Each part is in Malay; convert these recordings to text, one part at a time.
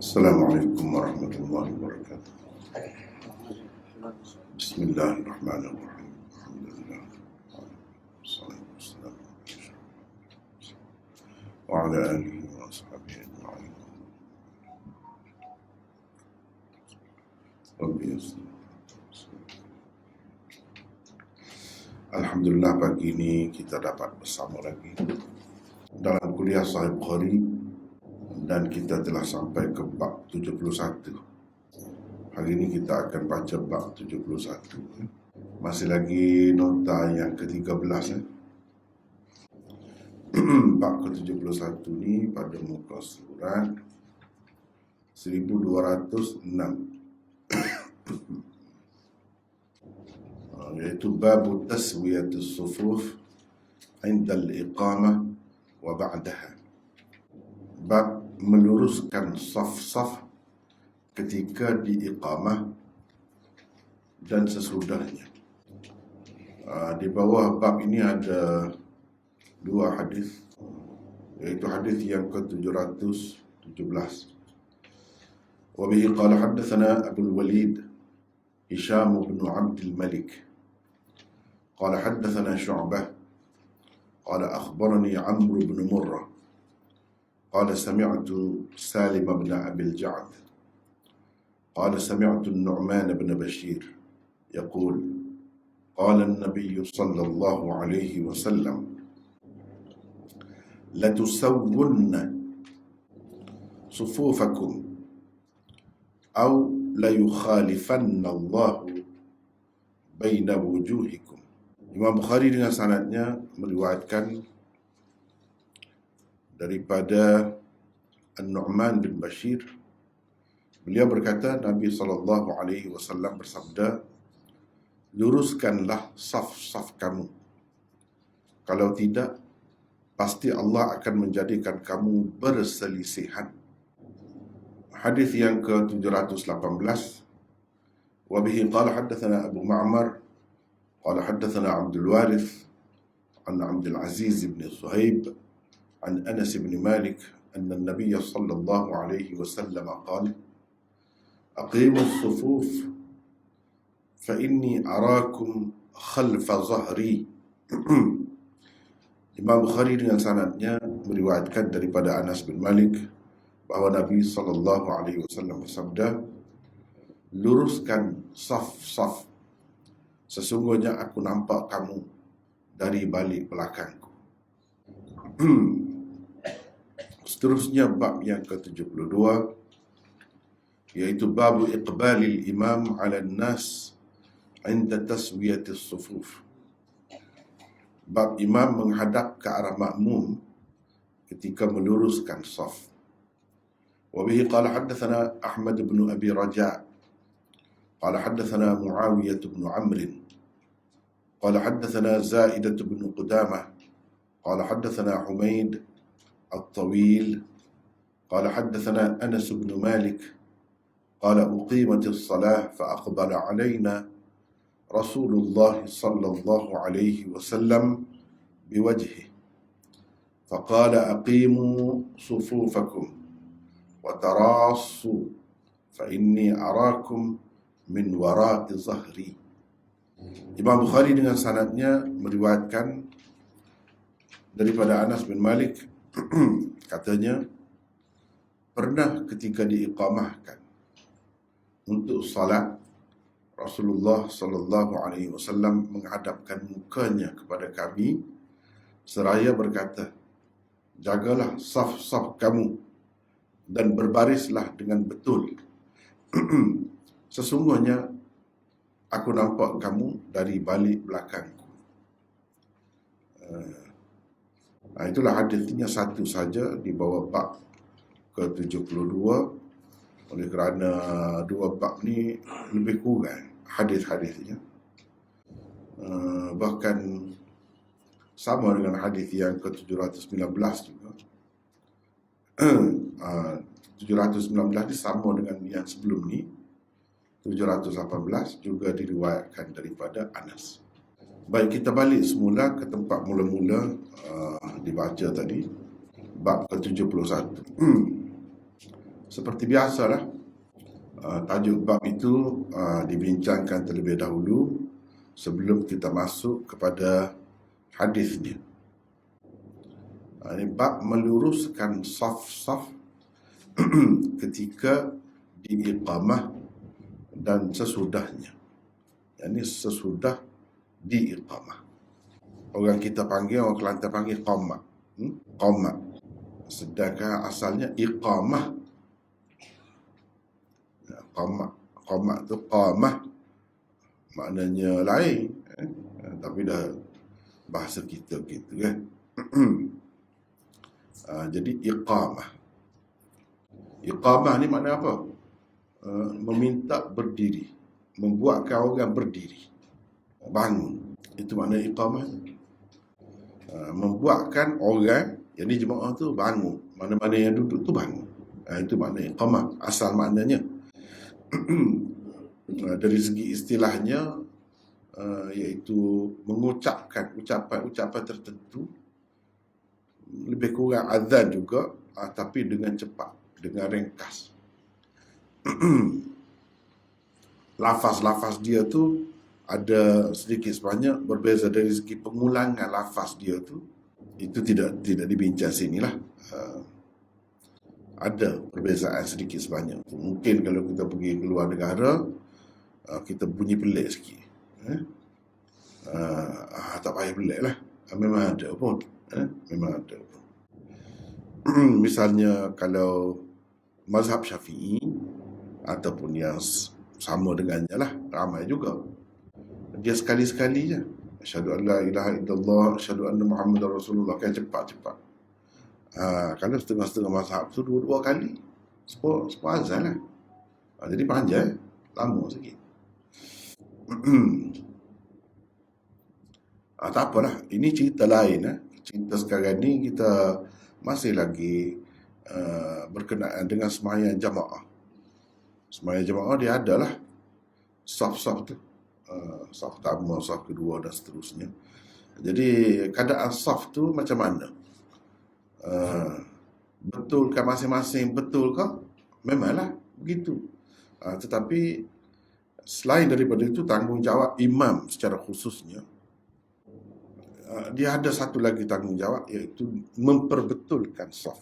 Assalamualaikum warahmatullahi wabarakatuh. Bismillahirrahmanirrahim. Alhamdulillah. Wassalatu wassalamu wa ala alihi wa ashabihi ajma'in. Rabbi yassir. Alhamdulillah, pagi ini kita dapat bersama lagi dalam kuliah Sahih Bukhari dan kita telah sampai ke bab 71. Hari ini kita akan baca bab 71. Masih lagi nota yang ke-13. Bab ke-71 ni pada muka surat 1206, iaitu babu taswiyatus sufuf inda al-iqamah wa ba'daha. Bab meluruskan saf-saf ketika diiqamah dan sesudahnya. Di bawah bab ini ada dua hadis, yaitu hadis yang ke-717. Wa bihi qala haddatsana Abu al-Walid Hisham bin Abd al-Malik qala haddatsana Syu'bah qala akhbarani Amr bin Murrah قال سمعت سالم بن أبي الجعد قال سمعت النعمان بن بشير يقول قال النبي صلى الله عليه وسلم لتسون صفوفكم أو ليخالفن الله بين وجوهكم. Imam Bukhari dengan sanadnya meriwayatkan daripada An-Nu'man bin Bashir. Beliau berkata, Nabi SAW bersabda, luruskanlah saf-saf kamu. Kalau tidak, pasti Allah akan menjadikan kamu berselisihan. Hadis yang ke-718. Wa bihi qala haddatsana Abu Ma'mar qala haddatsana Abdul Warith an Abdul Aziz bin Suhaib عن أنس بن مالك أن النبي صلى الله عليه وسلم قال أقيموا الصفوف فإني أراكم خلف ظهري. Imam Bukhari dengan sanadnya meriwayatkan daripada Anas bin Malik bahawa Nabi SAW bersabda, luruskan saf-saf, sesungguhnya aku nampak kamu dari balik belakangku. Seterusnya bab yang ke-72, yaitu babu iqbalil imam ala nas inda taswiyatis sufuf. Bab imam menghadap ke arah makmum ketika meluruskan saf. Wa bihi qala haddatsana Ahmad bin Abi Raja qala haddatsana Muawiyah bin Amr qala haddatsana Zaidah bin Qudamah qala haddatsana Humaid الطويل قال حدثنا أنس بن مالك قال أقيمت الصلاة فأقبل علينا رسول الله صلى الله عليه وسلم بوجهه فقال أقيموا صفوفكم وتراصوا فإني أراكم من وراء ظهري. Imam Bukhari dengan sanadnya meriwayatkan daripada Anas bin Malik katanya, pernah ketika diiqamahkan untuk salat, Rasulullah SAW menghadapkan mukanya kepada kami seraya berkata, jagalah saf-saf kamu dan berbarislah dengan betul. Sesungguhnya aku nampak kamu dari balik belakangku. Itulah hadisnya satu saja di bawah bab ke-72. Oleh kerana dua bab ni lebih kurang hadis-hadisnya, bahkan sama dengan hadis yang ke-719 juga. 719 ni sama dengan yang sebelum ni. 718 juga diriwayatkan daripada Anas. Baik, kita balik semula ke tempat mula-mula dibaca tadi, bab ke-71. Seperti biasalah, tajuk bab itu dibincangkan terlebih dahulu sebelum kita masuk kepada hadisnya. Ini bab meluruskan saf-saf ketika diiqamah dan sesudahnya. Ini sesudah diiqamah. Orang kita panggil, orang Kelantan panggil qamat. Qamat. Sedangkan asalnya iqamah. Qamat tu qamah maknanya lain, tapi dah bahasa kita gitu kan. Jadi iqamah. Iqamah ni makna apa? Meminta berdiri, membuatkan orang berdiri, bangun. Itu makna iqamah. Membuatkan orang, jadi jemaah tu bangun. Mana-mana yang duduk tu bangun. Itu makna iqamah, asal maknanya. Dari segi istilahnya, iaitu mengucapkan ucapan tertentu, lebih kurang azan juga, tapi dengan cepat, dengan ringkas. Lafaz-lafaz dia tu ada sedikit sebanyak berbeza. Dari segi pengulangan lafaz dia tu, itu tidak dibincang sinilah. Ada perbezaan sedikit sebanyak. Mungkin kalau kita pergi ke luar negara, kita bunyi pelik sikit. Tak payah pelik lah. Memang ada pun. Memang ada pun. Misalnya kalau mazhab Syafi'i ataupun yang sama dengannya lah, ramai juga. Dia sekali-sekali je. Asyhadu an la ilaha illallah, asyhadu anna Muhammadar Rasulullah, kan cepat-cepat. Kalau setengah-setengah mazhab tu dua kali, sepuluh azan lah. Jadi panjang, lama sikit. Tak apalah, ini cerita lain. Cerita sekarang ni kita masih lagi berkenaan dengan sembahyang jamaah. Sembahyang jamaah dia adalah saf-saf tu, saf pertama, saf kedua dan seterusnya. Jadi keadaan saf tu macam mana? Betulkah masing-masing betul ke? Memanglah begitu. Tetapi selain daripada itu, tanggungjawab imam secara khususnya, dia ada satu lagi tanggungjawab, iaitu memperbetulkan saf.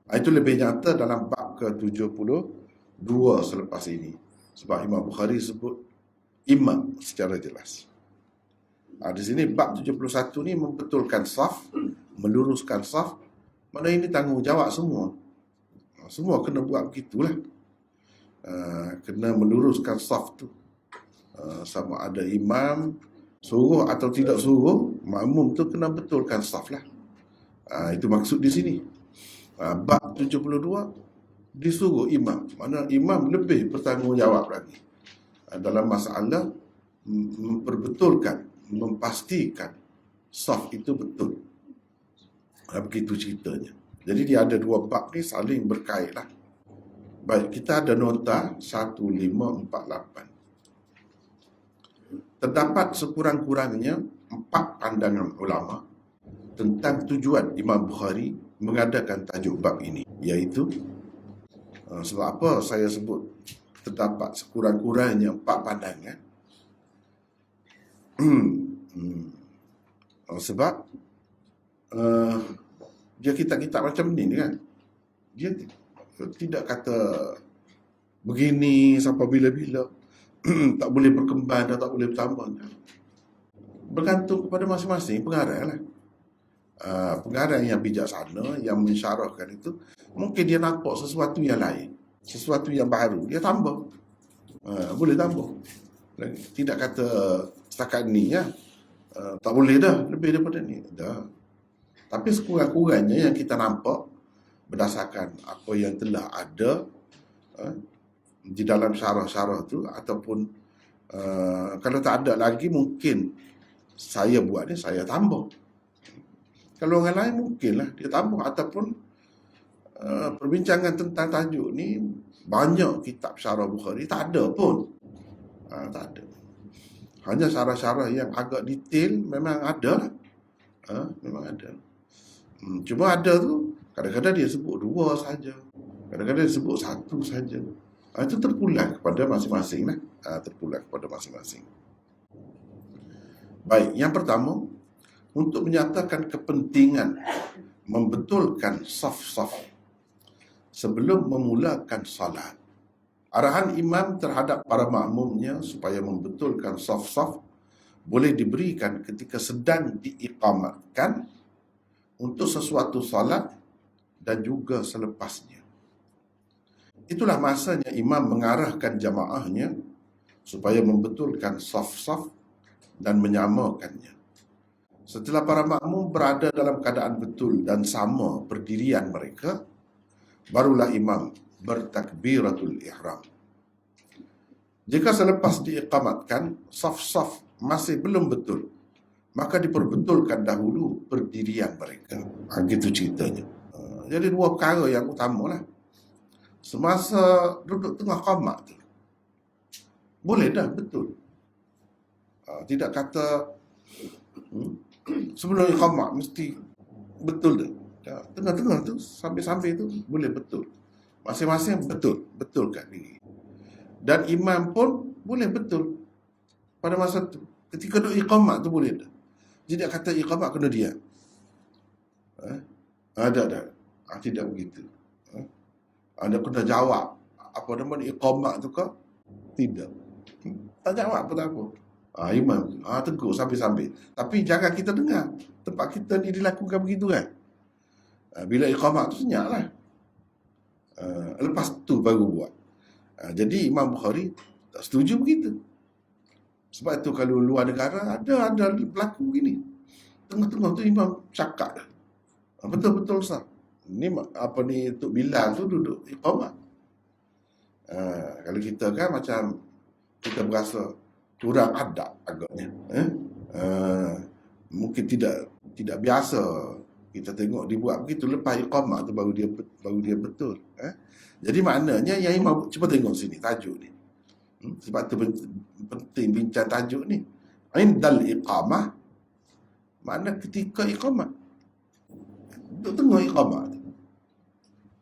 Itu lebih nyata dalam bab ke-72 selepas ini, sebab Imam Bukhari sebut imam secara jelas. Di sini bab 71 ni membetulkan saf, meluruskan saf. Mana ini tanggungjawab semua. Semua kena buat begitulah. Kena meluruskan saf tu. Sama ada imam suruh atau tidak suruh, makmum tu kena betulkan saf lah. Itu maksud di sini. Bab 72 disuruh imam. Mana imam lebih bertanggungjawab lagi dalam masalah memperbetulkan, memastikan saf itu betul. Begitu ceritanya. Jadi dia ada dua bab ni saling berkait lah. Baik, kita ada nota 1548. Terdapat sekurang-kurangnya 4 pandangan ulama tentang tujuan Imam Bukhari mengadakan tajuk bab ini, iaitu sebab apa saya sebut terdapat sekurang-kurangnya 4 pandangan? Sebab dia kitab-kitab macam ni kan, dia tidak kata begini sampai bila-bila, tak boleh berkembang dan tak boleh bertambah. Bergantung kepada masing-masing pengarang lah. Pengarang yang bijaksana, yang mensyarahkan itu, mungkin dia nampak sesuatu yang lain, sesuatu yang baru, dia tambah. Boleh tambah. Tidak kata setakat ni ya, tak boleh dah lebih daripada ni. Dah. Tapi sekurang-kurangnya yang kita nampak berdasarkan apa yang telah ada di dalam syarah-syarah tu, ataupun kalau tak ada lagi, mungkin saya buat ni, saya tambah. Kalau orang lain mungkinlah dia tambah, ataupun perbincangan tentang tajuk ni banyak kitab syarah Bukhari tak ada pun. Tak ada. Hanya syarah-syarah yang agak detail memang ada lah. Memang ada. Cuma ada tu kadang-kadang dia sebut 2 saja, Kadang-kadang disebut satu saja. Itu terpulang kepada masing-masing lah. Terpulang kepada masing-masing. Baik, yang pertama, untuk menyatakan kepentingan membetulkan saf-saf sebelum memulakan salat. Arahan imam terhadap para makmumnya supaya membetulkan saf-saf boleh diberikan ketika sedang diiqamatkan untuk sesuatu salat dan juga selepasnya. Itulah masanya imam mengarahkan jamaahnya supaya membetulkan saf-saf dan menyamakannya. Setelah para makmum berada dalam keadaan betul dan sama berdirian mereka, barulah imam bertakbiratul ihram. Jika selepas diiqamatkan, saf-saf masih belum betul, maka diperbetulkan dahulu berdirian mereka. Gitu ceritanya. Jadi dua perkara yang utama lah. Semasa duduk tengah qamat tu, boleh dah betul. Tidak kata sebelum iqamat mesti betul dah. Tengah-tengah tu, sampai-sampai tu boleh betul. Masing-masing betul, betulkan diri. Dan imam pun boleh betul pada masa tu. Ketika duduk iqamat tu boleh dah. Tidak kata iqamat kena diam. Ada. Tidak begitu. Anda kena jawab apa nama iqamat tu ke? Tidak. Tak jawab pun tak apa. Imam tegur sambil-sambil. Tapi jangan kita dengar. Tempat kita ni dilakukan begitu kan. Bila iqamat tu senyap lah. Lepas tu baru buat. Jadi Imam Bukhari tak setuju begitu. Sebab tu kalau luar negara ada berlaku gini. Tengah-tengah tu imam cakap dah. Betul-betul sah. Ni apa ni Tok Bilal tu duduk iqamat. Kalau kita kan macam kita berasa kurang adab agaknya. Mungkin tidak biasa kita tengok dibuat begitu, lepas iqamat tu baru dia betul. Jadi maknanya yang imam cuba tengok sini tajuk ni. Sebab tu penting bincang tajuk ni. Indal iqamah, makna ketika iqamat. Duduk tengah iqamat.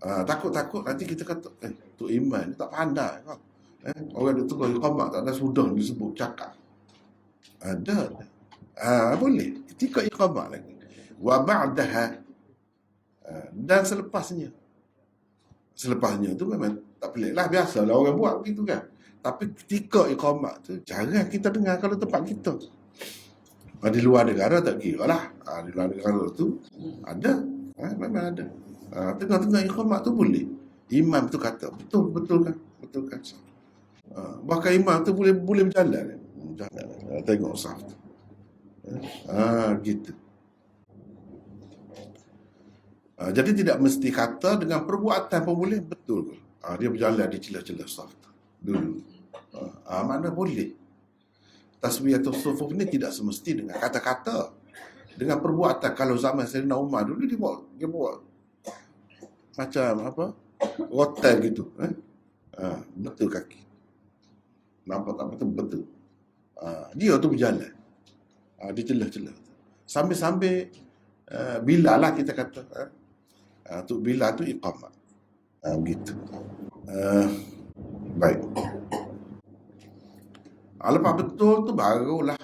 Takut-takut nanti kita kata tu imam ni tak pandai kau. Orang duduk tengah iqamat tak ada sudah disebut cakap. Ada. Boleh ketika iqamat lagi. Wa ba'daha, dan selepasnya tu memang tak pelik lah, biasalah orang buat begitu kan. Tapi ketika iqamat tu jangan kita dengar kalau tempat kita. Di luar negara tak kira lah. Di luar negara tu ada. Memang ada. Tengah-tengah iqamat tu boleh. Imam tu kata betul kan. Bahkan imam tu boleh berjalan. Tengok saf tu. Gitu. Jadi tidak mesti kata dengan perbuatan pun boleh betul. Dia berjalan di celah-celah saf tu dulu. Mana boleh. Taswiyatul sufuf ni tidak semesti dengan kata-kata, dengan perbuatan. Kalau zaman Sayyidina Umar dulu dia buat macam apa? Rotel gitu. Betul kaki. Nampak tak betul? Dia tu berjalan. Di celah-celah. Sambil-sambil bila lah kita kata. Tu bila tu iqamat. Begitu. Baik. Lepas betul tu barulah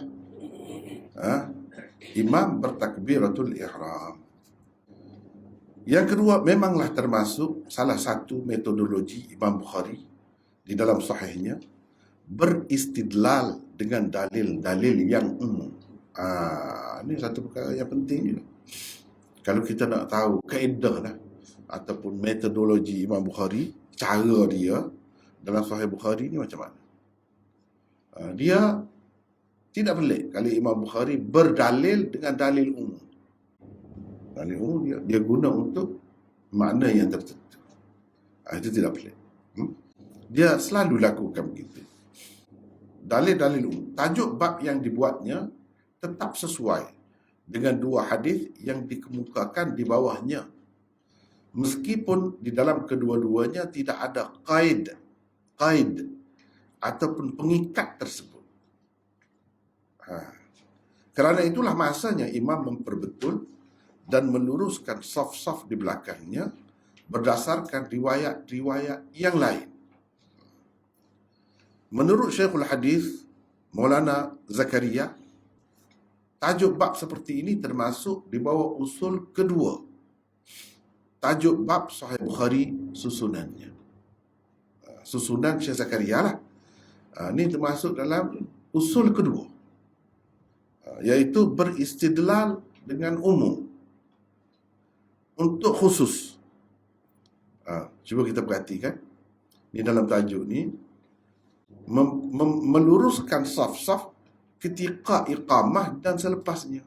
imam bertakbiratul ihram. Yang kedua, memanglah termasuk salah satu metodologi Imam Bukhari di dalam sahihnya, beristidlal dengan dalil-dalil yang umum. Ini satu perkara yang penting juga. Kalau kita nak tahu kaedah lah, ataupun metodologi Imam Bukhari, cara dia dalam Sahih Bukhari ni macam mana. Dia tidak pelik kalau Imam Bukhari berdalil dengan dalil umum. Dalil umum dia guna untuk makna yang tertentu. Itu tidak pelik. Dia selalu lakukan begitu. Dalil-dalil umum. Tajuk bab yang dibuatnya tetap sesuai dengan dua hadis yang dikemukakan di bawahnya. Meskipun di dalam kedua-duanya tidak ada qaid ataupun pengikat tersebut. Kerana itulah masanya imam memperbetul dan meluruskan saf-saf di belakangnya berdasarkan riwayat-riwayat yang lain. Menurut Syekhul Hadis Maulana Zakaria, tajuk bab seperti ini termasuk di bawah usul kedua. Tajuk bab Sahih Bukhari susunannya. Susunan Syekh Zakaria lah. Ini termasuk dalam usul kedua, iaitu beristidlal dengan umum untuk khusus. Cuba kita perhatikan. Ini dalam tajuk ni, meluruskan saf-saf ketika iqamah dan selepasnya.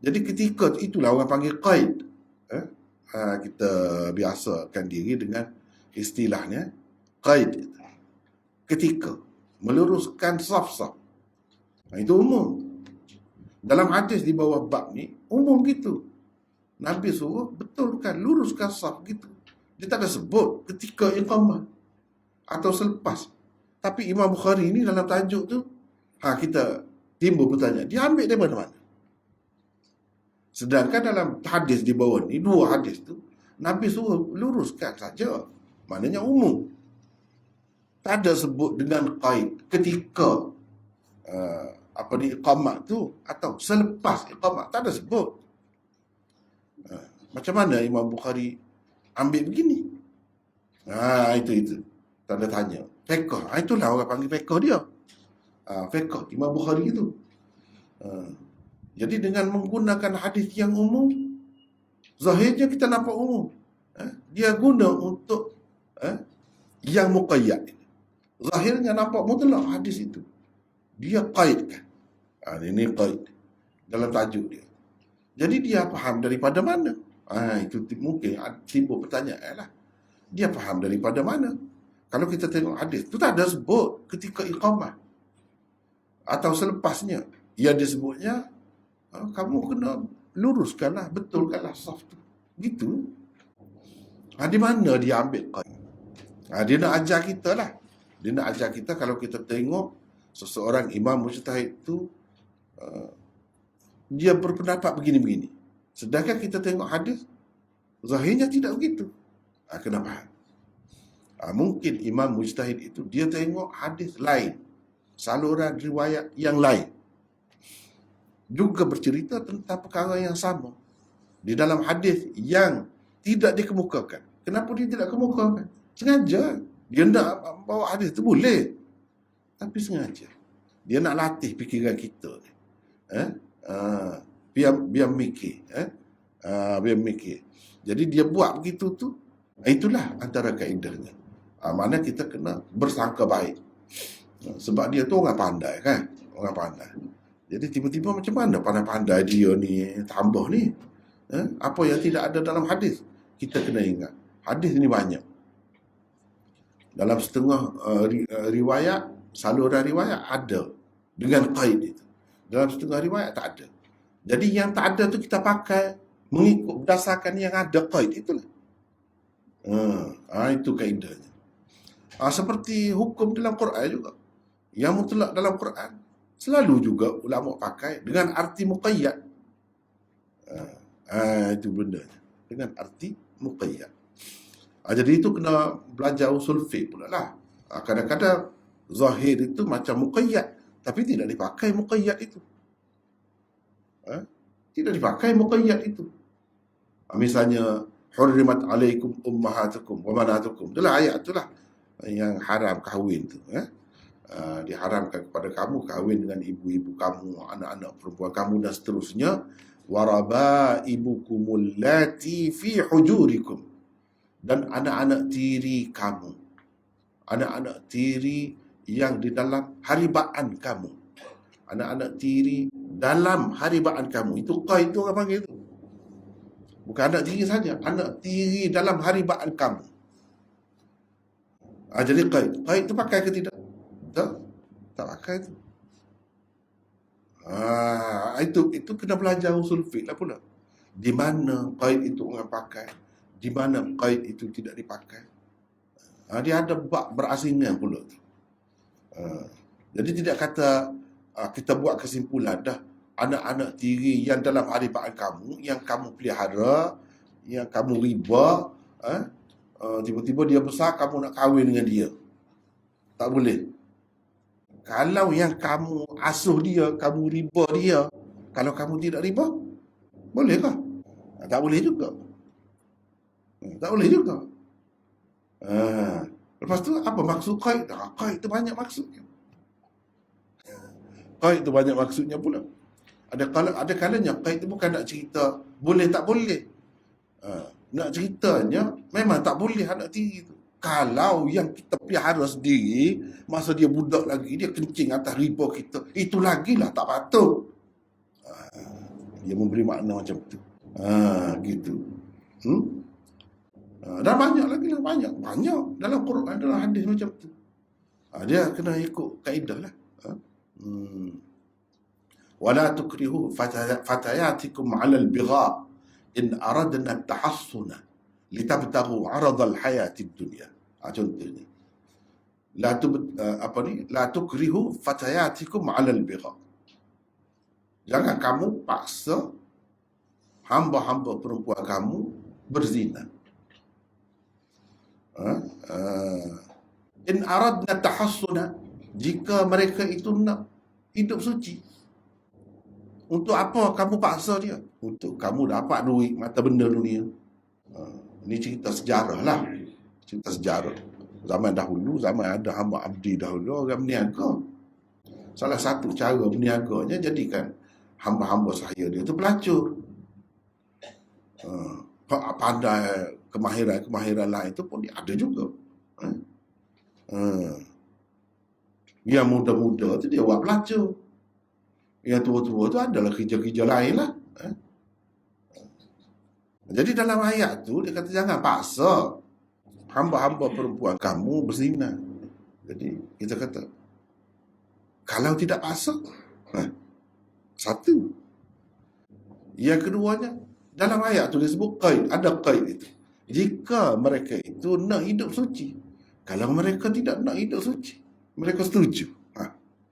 Jadi ketika itulah orang panggil qaid. Kita biasakan diri dengan istilahnya qaid. Ketika meluruskan saf-saf. Itu umum. Dalam hadis di bawah bab ni umum gitu. Nabi suruh betulkan, luruskan saf gitu. Dia tak ada sebut ketika iqamah atau selepas. Tapi Imam Bukhari ni dalam tajuk tu, kita timbul pertanyaan, dia ambil dari mana-mana? Sedangkan dalam hadis di bawah ni, dua hadis tu, Nabi suruh luruskan saja. Maknanya umum. Tak ada sebut dengan qaid ketika iqamah tu atau selepas iqamah. Tak ada sebut. Macam mana Imam Bukhari ambil begini? Itu. Tanda tanya. Fiqh. Itulah orang panggil fiqh dia. Fiqh Imam Bukhari itu. Jadi dengan menggunakan hadis yang umum, zahirnya kita nampak umum. Dia guna untuk yang muqayyad. Zahirnya nampak mutlak hadis itu. Dia qaidkan. Ini qaid dalam tajuk dia. Jadi dia faham daripada mana? Itu mungkin timbul pertanyaan lah. Dia faham daripada mana? Kalau kita tengok hadis, itu tak ada sebut ketika iqamah atau selepasnya. Yang disebutnya, kamu kena luruskanlah, betulkanlah saf tu. Gitu. Di mana dia ambil qaid? Dia nak ajar kita lah. Dia nak ajar kita kalau kita tengok seseorang imam mujtahid tu, dia berpendapat begini-begini. Sedangkan kita tengok hadis, zahirnya tidak begitu. Kenapa? Mungkin imam mujtahid itu, dia tengok hadis lain, saluran riwayat yang lain, juga bercerita tentang perkara yang sama di dalam hadis yang tidak dikemukakan. Kenapa dia tidak kemukakan? Sengaja. Dia nak bawa hadis itu boleh, tapi sengaja. Dia nak latih fikiran kita. Biar mikir. Biar mikir. Jadi dia buat begitu tu. Itulah antara kaedahnya. Mana kita kena bersangka baik. Sebab dia tu orang pandai kan. Orang pandai. Jadi tiba-tiba macam mana pandai-pandai dia ni tambah ni. Apa yang tidak ada dalam hadis. Kita kena ingat. Hadis ni banyak. Dalam setengah riwayat, saluran riwayat ada dengan qaid itu. Dalam setengah riwayat tak ada. Jadi yang tak ada tu kita pakai mengikut berdasarkan yang ada qaid itulah. Itu kaedahnya. Seperti hukum dalam Quran juga. Yang mutlak dalam Quran selalu juga ulama pakai dengan arti muqayyad. Itu benda dengan arti muqayyad. Jadi itu kena belajar usul fiqh pula lah. Kadang-kadang zahir itu macam muqayyad, tapi tidak dipakai muqayyad itu. Tidak dipakai muqayyad itu. Misalnya, hurrimat alaikum ummahatukum wa banatukum. Itulah ayat itulah yang haram kahwin tu. Diharamkan kepada kamu kahwin dengan ibu-ibu kamu, anak-anak perempuan kamu dan seterusnya. Warabaibukumul lati fi hujurikum. Dan anak-anak tiri kamu. Anak-anak tiri yang di dalam haribaan kamu. Anak-anak tiri dalam haribaan kamu. Itu qaid tu orang panggil itu. Bukan anak tiri saja. Anak tiri dalam haribaan kamu. Jadi qaid. Qaid tu pakai ke tidak? Tak pakai tu. Itu kena belajar usul fiqh lah pula. Di mana qaid itu orang pakai. Di mana qaid itu tidak dipakai. Dia ada bab berasingan pula tu. Jadi tidak kata kita buat kesimpulan dah anak-anak tiri yang dalam haribaan kamu, yang kamu pelihara, yang kamu riba, tiba-tiba dia besar, kamu nak kahwin dengan dia. Tak boleh. Kalau yang kamu asuh dia, kamu riba dia, kalau kamu tidak riba, bolehkah? Tak boleh juga. Tak boleh juga. Lepas tu apa maksud qaid? Qaid itu banyak maksudnya. Qaid itu banyak maksudnya pula. Ada kalanya qaid itu bukan nak cerita boleh tak boleh. Nak ceritanya memang tak boleh anak tiri tu. Kalau yang kita pelihara sendiri, masa dia budak lagi, dia kencing atas riba kita, itu lagilah tak patut. Dia memberi makna macam tu. Gitu. Dan banyak lagi lah, banyak dalam Quran, dalam hadis macam tu. Dia kena ikut kaedah lah. Wala tukrihu fatayatikum 'ala al-bigha in aradna tahassuna litabtaghu 'arada al-hayati ad-dunya. Contohnya la tukrihu fatayatikum 'ala al-bigha. Jangan kamu paksa hamba-hamba perempuan kamu berzina. In aradna tahassuna, jika mereka itu nak hidup suci. Untuk apa kamu paksa dia? Untuk kamu dapat duit mata benda dunia. Ini cerita sejarah lah. Cerita sejarah. Zaman dahulu, zaman ada hamba abdi dahulu, orang berniaga. Salah satu cara berniaganya jadikan hamba-hamba sahaya dia itu pelacur. Pandai kemahiran lain itu pun ada juga. Yang muda-muda itu dia buat pelacur. Yang tua-tua itu adalah kerja-kerja lain lah. Jadi dalam ayat tu dia kata jangan paksa hamba-hamba perempuan kamu berzina. Jadi kita kata kalau tidak paksa, satu. Yang keduanya, dalam ayat tu disebut qaid, ada qaid itu. Jika mereka itu nak hidup suci. Kalau mereka tidak nak hidup suci, mereka setuju.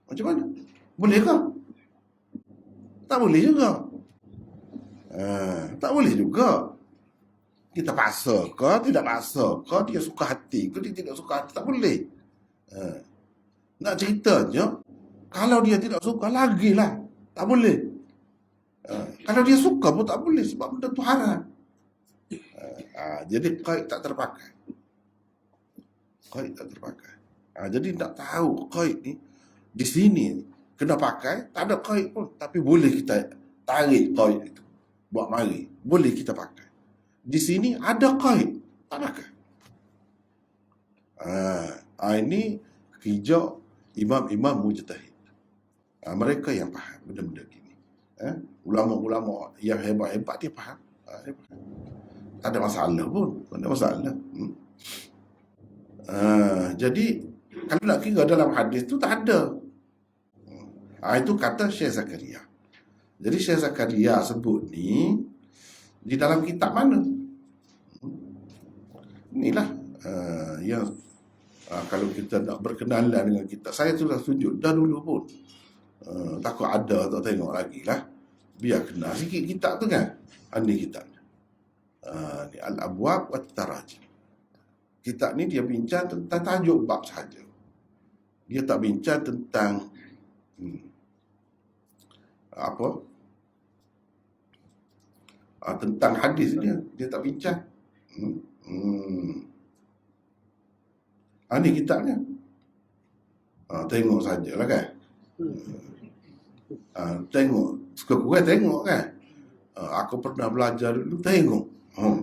Macam mana? Bolehkah? Tak boleh juga. Tak boleh juga. Kita paksa ke, tidak paksa ke, dia suka hati ke, dia tidak suka hati, tak boleh. Nak ceritanya, kalau dia tidak suka, lagilah. Tak boleh. Kalau dia suka pun tak boleh, sebab benda tu haram. Jadi qaid tak terpakai. Qaid tak terpakai. Jadi nak tahu qaid ni, di sini kena pakai, tak ada qaid pun. Tapi boleh kita tarik qaid itu. Buat mari. Boleh kita pakai. Di sini ada qaid, tak pakai. Ini kerja imam-imam mujtahid. Mereka yang faham benda-benda gini. Ulama-ulama yang hebat-hebat dia faham. Tak ada masalah pun. Tak ada masalah. Jadi kalau nak kira dalam hadis tu tak ada. Itu kata Syekh Zakaria. Jadi Syekh Zakaria sebut ni di dalam kitab mana? Inilah yang kalau kita nak berkenalan dengan kitab. Saya sudah tunjuk dah dulu pun. Takut ada tak tengok lagi lah. Biar kenal sikit kitab tu kan. Ini kitabnya. Ni Al-Abwab wa Tarajim. Kitab ni dia bincang tentang tajuk bab sahaja. Dia tak bincang tentang tentang hadis dia tak bincang. Ni kitabnya. Tengok sajalah kan. Tengok, suka-suka tengok kan. Aku pernah belajar dulu, tengok.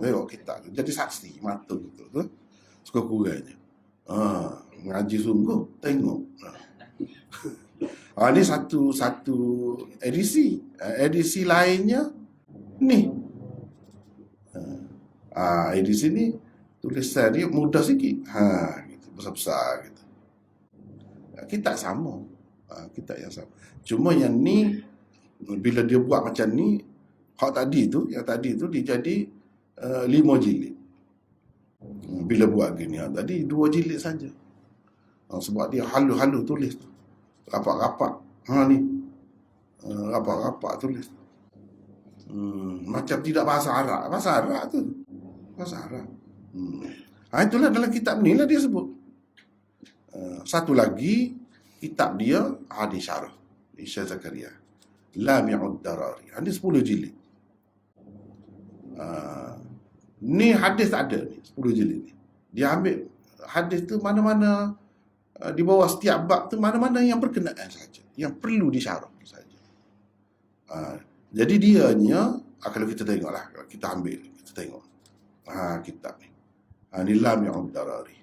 Tengok kitab tu. Jadi saksi mata gitu tu. Suka-sukanya. Ngaji sungguh, tengok. Ini satu edisi. Edisi lainnya ni. Edisi ni tulisan dia mudah sikit. Gitu, besar-besar gitu. Kitab sama. Kitab yang sama. Cuma yang ni bila dia buat macam ni, yang tadi tu dia jadi 5 jilid. Bila buat gini, tadi 2 jilid saja. Sebab dia halu-halu tulis tu. Rapat-rapat. Ni. Rapat-rapat tulis. Macam tidak bahasa Arab. Bahasa Arab tu. Bahasa Arab. Itulah dalam kitab ni lah dia sebut. Satu lagi kitab dia hadis syarah Syekh Zakaria, Lami'ud Darari. Hadis 10 jilid. Ni hadis tak ada ni 10 jilid ni. Dia ambil hadis tu mana-mana di bawah setiap bab tu mana-mana yang berkenaan saja, yang perlu disyarah saja. Jadi dianya kalau kita tengoklah, kalau kita ambil, kita tengok kitab ni. Ni Lami'ud Darari.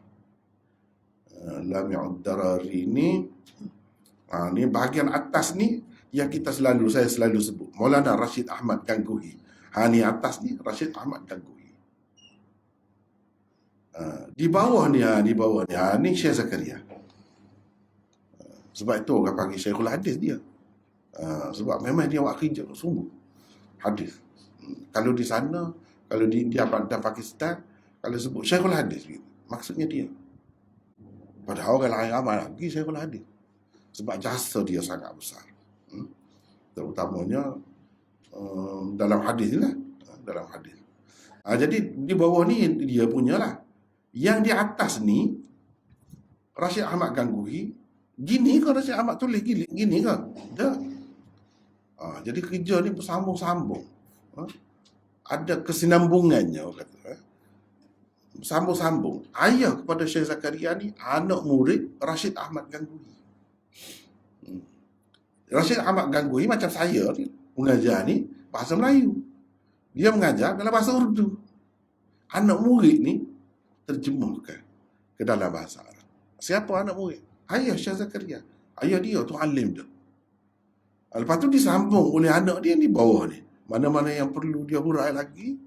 Lami'ud Darari ni ni bahagian atas ni yang saya selalu sebut, Maulana Rashid Ahmad Gangohi. Ni atas ni Rashid Ahmad Gangohi. Di bawah ni ni Syekh Zakaria. Sebab itu orang panggil Syekhul Hadis dia. Sebab memang dia buat kerja sungguh hadis. Kalau di sana, kalau di India dan Pakistan, kalau sebut Syekhul Hadis, maksudnya dia. Padahal orang lain ramai lagi Syekhul Hadis. Sebab jasa dia sangat besar. Terutamanya dalam hadis lah. Dalam hadis. Jadi di bawah ni dia punya lah. Yang di atas ni Rashid Ahmad Gangohi. Gini kan Rashid Ahmad tulis gini kan? Dah. Jadi kerja ni bersambung-sambung. Ada kesinambungannya orang kata. Sambung-sambung. Ayah kepada Syekh Zakaria ni anak murid Rashid Ahmad Gangohi. Rashid Ahmad Gangohi macam saya ni, mengajar ni bahasa Melayu. Dia mengajar dalam bahasa Urdu. Anak murid ni terjemahkan ke dalam bahasa Arab. Siapa anak murid? Ayah Syekh Zakaria. Ayah dia tu alim dia. Lepas tu disambung oleh anak dia ni bawah ni. Mana-mana yang perlu dia hurai lagi,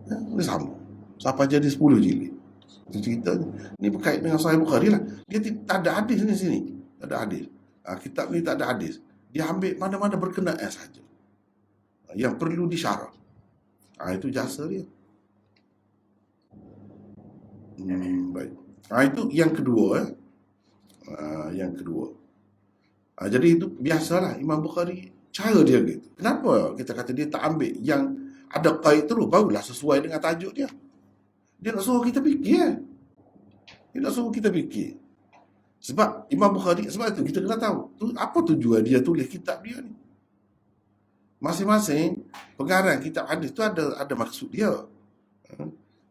dia sambung. Sampai jadi 10 jilid. Itu cerita ni berkait dengan Sahih Bukhari lah. Dia tak ada hadis ni sini. Tak ada hadis. Kitab ni tak ada hadis. Dia ambil mana-mana berkenaan saja yang perlu disyarah. Itu jasa dia. Baik. Itu yang kedua. Yang kedua. Jadi itu biasalah Imam Bukhari cara dia gitu. Kenapa kita kata dia tak ambil yang ada qaid terus, barulah sesuai dengan tajuk dia. Dia nak suruh kita fikir. Dia nak suruh kita fikir. Sebab Imam Bukhari, sebab itu kita kena tahu apa tujuan dia tulis kitab dia ni. Masing-masing pengarang kitab hadis tu ada maksud dia.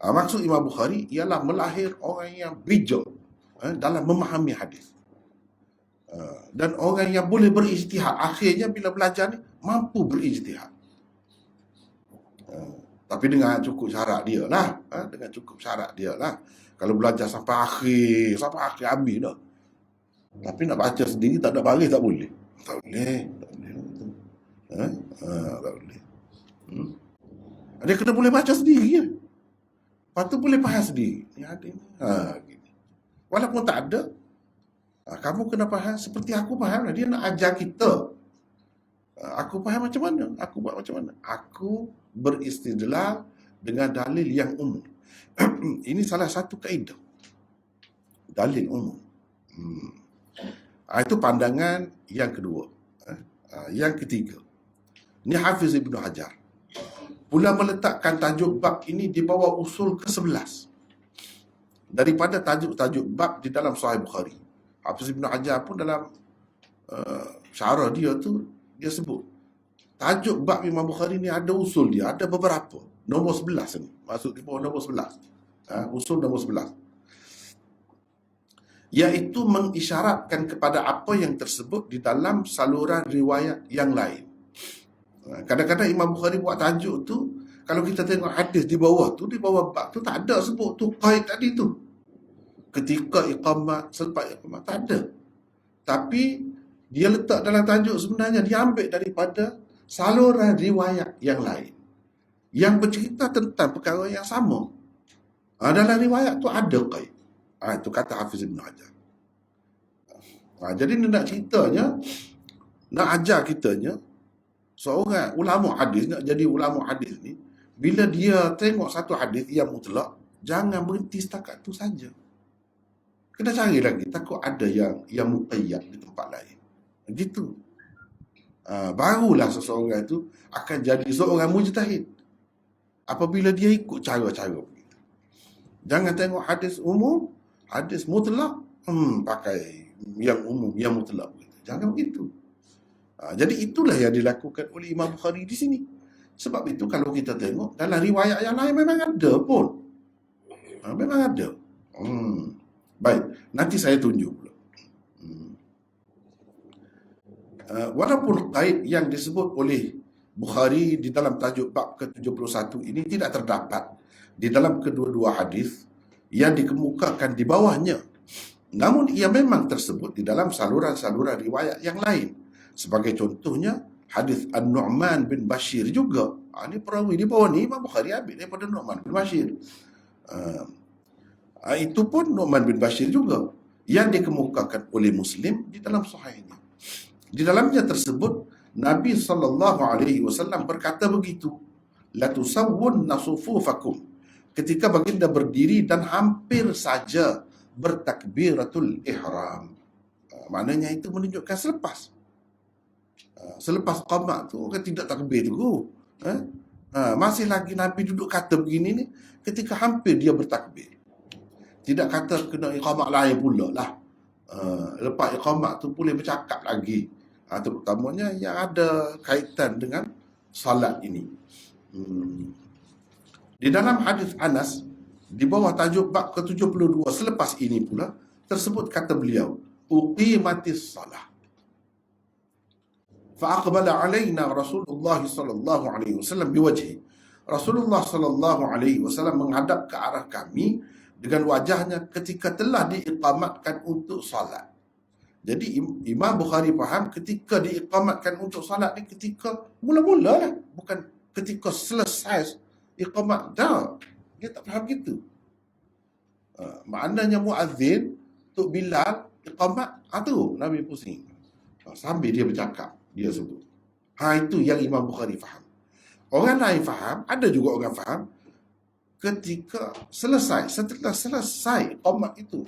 Maksud Imam Bukhari ialah melahir orang yang bijak dalam memahami hadis. Dan orang yang boleh berijtihad. Akhirnya bila belajar ni mampu berijtihad. Tapi dengan cukup syarat dia lah. Dengan cukup syarat dia lah. Kalau belajar sampai akhir habis dah. Tapi nak baca sendiri tak ada baris tak boleh. Tak boleh. Tak boleh. Dia kena boleh baca sendiri ya. Lepas tu boleh faham sendiri. Gini. Walaupun tak ada, kamu kena faham seperti aku faham lah. Dia nak ajar kita. Aku faham macam mana? Aku buat macam mana? Aku beristidlal dengan dalil yang umum. Ini salah satu kaedah. Dalil umum. Itu pandangan yang kedua. Yang ketiga. Ini Hafiz Ibn Hajar. Pula meletakkan tajuk bab ini di bawah usul ke-11. Daripada tajuk-tajuk bab di dalam Sahih Bukhari. Hafiz Ibn Hajar pun dalam syarah dia tu, dia sebut. Tajuk bab Imam Bukhari ni ada usul dia. Ada beberapa. Nombor 11 ni. Maksud di bawah nombor 11. Usul nombor 11. Iaitu mengisyaratkan kepada apa yang tersebut di dalam saluran riwayat yang lain. Kadang-kadang Imam Bukhari buat tajuk tu, kalau kita tengok hadis di bawah tu, di bawah bab tu tak ada sebut tu qaid tadi tu. Ketika iqamah, selepas iqamah, tak ada. Tapi dia letak dalam tajuk sebenarnya dia ambil daripada saluran riwayat yang lain yang bercerita tentang perkara yang sama. Dalam riwayat tu ada qaid. Itu kata Hafiz Ibn Hajar. Jadi nak ceritanya, nak ajar kitanya, seorang ulama hadis, nak jadi ulama hadis ni, bila dia tengok satu hadis yang mutlak, jangan berhenti setakat tu saja. Kena cari lagi, takut ada yang muqayyad di tempat lain. Gitu. Barulah seseorang itu akan jadi seorang mujtahid. Apabila dia ikut cara-cara begitu. Jangan tengok hadis umum, hadis mutlak, pakai yang umum, yang mutlak. Jangan begitu. Jadi itulah yang dilakukan oleh Imam Bukhari di sini. Sebab itu kalau kita tengok dalam riwayat yang lain memang ada pun. Memang ada. Baik, nanti saya tunjuk pula. Walaupun qaid yang disebut oleh Bukhari di dalam tajuk bab ke-71 ini tidak terdapat di dalam kedua-dua hadis yang dikemukakan di bawahnya. Namun ia memang tersebut di dalam saluran-saluran riwayat yang lain. Sebagai contohnya, hadis An-Nu'man bin Bashir juga. Ini perawi di bawah ni Imam Bukhari ambil daripada Nu'man bin Bashir. Itu pun Nu'man bin Bashir juga yang dikemukakan oleh Muslim di dalam sahihnya. Di dalamnya tersebut Nabi SAW berkata begitu, la tusawwunna sufufakum, ketika baginda berdiri dan hampir saja bertakbiratul ihram. Maknanya itu menunjukkan selepas qamat tu orang tidak takbir tu. Masih lagi Nabi duduk kata begini ni ketika hampir dia bertakbir. Tidak kata kena iqamat lain pula lah. Lepas iqamat tu boleh bercakap lagi. Terutamanya yang ada kaitan dengan salat ini. Di dalam hadis Anas, di bawah tajuk bab ke-72 selepas ini pula, tersebut kata beliau, uqimatis salah. Fa'aqbala alaina Rasulullah sallallahu alaihi wasallam biwajhi. Rasulullah sallallahu alaihi wasallam menghadap ke arah kami dengan wajahnya ketika telah diiqamatkan untuk salat. Jadi Imam Bukhari faham ketika diiqamatkan untuk salat ni ketika mula-mula lah, bukan ketika selesai iqamat. Dah, dia tak faham gitu. Maknanya muazzin Tok Bilal iqamat, tu Nabi pusing. Sambil dia bercakap, dia sebut. Itu yang Imam Bukhari faham. Orang lain faham, ada juga orang faham ketika selesai, setelah selesai iqamat itu.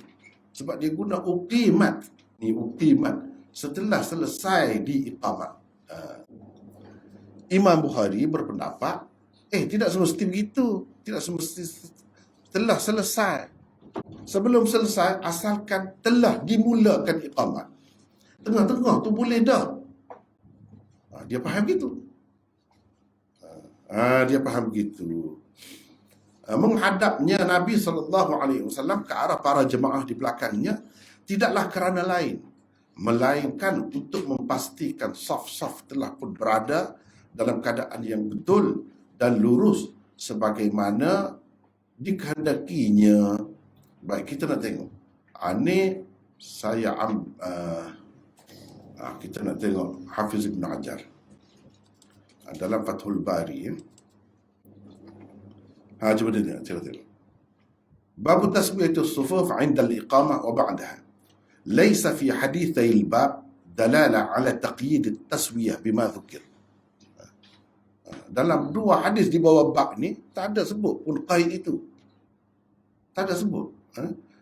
Sebab dia guna uqimat. Ni uqimat setelah selesai di iqamat. Imam Bukhari berpendapat tidak semesti begitu, tidak semesti telah selesai. Sebelum selesai, asalkan telah dimulakan iqamat, tengah-tengah tu boleh dah. Dia faham gitu. Dia faham begitu. Menghadapnya Nabi SAW ke arah para jemaah di belakangnya tidaklah kerana lain, melainkan untuk memastikan saf-saf telah pun berada dalam keadaan yang betul dan lurus sebagaimana dikehendakinya. Baik, kita nak tengok. Ini saya kita nak tengok Hafiz Ibn Hajar dalam Fathul Bari. Cuba tengok. Bab tasbiyatus sufuf 'inda al-iqamah wa ba'daha. ليس في حديثي الباب دلالة على تقييد التسوية بما ذكر. Dalam dua hadis di bawah bab ni tak ada sebut pun qaid itu. Tak ada sebut.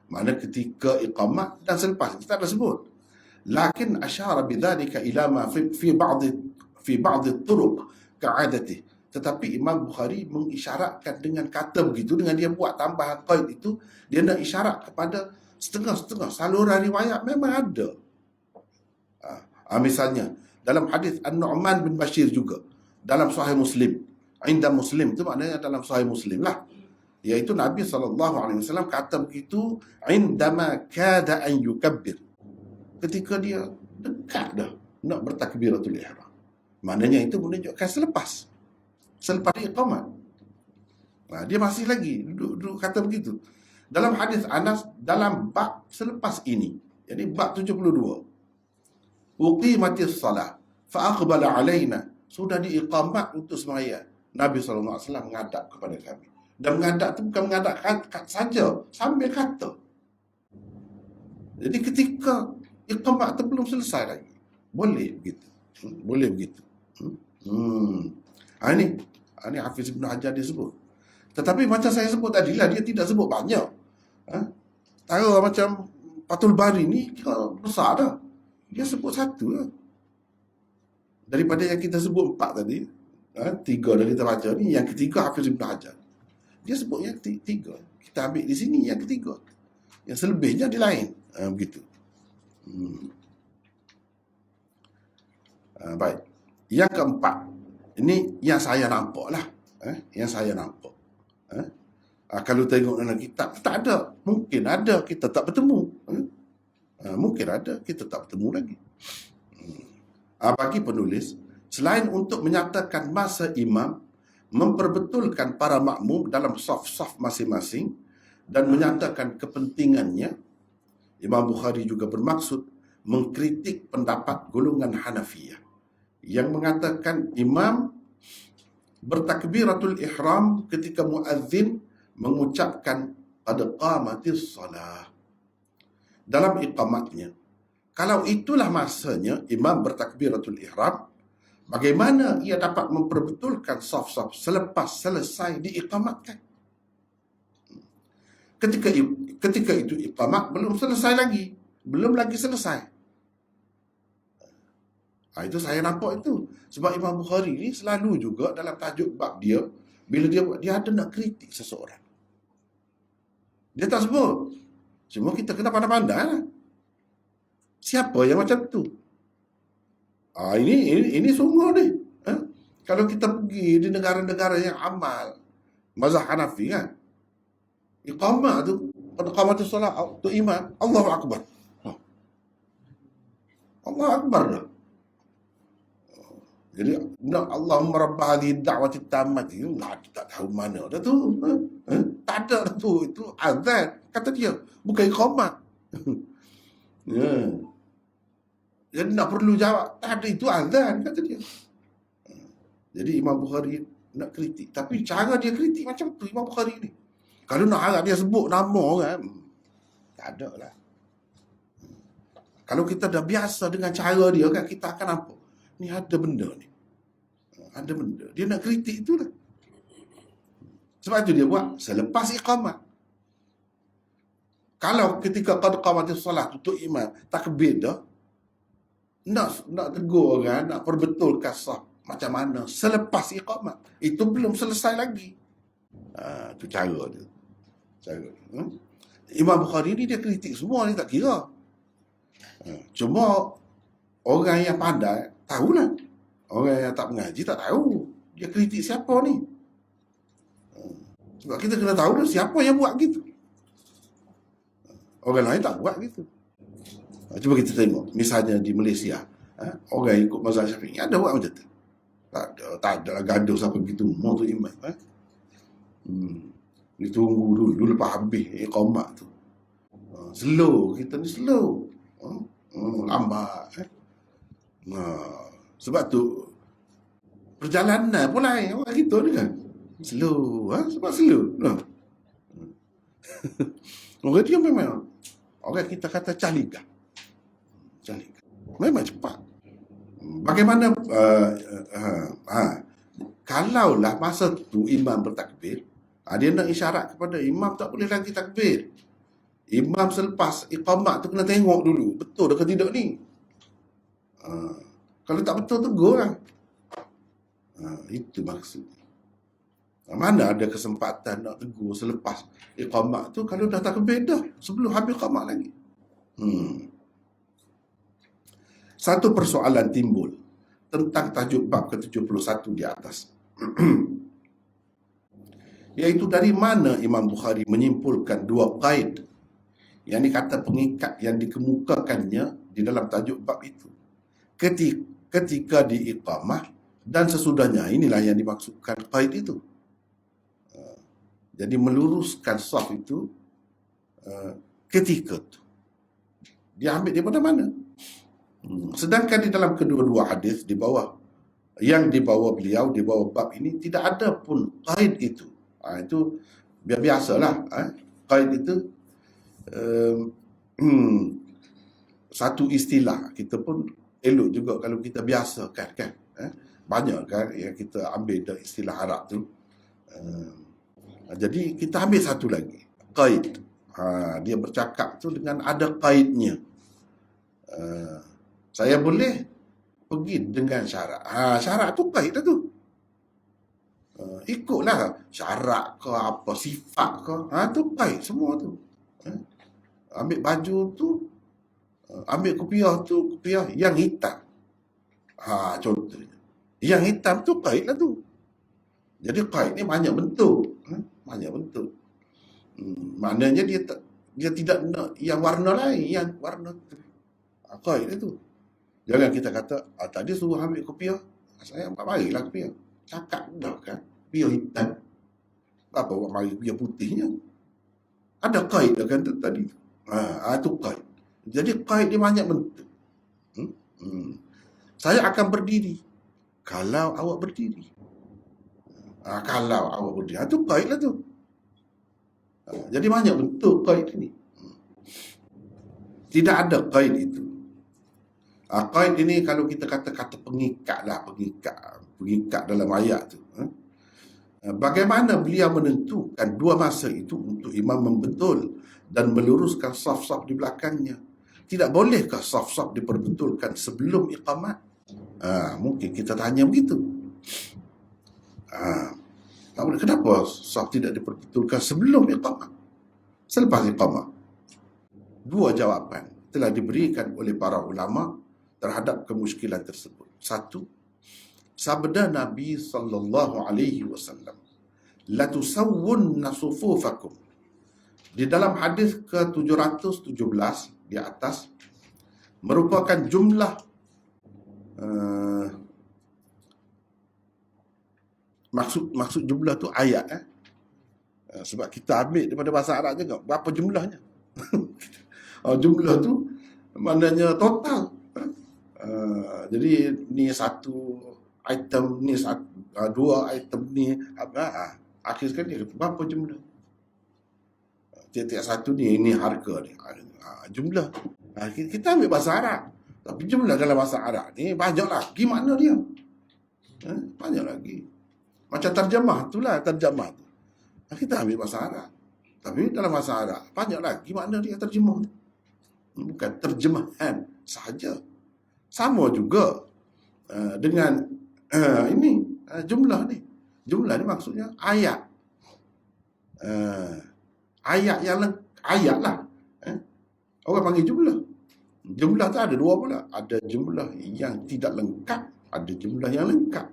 Mana ketika iqamat dan selepas tak ada sebut. Lakin asyara bidzalika ila ma fi ba'd turuq ka'adati. Tetapi Imam Bukhari mengisyaratkan dengan kata begitu, dengan dia buat tambahan qaid itu, dia nak isyarat kepada setengah-setengah saluran riwayat memang ada. Misalnya dalam hadis An-Nu'man bin Bashir juga dalam Sahih Muslim, inda Muslim itu maknanya dalam Sahih Muslim lah, iaitu Nabi SAW kata begitu indama kada an yukabbir, ketika dia dekat dah nak bertakbiratul ihram. Maknanya itu menunjukkan selepas iqamat. Dia masih lagi duduk kata begitu. Dalam hadis Anas, dalam bab selepas ini, jadi bab 72, uqimatis salah fa'aqbala alaina, sudah diiqamat untuk sembahyang, Nabi SAW menghadap kepada kami. Dan menghadap itu bukan menghadap saja, sambil kata. Jadi ketika iqamat itu belum selesai lagi, boleh begitu. Boleh begitu. Ini Hafiz Ibn Hajar disebut. Tetapi macam saya sebut tadi lah, dia tidak sebut banyak. Tahu macam Fathul Bari ni besar dah. Dia sebut satu lah. Daripada yang kita sebut 4 tadi, 3 dah kita baca ni, yang ketiga Hafiz Ibn Hajar. Dia sebut yang 3. Kita ambil di sini yang ketiga. Yang selebihnya di lain. Begitu. Baik. Yang keempat. Ini yang saya nampak lah. Yang saya nampak. Kalau tengok dalam kitab, tak ada. Mungkin ada, kita tak bertemu. Mungkin ada, kita tak bertemu lagi. Bagi penulis, selain untuk menyatakan masa imam, memperbetulkan para makmum dalam saf-saf masing-masing dan menyatakan kepentingannya, Imam Bukhari juga bermaksud mengkritik pendapat golongan Hanafiyah yang mengatakan imam bertakbiratul ihram ketika muazzin mengucapkan qad qamatis salah dalam iqamatnya. Kalau itulah masanya imam bertakbiratul ihram, bagaimana ia dapat memperbetulkan saf-saf selepas selesai diiqamatkan? Ketika itu iqamat belum selesai lagi. Belum lagi selesai. Itu saya nampak itu. Sebab Imam Bukhari ni selalu juga dalam tajuk bab dia, bila dia ada nak kritik seseorang. Dia tak sebut. Cuma kita kena pandai-pandai lah. Siapa yang macam tu? Ini sungguh ni. Kalau kita pergi di negara-negara yang amal mazhab Hanafi kan, iqamah tu, iqamatus solat tu imam, Allahu Akbar. Allahu Akbar dah. Jadi Allahumma rabb hadhihi da'wati tammah itu tak tahu mana dah tu. Tak ada dah tu. Itu azan kata dia, bukan iqamah. Jadi nak perlu jawab, tak ada, itu azan kata dia. Jadi Imam Bukhari nak kritik, tapi cara dia kritik macam tu Imam Bukhari ni. Kalau nak harap dia sebut nama kan, tak ada lah. Kalau kita dah biasa dengan cara dia kan, kita akan nampak ni ada benda ni. Ada benda. Dia nak kritik tu lah. Sebab itu dia buat selepas iqamah. Kalau ketika qad qamatis solat untuk imam takbir dah, nak tegur kan, nak perbetulkan sah macam mana selepas iqamah. Itu belum selesai lagi. Itu cara dia. Imam Bukhari ni dia kritik semua ni, tak kira. Cuma orang yang pandai tahulah. Orang yang tak mengaji tak tahu dia kritik siapa ni. Sebab kita kena tahu dah siapa yang buat gitu. Orang lain tak buat gitu. Cuba kita tengok misalnya di Malaysia, orang ikut mazhab Syafi'i ada buat macam tu? Tak ada lah, gaduh sampai begitu mau tu imam. Ditunggu dulu lepas habis iqamah tu. Slow, kita ni slow. Lambat. Sebab tu perjalanan pun lain orang kita ni kan. Slow. Sebab slow. Orang dia memang, orang kita kata caliga. Memang cepat. Bagaimana kalaulah masa tu imam bertakbir, dia nak isyarat kepada imam tak boleh lagi takbir. Imam selepas iqamat tu kena tengok dulu betul ke tidak ni. Kalau tak betul tegur lah. Itu maksud. Mana ada kesempatan nak tegur selepas iqamat tu kalau dah takbir dah, sebelum habis iqamat lagi. Satu persoalan timbul tentang tajuk bab ke-71 di atas. Iaitu dari mana Imam Bukhari menyimpulkan dua qaid yang dikata pengikat yang dikemukakannya di dalam tajuk bab itu. Ketika di iqamah dan sesudahnya, inilah yang dimaksudkan qaid itu. Jadi meluruskan saf itu ketika itu. Dia ambil daripada mana? Sedangkan di dalam kedua-dua hadis di bawah, yang dibawa beliau di bawah bab ini, tidak ada pun qaid itu. Itu biasalah. Qaid itu satu istilah. Kita pun elok juga kalau kita biasakan kan. Banyak kan yang kita ambil dari istilah Arab tu. Jadi kita ambil satu lagi, qaid. Dia bercakap tu dengan ada qaidnya. Saya boleh pergi dengan syarat. Syarat tu qaid lah tu. Ikutlah syarat ke apa, sifat ke. Tu qaid semua tu. Ambil baju tu, ambil kopiah yang hitam. Contohnya. Yang hitam tu qaid lah tu. Jadi qaid ni banyak bentuk. Banyak bentuk. Maknanya dia tidak nak yang warna lain, yang warna tu. Qaid lah tu. Jangan kita kata, tadi suruh ambil kopiah. Saya marilah kopiah. Cakap dah kan, kopiah hitam. Apa buat mari kopiah putihnya? Ada qaid dah kan tadi. Itu qaid. Jadi qaid dia banyak bentuk. Saya akan berdiri kalau awak berdiri. Kalau awak berdiri, itu qaid lah tu. Jadi banyak bentuk qaid ini. Tidak ada qaid itu. Qaid ini kalau kita kata pengikat lah, pengikat dalam ayat tu. Bagaimana beliau menentukan dua masa itu untuk imam membetul dan meluruskan saf-saf di belakangnya? Tidak bolehkah saf-saf diperbetulkan sebelum iqamat? Mungkin kita tanya begitu. Tak boleh. Kenapa saf tidak diperbetulkan sebelum iqamat? Selepas iqamat? Dua jawapan telah diberikan oleh para ulama terhadap kemusykilan tersebut. Satu, sabda Nabi sallallahu alaihi wasallam, la tusawwunna sufufakum, di dalam hadis ke-717 di atas, merupakan jumlah maksud jumlah tu ayat sebab kita ambil daripada bahasa Arab juga, berapa jumlahnya. Jumlah tu maknanya total. Jadi ni satu item, ni dua item ni, akhir sekali berapa jumlah? Tiap-tiap satu ni harga ni, jumlah. Kita ambil bahasa Arab, tapi jumlah dalam bahasa Arab ni banyak lagi makna dia. Banyak lagi. Macam terjemah itulah, terjemah tu. Kita ambil bahasa Arab, tapi dalam bahasa Arab banyak lagi makna dia terjemah. Bukan terjemahan sahaja. Sama juga dengan ini jumlah ni. Jumlah ni maksudnya ayat. Ayat lah. Orang panggil jumlah. Jumlah tu ada dua pula. Ada jumlah yang tidak lengkap, ada jumlah yang lengkap.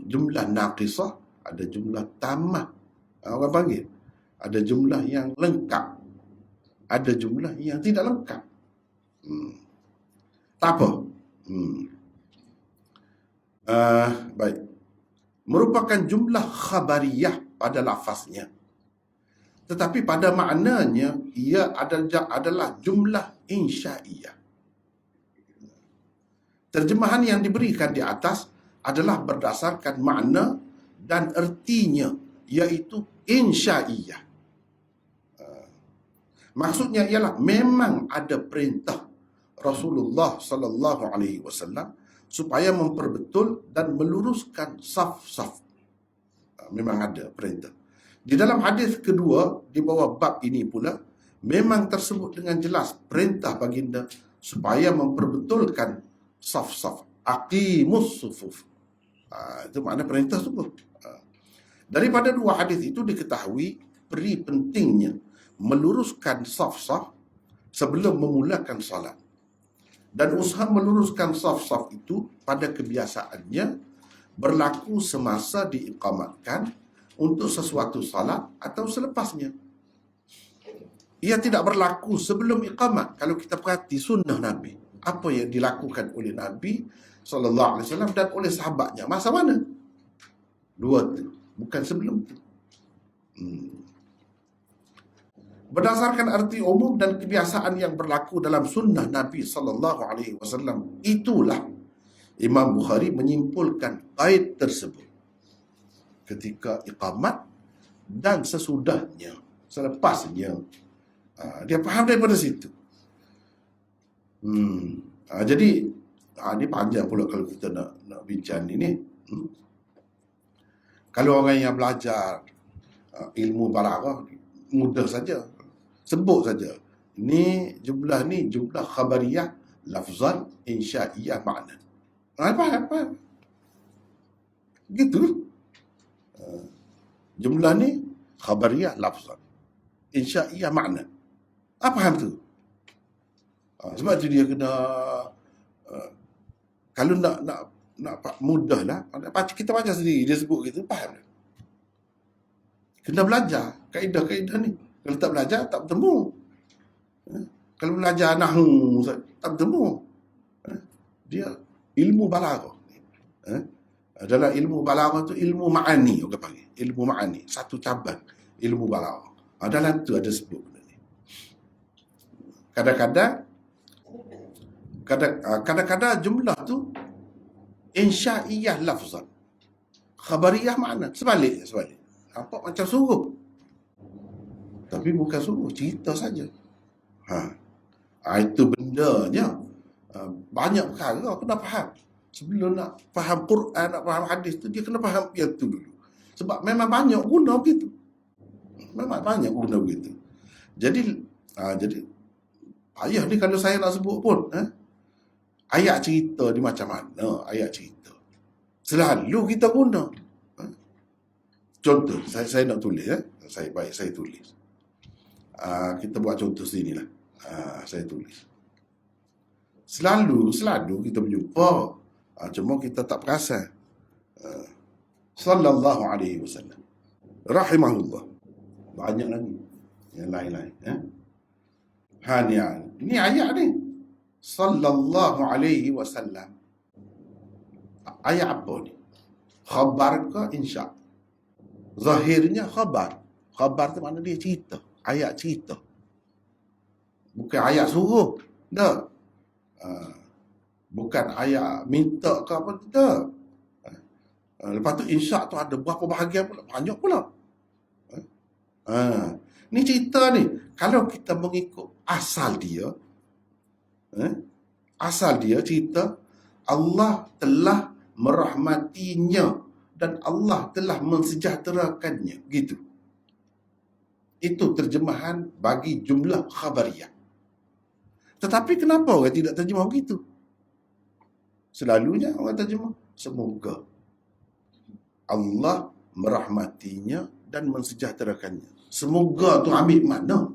Jumlah naqisah, ada jumlah tamah. Orang panggil. Ada jumlah yang lengkap, ada jumlah yang tidak lengkap. Tak apa. Baik. Merupakan jumlah khabariyah pada lafaznya, tetapi pada maknanya ia adalah jumlah insyaiyah. Terjemahan yang diberikan di atas adalah berdasarkan makna dan ertinya, iaitu insyaiyah. Maksudnya ialah memang ada perintah Rasulullah sallallahu alaihi wasallam supaya memperbetul dan meluruskan saf-saf. Memang ada perintah. Di dalam hadis kedua di bawah bab ini pula memang tersebut dengan jelas perintah baginda supaya memperbetulkan saf-saf. Aqimus sufuf. Itu makna perintah tersebut. Daripada dua hadis itu diketahui peri pentingnya meluruskan saf-saf sebelum memulakan salat. Dan usaha meluruskan saf-saf itu pada kebiasaannya berlaku semasa diiqamatkan untuk sesuatu salat atau selepasnya. Ia tidak berlaku sebelum iqamat. Kalau kita perhati sunnah Nabi, apa yang dilakukan oleh Nabi SAW dan oleh sahabatnya, masa mana? Dua tu, bukan sebelum tu. Berdasarkan arti umum dan kebiasaan yang berlaku dalam sunnah Nabi SAW, itulah Imam Bukhari menyimpulkan qaid tersebut ketika iqamat dan sesudahnya, selepasnya. Dia faham daripada situ. Jadi ini panjang pula kalau kita nak bincang ini. Kalau orang yang belajar ilmu balaghah mudah saja, sebut saja. Ni jumlah khabariyah, lafzan, insyaiyah, makna. Apa? Gitu. Jumlah ni khabariyah lafzan, insya'iyah makna. Apa hal tu? Sebab tu dia kena kalau nak mudah lah, kita baca sendiri dia sebut gitu, faham tak? Kena belajar kaedah-kaedah ni. Kalau tak belajar tak bertemu. Kalau belajar nahwu tak bertemu. Dia ilmu balaghah. Dalam ilmu balaghah tu ilmu ma'ani, orang panggil ilmu ma'ani, satu cabang ilmu balaghah. Dalam tu ada sebut benda ni. Kadang-kadang jumlah tu insya'iyah lafzan, khabariyah makna. Sebalik. Nampak macam suruh, tapi bukan suruh, cerita saja. Itu bendanya. Banyak perkara kena faham. Sebelum nak faham Quran, nak faham hadis tu, dia kena faham yang tu dulu. Sebab memang banyak guna begitu. Jadi ayat ni kalau saya nak sebut pun, ayat cerita ni macam mana ayat cerita. Selalu kita guna. Contoh, saya nak tulis. Saya tulis. Kita buat contoh sini lah. Saya tulis. Selalu kita berjumpa. Cuma kita tak perasan. Sallallahu alaihi wasallam. Rahimahullah. Banyak lagi. Yang lain-lain. Ini ayat ni. Sallallahu alaihi wasallam. Ayat apa ni? Khabar ke insya? Zahirnya khabar. Khabar tu makna dia cerita. Ayat cerita. Bukan ayat suruh. Tak. Bukan ayat minta ke apa. Tak. Lepas tu insya tu ada berapa bahagian pula. Banyak pula. Ni cerita ni. Kalau kita mengikut asal dia. Asal dia cerita. Allah telah merahmatinya. Dan Allah telah mensejahterakannya. Gitu. Itu terjemahan bagi jumlah khabariyah. Tetapi kenapa orang tidak terjemah begitu? Selalunya orang terjemah, semoga Allah merahmatinya dan mensejahterakannya. Semoga tu ambil mana?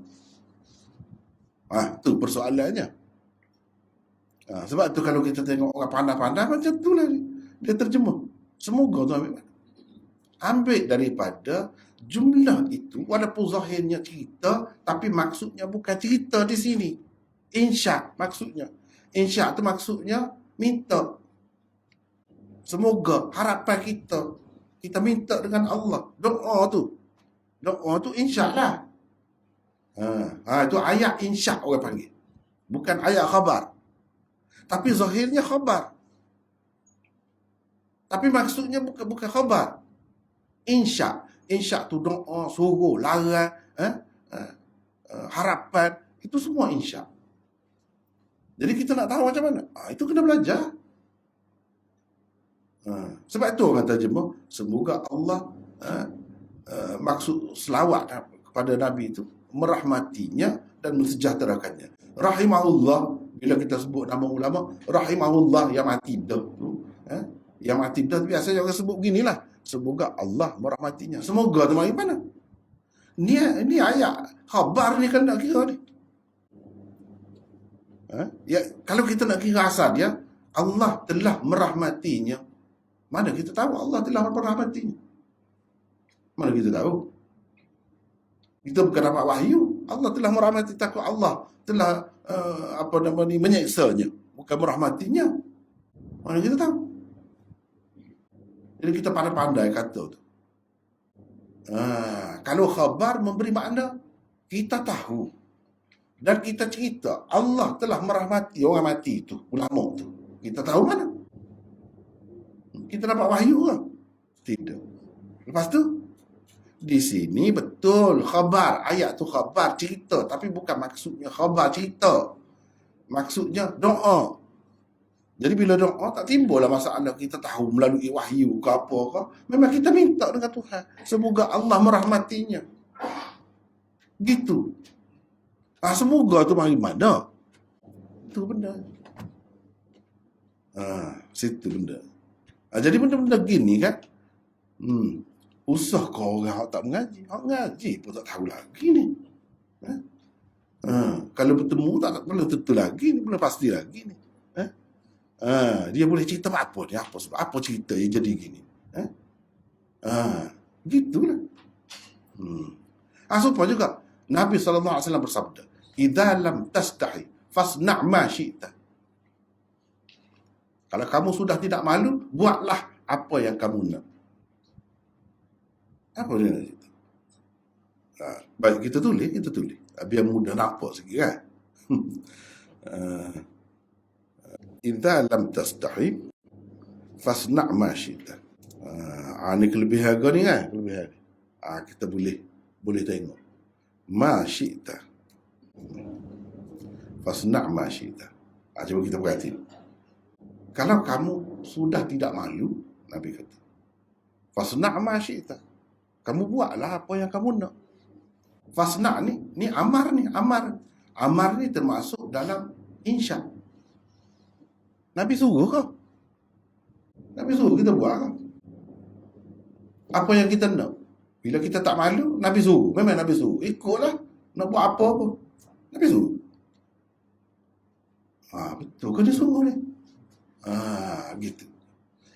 Tu persoalannya. Sebab tu kalau kita tengok orang pandai-pandai macam tu lah dia terjemah. Semoga tu ambil mana? Ambil daripada jumlah itu, walaupun zahirnya cerita, tapi maksudnya bukan cerita di sini. Insya maksudnya. Insya tu maksudnya minta. Semoga harapan kita minta dengan Allah. Doa tu insya lah. Itu ayat insya orang panggil. Bukan ayat khabar. Tapi zahirnya khabar. Tapi maksudnya bukan khabar. Insya tu doa, suruh, larang, harapan. Itu semua insya. Jadi kita nak tahu macam mana? Itu kena belajar. Sebab itu orang terjemah, semoga Allah maksud selawat kepada Nabi itu merahmatinya dan mensejahterakannya. Rahimahullah, bila kita sebut nama ulama, rahimahullah yang mati dah. Yang mati dah biasanya orang sebut beginilah. Semoga Allah merahmatinya. Semoga tu mari mana? Ni ayat khabar ni kan nak kira ni. Ya, kalau kita nak kira asal dia, Allah telah merahmatinya. Mana kita tahu Allah telah merahmatinya? Mana kita tahu? Kita bukan dapat wahyu. Allah telah merahmati, takut Allah telah menyeksanya, bukan merahmatinya. Mana kita tahu? Jadi kita pandai-pandai kata tu. Kalau khabar memberi makna, kita tahu. Dan kita cerita, Allah telah merahmati orang mati itu, ulama tu. Kita tahu mana? Kita dapat wahyu ke? Tidak. Lepas tu, di sini betul khabar. Ayat tu khabar, cerita. Tapi bukan maksudnya khabar, cerita. Maksudnya doa. Jadi bila doa tak timbul lah masalah kita tahu melalui wahyu ke apa ke. Memang kita minta dengan Tuhan. Semoga Allah merahmatinya. Gitu. Semoga tu mari mana? Itu benda. Situ benda. Jadi benda-benda gini kan. Usah kau orang hak tak mengaji. Hak mengaji pun tak tahu lagi ni. Kalau bertemu tak boleh tentu lagi ni, boleh pasti lagi ni. Dia boleh cerita apa ni, apa cerita yang jadi gini. Gitulah. Supaya juga Nabi SAW bersabda, "Idza lam tastahi fasna' ma syi'ta." Kalau kamu sudah tidak malu, buatlah apa yang kamu nak. Apa dia nak cerita? Baik, kita tulis. Biar mudah nampak sikit kan. Idza lam tastahi fasna' ma syi'ta. Ini kelebihan harga ni kan? Kelebihan. Kita boleh tengok. Ma syi'ta. Fasna' ma syi'ta. Cuba kita perhati. Kalau kamu sudah tidak malu, Nabi kata, fasna' ma syi'ta. Kamu buatlah apa yang kamu nak. Fasna' ni amar ni. Amar ni termasuk dalam insya. Nabi suruh kau. Nabi suruh kita buat kau. Apa yang kita nak. Bila kita tak malu, Nabi suruh. Memang Nabi suruh. Ikutlah. Nak buat apa pun. Nabi suruh. Betul ke dia suruh ni? Gitu.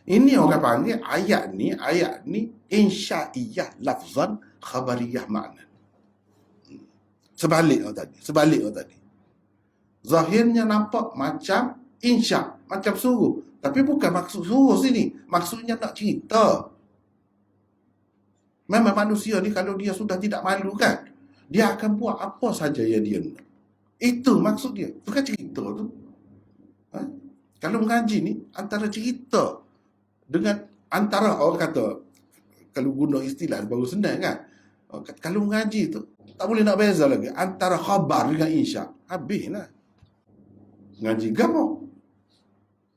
Ini orang panggil ayat ni insyaiyah lafzan khabariyah makna. Sebalik tadi. Zahirnya nampak macam insya, macam suruh. Tapi bukan maksud suruh sini. Maksudnya nak cerita. Memang manusia ni kalau dia sudah tidak malu kan, dia akan buat apa saja yang dia nak. Itu maksud dia. Bukan cerita tu. Kalau mengaji ni, antara cerita dengan antara orang kata, kalau guna istilah baru senang kan. Kalau mengaji tu, tak boleh nak beza lagi. Antara khabar dengan insya. Habislah. Ngaji gapo?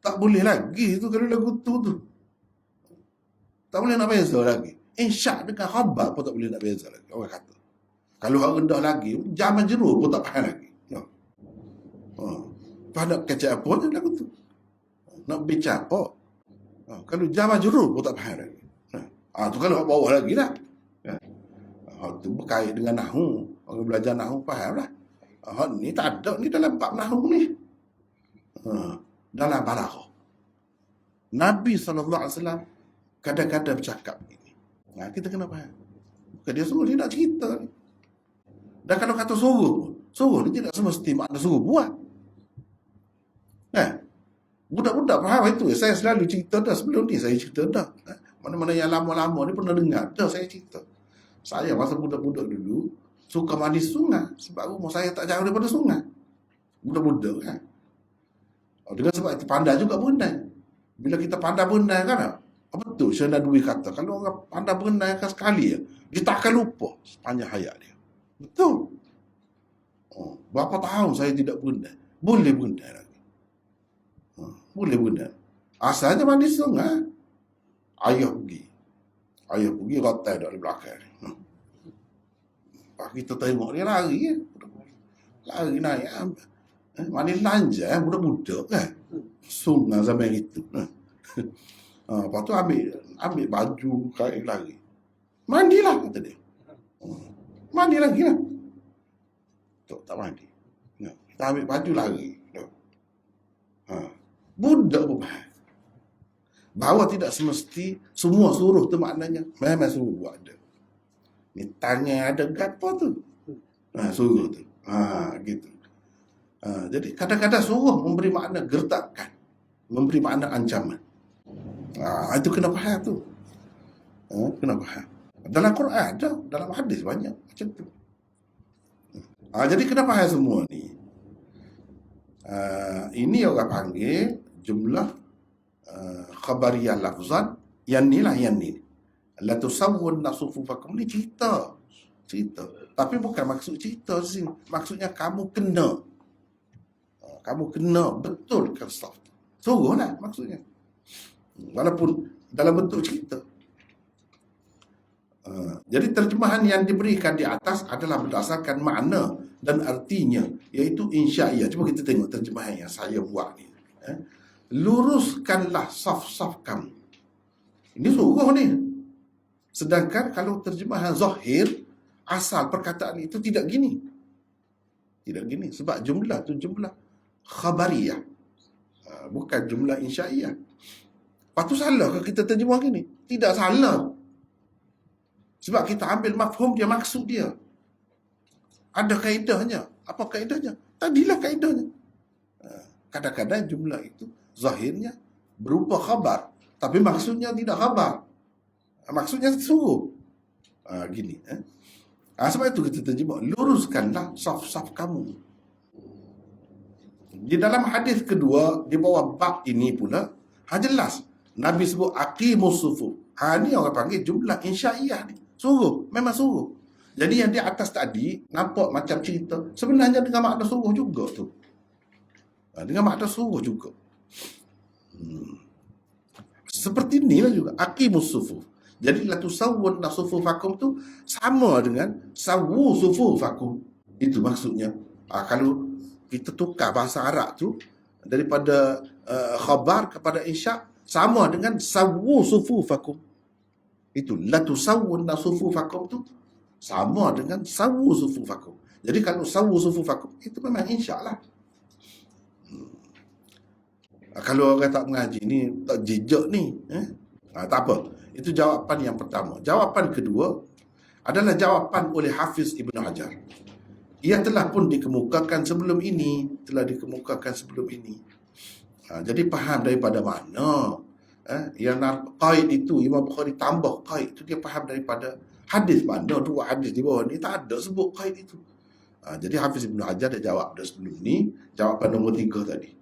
Tak boleh lagi tu kalau lagu tu. Tak boleh nak beza lagi. Insya dengan khabar pun tak boleh nak beza lagi. Orang kata. Kalau hak rendah lagi, jam jeruk pun tak faham lagi. Nak kecek apa tu lagu tu? Nak bicara apa? Kalau jam jeruk pun tak faham lagi. Tu kalau hak bawah lagi lah. Tu berkait dengan nahu. Orang belajar nahu faham lah. Ni tak ada. Ni dalam bab nahu ni. Dalam balaghah. Nabi SAW kadang-kadang bercakap begini. Kita kena faham. Bukan dia suruh, dia nak cerita ni. Dan kalau kata suruh ni tidak semesti makna suruh buat. Budak-budak faham itu. Saya selalu cerita dah. Sebelum ni saya cerita dah. Mana-mana yang lama-lama ni pernah dengar. Dah saya cerita. Saya masa budak-budak dulu suka mandi sungai. Sebab rumah saya tak jauh daripada sungai. Budak-budak kan. Dengan sebab itu pandai juga berenang. Bila kita pandai berenang kan, betul Syahna Dwi kata, kalau orang pandai berenang kan sekali ya, dia tak akan lupa sepanjang hayat dia. Betul. Berapa tahun saya tidak berenang. Boleh berenang lagi. Boleh berenang. Asalnya mandi sungai. Ayah pergi rotai dari belakang. Kita tengok dia lari. Lari naik. Mandi lanja budak-budak kan. Sungai zaman itu. Lepas tu ambil baju kain lari. Mandilah kata dia. Mandi lagi lah. Tak mandi. Kita ambil baju lari. Budak pun faham. Bahawa tidak semesti semua suruh tu maknanya memang suruh buat dia. Ni tanya ada gapo tu. Suruh tu. Gitu. Jadi kadang-kadang suruh memberi makna gertakan, memberi makna ancaman. Itu kena faham tu. Kena faham. Dalam Quran ada, dalam hadis banyak macam tu. Jadi kena faham semua ni. Ini orang panggil jumlah khabariyah lafzan. Yang ni. La tusawwun nasufufakum ni cerita. Tapi bukan maksud cerita di sini. Maksudnya kamu kena. Kamu kena betulkan staff. Suruhlah maksudnya. Walaupun dalam bentuk cerita. Jadi terjemahan yang diberikan di atas adalah berdasarkan makna dan artinya, iaitu insyaiyah. Cuba kita tengok terjemahan yang saya buat ni. Luruskanlah saf-saf kamu. Ini suruh ni. Sedangkan kalau terjemahan zahir, asal perkataan itu tidak gini. Tidak gini. Sebab jumlah tu jumlah khabariyah. Bukan jumlah insya'iyah. Lepas tu salah ke kita terjemah gini? Tidak salah. Sebab kita ambil mafhum dia, maksud dia. Ada kaedahnya. Apa kaedahnya? Tadilah kaedahnya. Kadang-kadang jumlah itu zahirnya berupa khabar. Tapi maksudnya tidak khabar. Maksudnya suruh. Gini. Sebab itu kita terjemah. Luruskanlah saf-saf kamu. Di dalam hadis kedua, di bawah bab ini pula, jelas. Nabi sebut aqimus sufuf. Ni orang panggil jumlah insya'iyah ni. Suruh. Memang suruh. Jadi yang di atas tadi, nampak macam cerita. Sebenarnya dengan makna suruh juga tu. Dengan makna suruh juga. Seperti inilah juga. Aqimus sufuf. Jadi la tusawwun sufufakum tu sama dengan sawu sufufakum. Itu maksudnya. Kalau kita tukar bahasa Arab tu daripada khabar kepada insya, sama dengan sawu sufufakum. Itu la tusawwun sufufakum tu sama dengan sawu sufufakum. Jadi kalau sawu sufufakum itu memang insya lah. Kalau orang tak mengaji ni, tak jejak ni, tak apa. Itu jawapan yang pertama. Jawapan kedua adalah jawapan oleh Hafiz Ibn Hajar. Ia telah pun dikemukakan sebelum ini. Jadi faham daripada mana yang qaid itu, Imam Bukhari tambah qaid itu, dia faham daripada hadis mana. Dua hadis di bawah ni tak ada sebut qaid itu. Jadi Hafiz Ibn Hajar dia jawab dah sebelum ni. Jawapan nombor 3 tadi,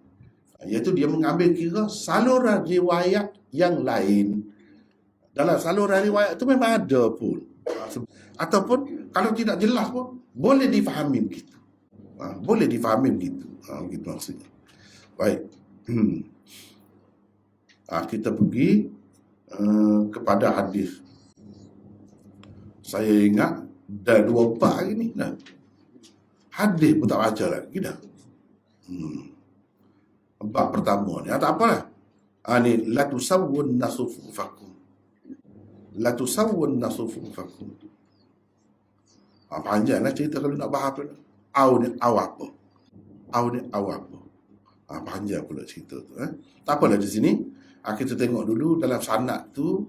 iaitu dia mengambil kira saluran riwayat yang lain. Dalam saluran riwayat itu memang ada pun. Ataupun kalau tidak jelas pun boleh difahami begitu. Boleh difahami begitu. Begitu maksudnya. Baik. Kita pergi kepada hadis. Saya ingat dah 24 hari ni. Hadis pun tak baca lagi dah. Bab pertama ni. Tak apalah. Ni la tusawwun nasufufakum. La tusawwun nasufufakum. Panjanglah cerita kalau nak bahas apa. Au ni apa? Panjang pula cerita tu. Tak apalah di sini. Kita tengok dulu dalam sanad tu.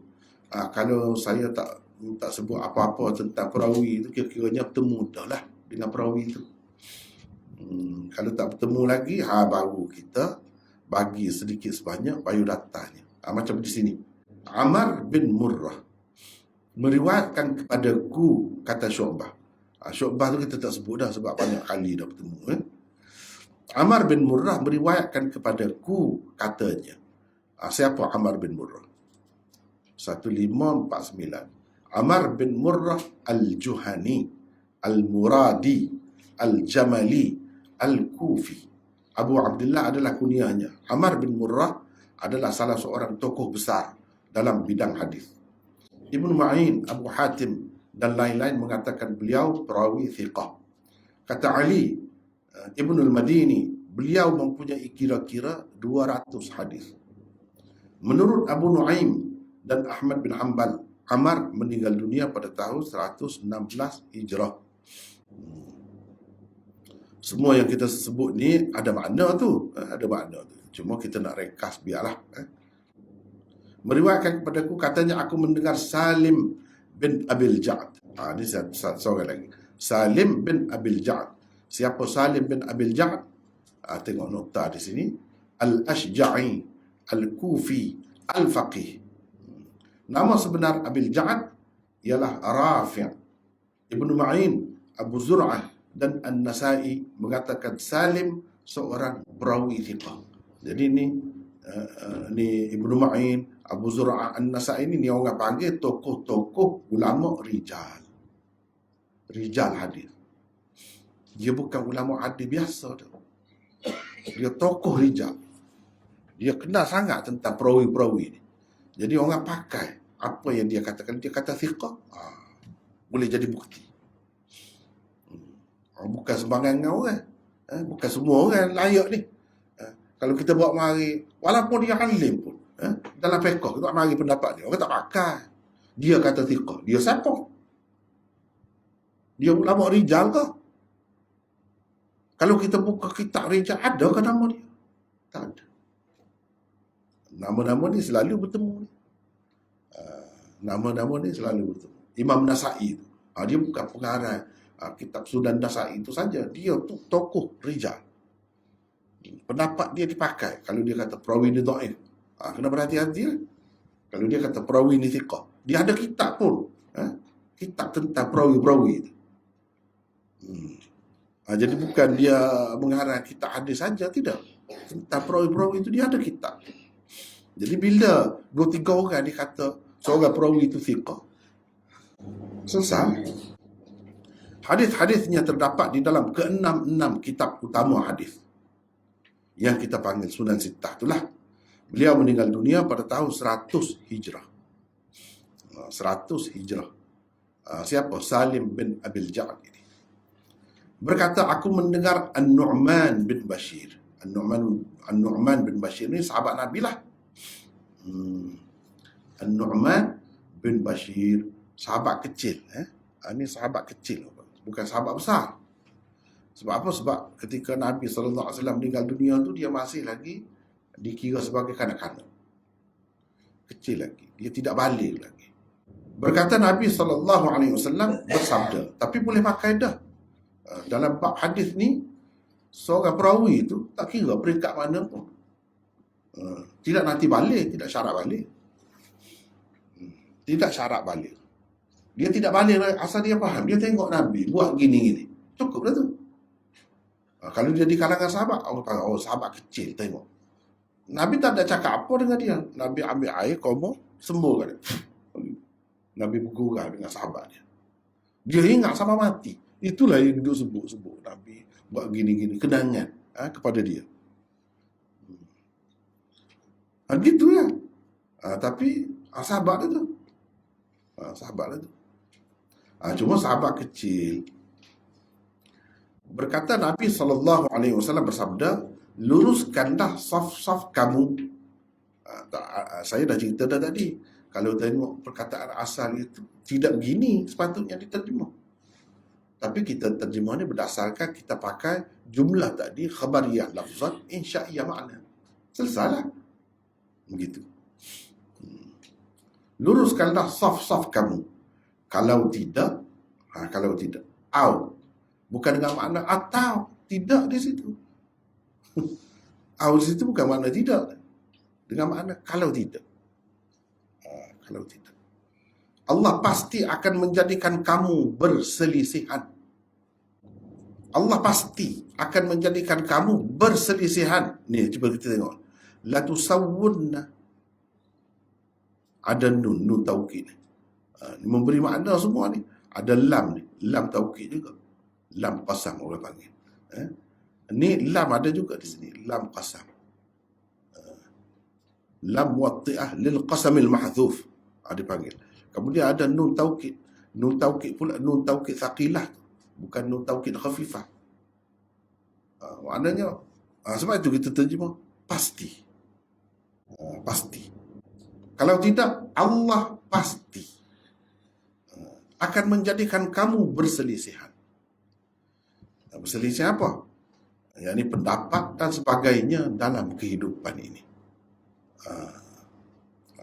Kalau saya tak sebut apa-apa tentang perawi tu, kira-kiranya bertemu dah lah dengan perawi tu. Kalau tak bertemu lagi, baru kita bagi sedikit sebanyak biodatanya. Macam di sini. Amar bin Murrah meriwayatkan kepadaku, kata Syu'bah. Syu'bah tu kita tak sebut dah sebab banyak kali dah bertemu. Amar bin Murrah meriwayatkan kepadaku, katanya. Siapa Amar bin Murrah? 1549. Amar bin Murrah al-Juhani, al-Muradi, al-Jamali, al-Kufi. Abu Abdullah adalah kunyahnya. Amar bin Murrah adalah salah seorang tokoh besar dalam bidang hadis. Ibnu Ma'in, Abu Hatim dan lain-lain mengatakan beliau perawi thiqah. Kata Ali Ibnu al-Madini, beliau mempunyai kira-kira 200 hadis. Menurut Abu Nuaim dan Ahmad bin Hanbal, Amar meninggal dunia pada tahun 116 Hijrah. Semua yang kita sebut ni ada makna tu. Cuma kita nak ringkas biarlah. Meriwayatkan kepadaku, katanya aku mendengar Salim bin Abil Ja'ad. Ini seorang lagi. Salim bin Abil Ja'ad. Siapa Salim bin Abil Ja'ad? Tengok nota di sini. Al-Ashja'i, Al-Kufi, Al-Faqih. Nama sebenar Abil Ja'ad ialah Rafi'. Ibnu Ma'in, Abu Zur'ah dan An-Nasai mengatakan Salim seorang perawi thiqah. Jadi ni Ibnu Ma'in, Abu Zur'ah, An-Nasai ni orang panggil tokoh-tokoh ulama rijal. Rijal hadis. Dia bukan ulama hadis biasa tu. Dia tokoh rijal. Dia kenal sangat tentang perawi-perawi ni. Jadi orang pakai apa yang dia katakan. Dia kata thiqah, boleh jadi bukti. Bukan sembarangan orang. Bukan semua orang layak ni. Kalau kita bawa mari, walaupun dia alim pun, dalam fiqh kita mari pendapat dia, orang tak pakai. Dia kata thiqah. Dia siapa? Dia ulama rijal ke? Kalau kita buka kitab rijal, ada ke nama dia? Tak ada. Nama-nama ni selalu bertemu. Nama-nama ni selalu bertemu. Imam Nasa'i tu. Dia bukan pengarang kitab Sunan Nasa'i itu saja. Dia tu tokoh rijal. Pendapat dia dipakai. Kalau dia kata perawi ni dhaif, kena berhati-hati lah. Kalau dia kata perawi ni thiqah, dia ada kitab pun. Kitab tentang perawi-perawi itu. Jadi bukan dia mengarang kitab hadis saja, tidak. Tentang perawi-perawi itu dia ada kitab. Jadi bila 2-3 orang dia kata seorang perawi itu thiqah, selesai. Hadis-hadisnya terdapat di dalam ke-6 kitab utama hadis yang kita panggil Sunan Sittah itulah. Beliau meninggal dunia pada tahun 100 Hijrah. 100 Hijrah. Siapa? Salim bin Abil Ja'ad ini. Berkata, aku mendengar An-Nu'man bin Bashir. An-Nu'man bin Bashir ini sahabat Nabi lah. An-Nu'man bin Bashir, sahabat kecil. Ini sahabat kecil, bukan sahabat besar. Sebab apa? Sebab ketika Nabi SAW meninggal dunia tu, dia masih lagi dikira sebagai kanak-kanak. Kecil lagi. Dia tidak balik lagi. Berkata Nabi SAW bersabda, tapi boleh pakai dah. Dalam bab hadis ni, seorang perawi itu tak kira peringkat mana pun. Tidak nanti balik, tidak syarat balik. Tidak syarat balik. Dia tidak balik asal dia faham. Dia tengok Nabi buat gini-gini. Cukup dah tu. Kalau dia di kalangan sahabat, orang panggil, oh sahabat kecil, tengok. Nabi tak ada cakap apa dengan dia. Nabi ambil air, koma, sembuh kan. Nabi bergurau dengan sahabat dia. Dia ingat sampai mati. Itulah yang duduk sebut-sebut. Nabi buat gini-gini, kenangan kepada dia. Gitu ya. Tapi sahabat dia tu. Sahabat dia tu. Cuma sahabat kecil. Berkata Nabi SAW bersabda, luruskanlah saf-saf kamu. Saya dah cerita dah tadi. Kalau tengok perkataan asal itu, tidak begini sepatutnya diterjemah. Tapi kita terjemah ni berdasarkan kita pakai jumlah tadi, khabariyah lafzat, insya'iyah makna. Selesailah. Begitu. Luruskanlah saf-saf kamu. Kalau tidak, bukan dengan makna atau, tidak di situ. Di situ bukan makna tidak. Dengan makna kalau tidak. Kalau tidak. Allah pasti akan menjadikan kamu berselisihan. Allah pasti akan menjadikan kamu berselisihan. Ni, cuba kita tengok. La tusawwunna. Ada nun taukid. Memberi makna semua ni. Ada lam ni. Lam taukid juga. Lam qasam orang panggil. Ni lam ada juga di sini. Lam qasam. Lam muwatti'ah lil qasamil mahdzuf. Dipanggil. Kemudian ada nun taukid. Nun taukid pula nun taukid thaqilah. Bukan nun taukid khafifah. Maknanya, sebab itu kita terjemah pasti. Pasti. Kalau tidak, Allah pasti akan menjadikan kamu berselisihan. Berselisih apa? Yang ini pendapat dan sebagainya dalam kehidupan ini.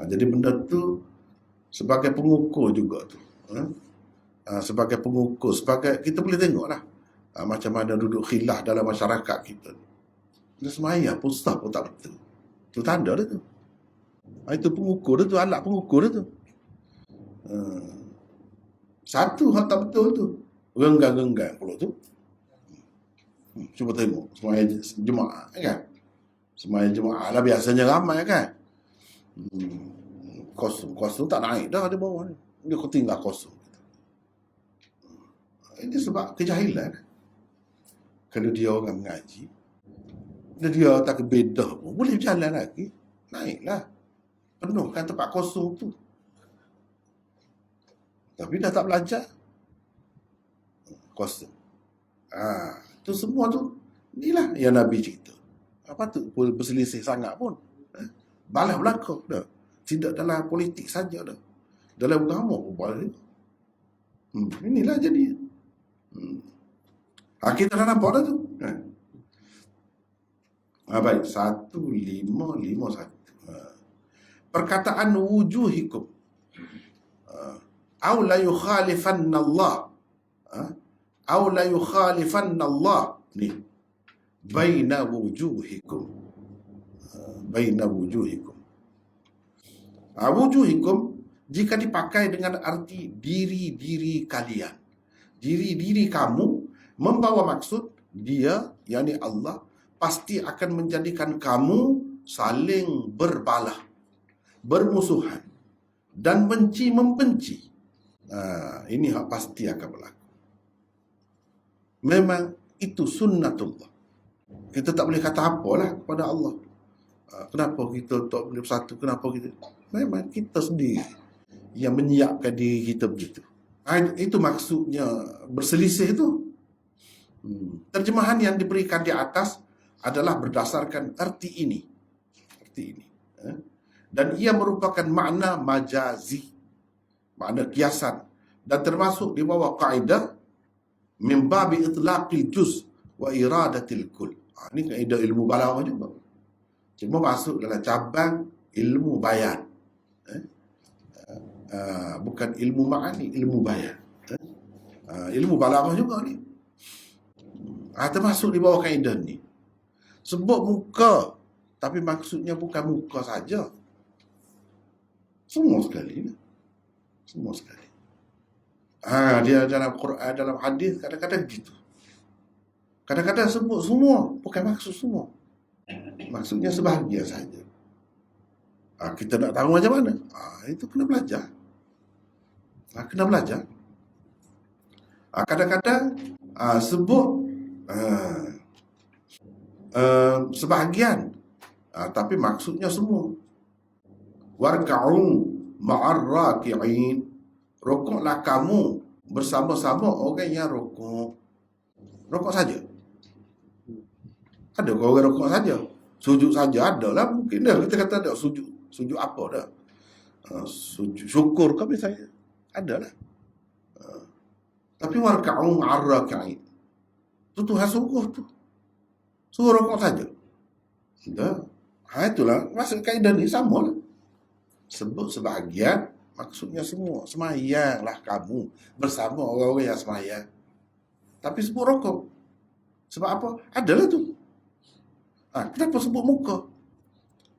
Jadi benda tu sebagai pengukur juga tu. Sebagai pengukur, sebagai kita boleh tengoklah macam mana duduk khilaf dalam masyarakat kita. Dia semaya pun sah pun tak betul. Itu tanda dia tu. Itu pengukur dia tu, alat pengukur dia tu. Satu hal tak betul tu, renggang-renggang pula tu. Cuba tengok semaya jemaah kan. Semaya jemaah lah biasanya ramai kan. Kosong tak naik dah di bawah ni. Dia tinggal kosong. Ini sebab kejahilan. Kalau dia orang mengaji, dia tak kebedah pun, boleh berjalan lagi. Naiklah. Penuhkan tempat kosong tu. Tapi dah tak belajar. Kosong. Itu semua tu, inilah yang Nabi cerita. Apa tu berselisih sangat pun. Balas belakang dah. Tidak dalam politik saja dah. Dalam agama pun boleh. Inilah jadi. Kita dah nampak dah tu. Baik, 1551. Perkataan wujuhikum. Au la yukhalifanna Allah. Au la yukhalifanna Allah. Ni. Baina wujuhikum. Baina wujuhikum. Wujuhikum jika dipakai dengan arti diri-diri kalian. Diri-diri kamu membawa maksud dia, yakni Allah, pasti akan menjadikan kamu saling berbalah, bermusuhan dan benci membenci. Ini hak pasti akan berlaku. Memang itu sunnatullah. Kita tak boleh kata apalah kepada Allah. Kenapa kita tak boleh bersatu? Kenapa kita? Memang kita sendiri yang menyiapkan diri kita begitu. Itu maksudnya berselisih itu. Terjemahan yang diberikan di atas adalah berdasarkan arti ini. Arti ini. Dan ia merupakan makna majazi, makna kiasan, dan termasuk di bawah kaedah min babi itlaqil juz wa iradatil kull. Ini kaedah ilmu balaghah juga. Cuma masuk dalam cabang ilmu bayan. Bukan ilmu ma'ani, ilmu bayan. Ilmu balaghah juga ni. Termasuk di bawah kaedah ni. Sebut muka, tapi maksudnya bukan muka saja. Semua sekali. Semua sekali. Dia dalam Quran, dalam hadis kadang-kadang gitu. Kadang-kadang sebut semua, bukan maksud semua. Maksudnya sebahagian saja. Kita nak tahu macam mana? Itu kena belajar. Kena belajar. Kadang-kadang sebut sebahagian, tapi maksudnya semua. Warka'u ma'ar raki'in. Rokoklah kamu bersama-sama orang yang rokok. Rokok saja. Ada kau orang rokok saja? Sujud saja ada lah. Mungkin dah kita kata ada sujud. Sujud apa dah? Sujud syukur ke misalnya? Ada lah. Tapi warka'u ma'ar raki'in. Itu Tuhan suruh tu. Suruh rokok saja. Itulah. Maksud kaedah ni sama lah. Sebut sebahagian, maksudnya semua. Semayanglah kamu bersama orang-orang yang semayang. Tapi sebut rokok. Sebab apa? Adalah tu. Kenapa sebut muka?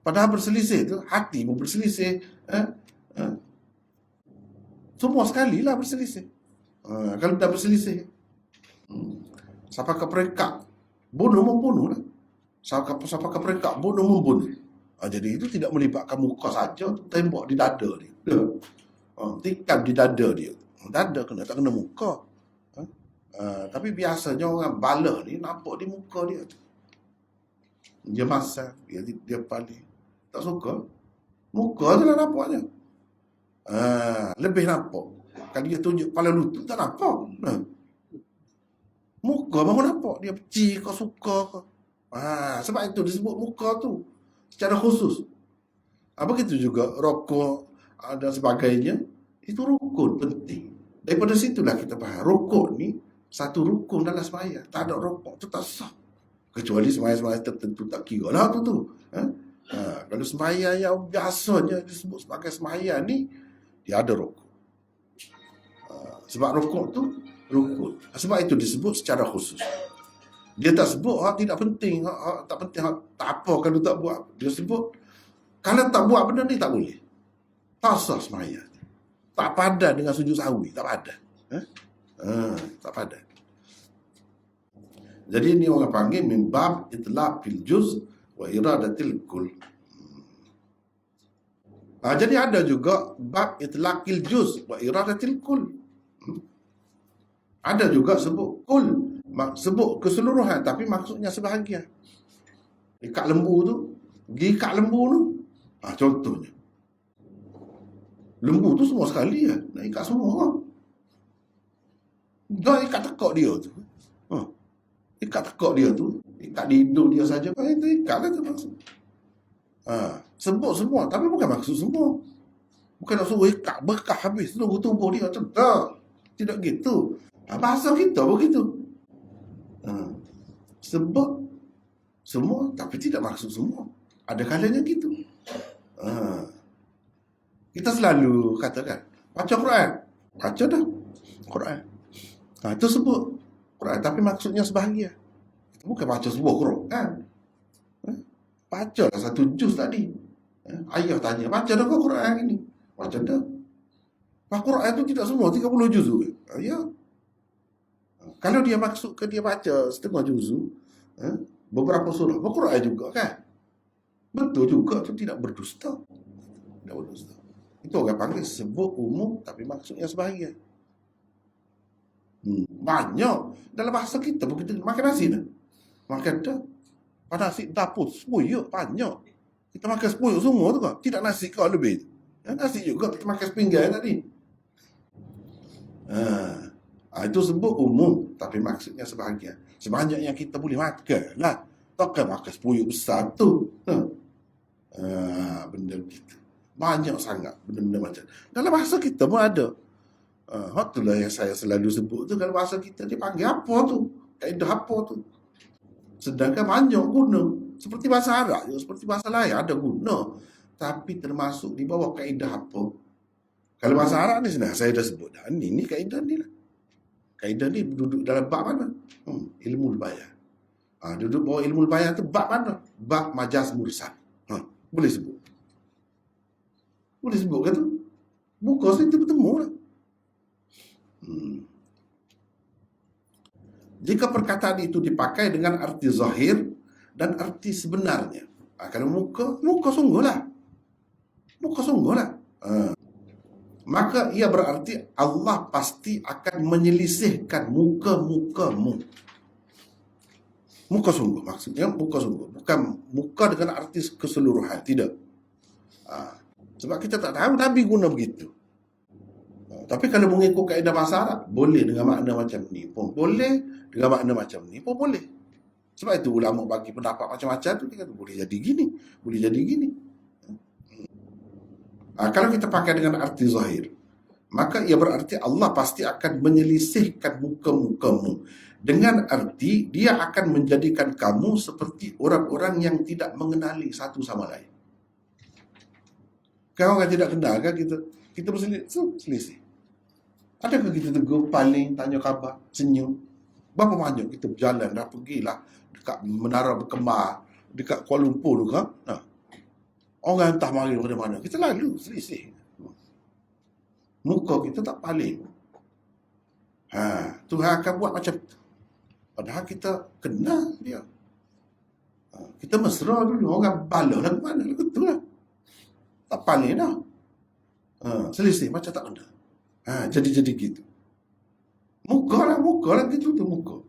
Padahal berselisih tu, hati pun berselisih. Semua sekali lah berselisih. Kalau dah berselisih. Siapa ke perekak, bunuh membunuh lah. Siapa ke perekak, bunuh membunuh. Jadi itu tidak melibatkan muka saja, tembok di dada dia. Tikam di dada dia. Dada kena, tak kena muka. Tapi biasanya orang bala ni nampak di muka dia tu. Dia masak, dia paling tak suka. Muka je lah nampaknya. Lebih nampak. Kalau dia tunjuk kepala lutut, tak nampak. Muka baru nampak. Dia benci ke suka ke. Sebab itu disebut muka tu secara khusus. Begitu juga rokok dan sebagainya. Itu rukun penting. Daripada situlah kita faham. Rokok ni satu rukun dalam sembahyang. Tak ada rokok tu tak sah. Kecuali sembahyang-sembahyang tertentu tak kira lah tu. Kalau sembahyang yang biasanya disebut sebagai sembahyang ni, dia ada rokok. Sebab rokok tu rukun. Sebab itu disebut secara khusus. Dia tak sebut tidak penting, tak penting, tak apa kalau tak buat. Dia sebut kalau tak buat benda ni tak boleh. Tak sah sembahyang. Tak padan dengan sujud sahwi, tak padan. Tak padan. Jadi ini orang panggil min bab itlaqil juz wa iradatil kull. Jadi ada juga bab itlaqil juz wa iradatil kull. Ada juga sebut kul, sebut keseluruhan tapi maksudnya sebahagian. Ikat lembu tu, pergi ikat lembu tu. Contohnya. Lembu tu semua sekali ya, nak ikat semua. Dah ikat tekak dia tu. Ikat tekak dia tu, ikat di hidung dia saja, itu ikatlah tu maksud. Sebut semua, tapi bukan maksud semua. Bukan nak suruh ikat berkah habis tunggu tubuh dia. Tak. Tidak gitu. Bahasa kita begitu. Sebab semua, tapi tidak maksud semua. Ada kalanya gitu. Kita selalu katakan, baca Quran. Baca dah Quran. Itu sebut Quran, tapi maksudnya sebahagian. Itu bukan baca sebuah Quran. Baca lah satu juz tadi. Ayah tanya, baca dah kau Quran ini? Baca dah. Quran itu tidak semua 30 juz. Ya. Kalau dia maksudkan dia baca setengah juz, beberapa surah, Quran juga kan? Betul juga, itu tidak berdusta. Tidak berdusta. Itu orang panggil sebut umum tapi maksudnya sebahagian. Banyak dalam bahasa kita begitu. Makan nasi dah. Makan dah. Pada nasi dapur sepuyuk banyak. Kita makan sepuyuk semua tu kan. Tidak nasi kau lebih. Nasi juga kita makan sepinggan tadi. Itu sebut umum tapi maksudnya sebahagian. Sebanyak yang kita boleh makan lah. Takkan makan sepuyuk besar tu. Benda begitu. Banyak sangat benda-benda macam. Dalam bahasa kita pun ada. Itulah yang saya selalu sebut tu. Dalam bahasa kita dia panggil apa tu? Kaedah apa tu? Sedangkan banyak guna. Seperti bahasa Arab juga, seperti bahasa lain ada guna. Tapi termasuk di bawah kaedah apa? Kalau bahasa Arab ni sebenarnya saya dah sebut dah. Ni kaedah ni lah. Kaedah ni duduk dalam bab mana? Ilmu bayan. Duduk bawah ilmu bayan tu bab mana? Bab majaz mursal. Boleh sebut. Boleh sebut kan tu? Buka saya bertemu lah. Jika perkataan itu dipakai dengan arti zahir dan arti sebenarnya. Kalau muka sungguhlah. Muka sungguhlah. Maka ia berarti Allah pasti akan menyelisihkan muka-mukamu. Muka sungguh, maksudnya muka sungguh. Bukan muka dengan arti keseluruhan, tidak. Sebab kita tak tahu Nabi guna begitu. Tapi kalau mengikut kaedah bahasa Arab, boleh dengan makna macam ni pun boleh, dengan makna macam ni pun boleh. Sebab itu ulama bagi pendapat macam-macam tu, dia kata boleh jadi gini, boleh jadi gini. Kalau kita pakai dengan arti zahir, maka ia berarti Allah pasti akan menyelisihkan muka-mukamu. Dengan arti dia akan menjadikan kamu seperti orang-orang yang tidak mengenali satu sama lain. Kalau orang tidak kenal kan kita berselisih. Adakah kita tegur, paling, tanya khabar, senyum? Berapa banyak kita berjalan, dah pergilah dekat Menara Berkembar, dekat Kuala Lumpur tu kan? Orang entah mari dari mana, kita lalu selisih. Muka kita tak paling. Tuhan akan buat macam tu. Padahal kita kenal dia. Kita mesra dulu, orang bala lah ke mana, betul lah. Tak paling dah. Selisih macam tak ada. Jadi gitu. Muka lah gitu tu muka.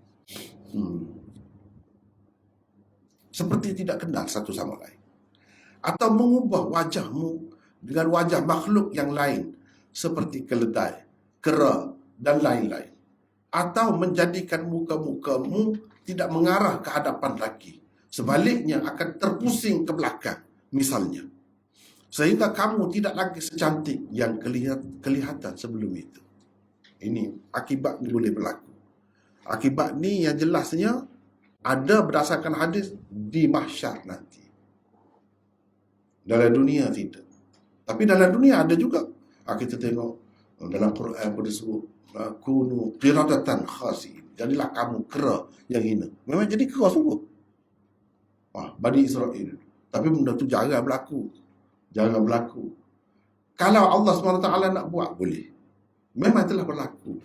Seperti tidak kenal satu sama lain. Atau mengubah wajahmu dengan wajah makhluk yang lain seperti keledai, kera dan lain-lain. Atau menjadikan muka-mukamu tidak mengarah ke hadapan lagi. Sebaliknya akan terpusing ke belakang misalnya. Sehingga kamu tidak lagi secantik yang kelihatan sebelum itu. Ini akibat ni boleh berlaku. Akibat ni yang jelasnya ada berdasarkan hadis di mahsyar nanti. Dalam dunia tidak. Tapi dalam dunia ada juga. Kita tengok dalam Quran pun disebut kunu qiradatan khasi'in. Jadilah kamu kera yang hina. Memang jadi kera sungguh. Bani Israel. Tapi benda tu jangan berlaku. Jangan berlaku. Kalau Allah SWT nak buat, boleh. Memang telah berlaku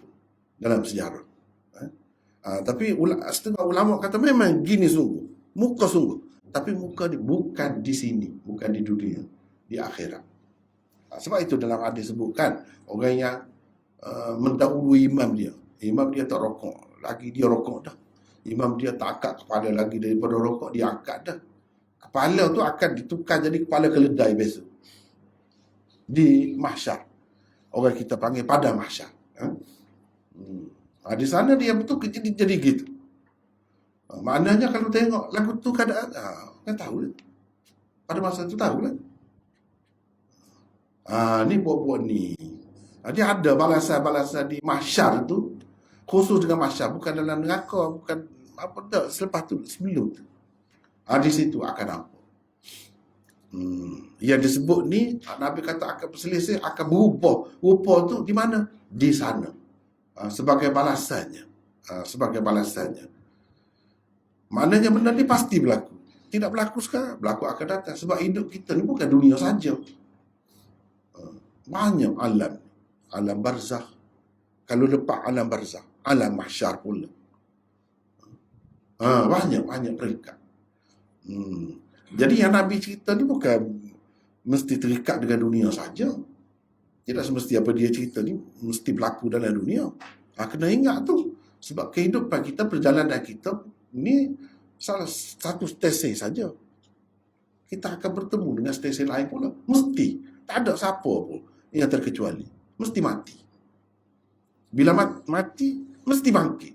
dalam sejarah. Tapi setengah ulama kata memang gini sungguh. Muka sungguh. Tapi muka ni bukan di sini. Bukan di dunia. Di akhirat. Sebab itu dalam hadis sebutkan orang yang mendahului imam dia. Imam dia tak rokok. Lagi dia rokok dah. Imam dia tak angkat kepala lagi daripada rokok. Dia angkat dah. Kepala tu akan ditukar jadi kepala keledai besok. Di mahsyar. Orang kita panggil pada mahsyar. Di sana dia betul jadi gitu. Maknanya kalau tengok lagu tu keadaan, kan tahu lah. Pada masa tu tahu lah. Ni buat-buat ni. Dia ada balasan-balasan di mahsyar tu, khusus dengan mahsyar, bukan dalam neraka, bukan apa tak, selepas tu, sebelum tu. Di situ akan apa? Yang disebut ni, Nabi kata akan berselisih, akan berubah. Rupa tu di mana? Di sana. Sebagai balasannya. Sebagai balasannya. Maknanya benda ni pasti berlaku. Tidak berlaku sekarang, berlaku akan datang. Sebab hidup kita ni bukan dunia saja. Banyak alam. Alam barzakh. Kalau lepas alam barzakh, alam mahsyar pula. Banyak peringkat. Jadi yang Nabi cerita ni bukan mesti terikat dengan dunia saja. Tidak semesti apa dia cerita ni mesti berlaku dalam dunia. Kena ingat tu. Sebab kehidupan kita, perjalanan kita ni salah satu stesen saja. Kita akan bertemu dengan stesen lain pula. Mesti. Tak ada siapa pun yang terkecuali. Mesti mati. Bila mati, mesti bangkit.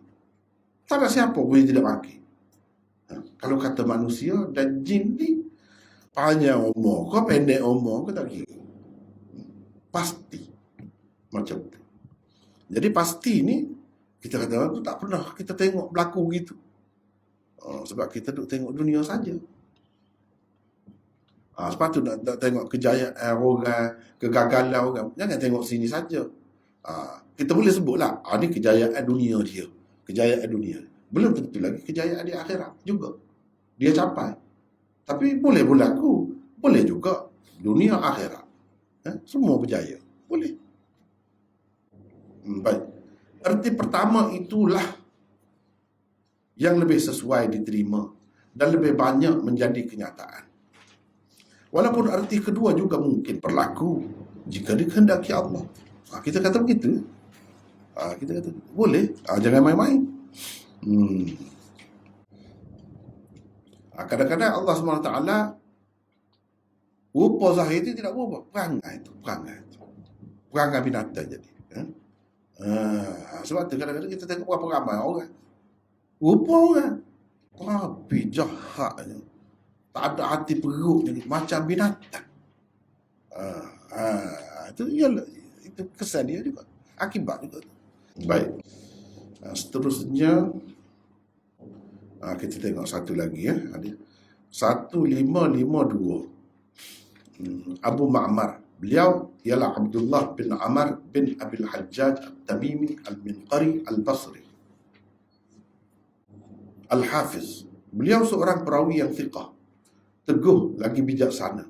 Tak ada siapa pun yang tidak bangkit. Kalau kata manusia dan jin ni, panjang umur ke pendek umur ke tak kira. Pasti. Macam tu. Jadi pasti ni, kita kata tu tak pernah kita tengok berlaku gitu. Sebab kita duk tengok dunia saja. Sebab tu nak tengok kejayaan orang, kegagalan orang. Jangan tengok sini saja. Kita boleh sebutlah, ni kejayaan dunia dia. Kejayaan dunia. Belum tentu lagi kejayaan di akhirat juga. Dia capai. Tapi boleh berlaku. Boleh juga dunia akhirat. Semua berjaya. Boleh. Baik. Erti pertama itulah yang lebih sesuai diterima dan lebih banyak menjadi kenyataan. Walaupun erti kedua juga mungkin berlaku jika dikehendaki Allah. Kita kata begitu. Kita kata boleh. Jangan main-main. Kadang-kadang Allah SWT rupa zahir itu tidak berubah. Perangai binatang jadi. Sebab tu kadang-kadang kita tengok berapa ramai orang. Rupa orang. Tapi jahatnya. Tak ada hati perut jadi macam binatang. Itu kesan dia juga. Akibat juga. Baik. Seterusnya kita tengok satu lagi ya. 1552. Abu Ma'mar. Beliau ialah Abdullah bin Amr bin Abil Hajjaj At-Tamimi Al-Minqari Al-Basri Al-Hafiz. Beliau seorang perawi yang thiqah, teguh lagi bijaksana,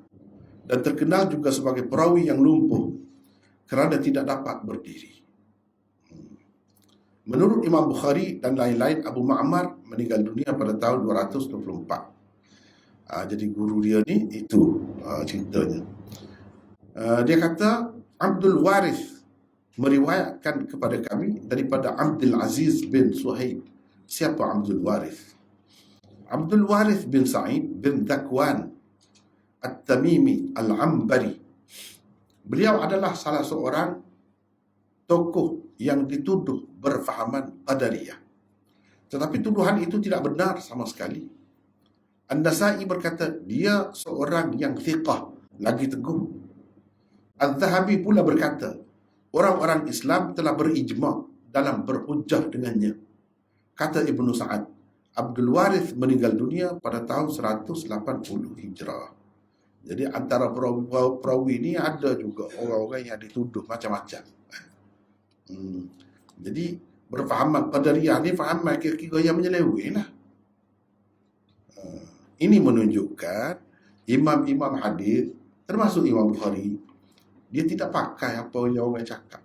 dan terkenal juga sebagai perawi yang lumpuh kerana tidak dapat berdiri. Menurut Imam Bukhari dan lain-lain, Abu Ma'mar meninggal dunia pada tahun 224. Jadi guru dia ni itu ceritanya. Dia kata Abdul Warith meriwayatkan kepada kami daripada Abdul Aziz bin Suhaib. Siapa Abdul Warith? Abdul Warith bin Sa'id bin Dhakwan At-Tamimi Al-Ambari. Beliau adalah salah seorang tokoh yang dituduh berfahaman Qadariyah. Tetapi tuduhan itu tidak benar sama sekali. An-Nasai berkata dia seorang yang thiqah, lagi teguh. Al-Zahabi pula berkata orang-orang Islam telah berijma' dalam berhujjah dengannya. Kata Ibnu Sa'ad, Abdul Warith meninggal dunia pada tahun 180 Hijrah. Jadi antara perawi ini ada juga orang-orang yang dituduh macam-macam. Jadi berfahaman Qadariyah ni fahaman kira-kira yang menyeleweng lah. Ini menunjukkan imam-imam hadis termasuk Imam Bukhari, dia tidak pakai apa yang orang cakap.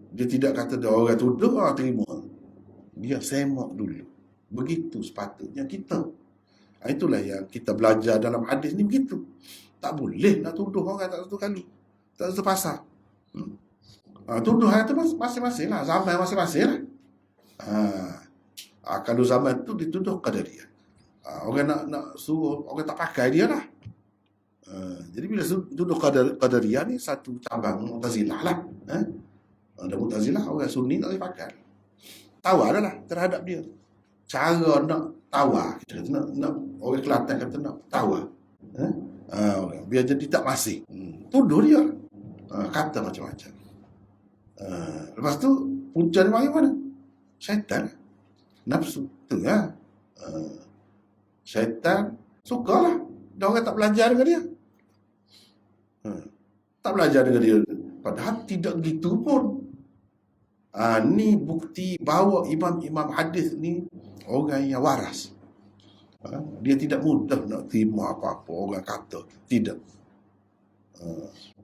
Dia tidak kata dia orang tuduh, terima. Dia semak dulu. Begitu sepatutnya kita. Itulah yang kita belajar dalam hadis ni begitu. Tak boleh nak tuduh orang tak satu kali. Tak satu pasal. Tuduhan itu masing-masing lah. Zaman masing-masing lah. Kalau zaman tu dituduh Qadariyah. Orang nak suruh, orang tak pakai dia lah. Jadi bila tuduh Qadariyah ni satu cabang Mu'tazilah lah. Ada Mu'tazilah, orang Sunni tak boleh pakai. Tawar dah lah terhadap dia. Cara nak tawar, kita kata nak orang Kelantan kata nak tawar. Biar jadi tak masing. Tuduh dia. Kata macam-macam. Lepas tu punca dia panggil mana? Syaitan. Nafsu. Tu lah. Syaitan sukalah. Dia orang tak belajar dengan dia. Tak belajar dengan dia. Padahal tidak gitu pun. Ni bukti bahawa imam-imam hadis ni orang yang waras. Dia tidak mudah nak terima apa-apa orang kata. Tidak.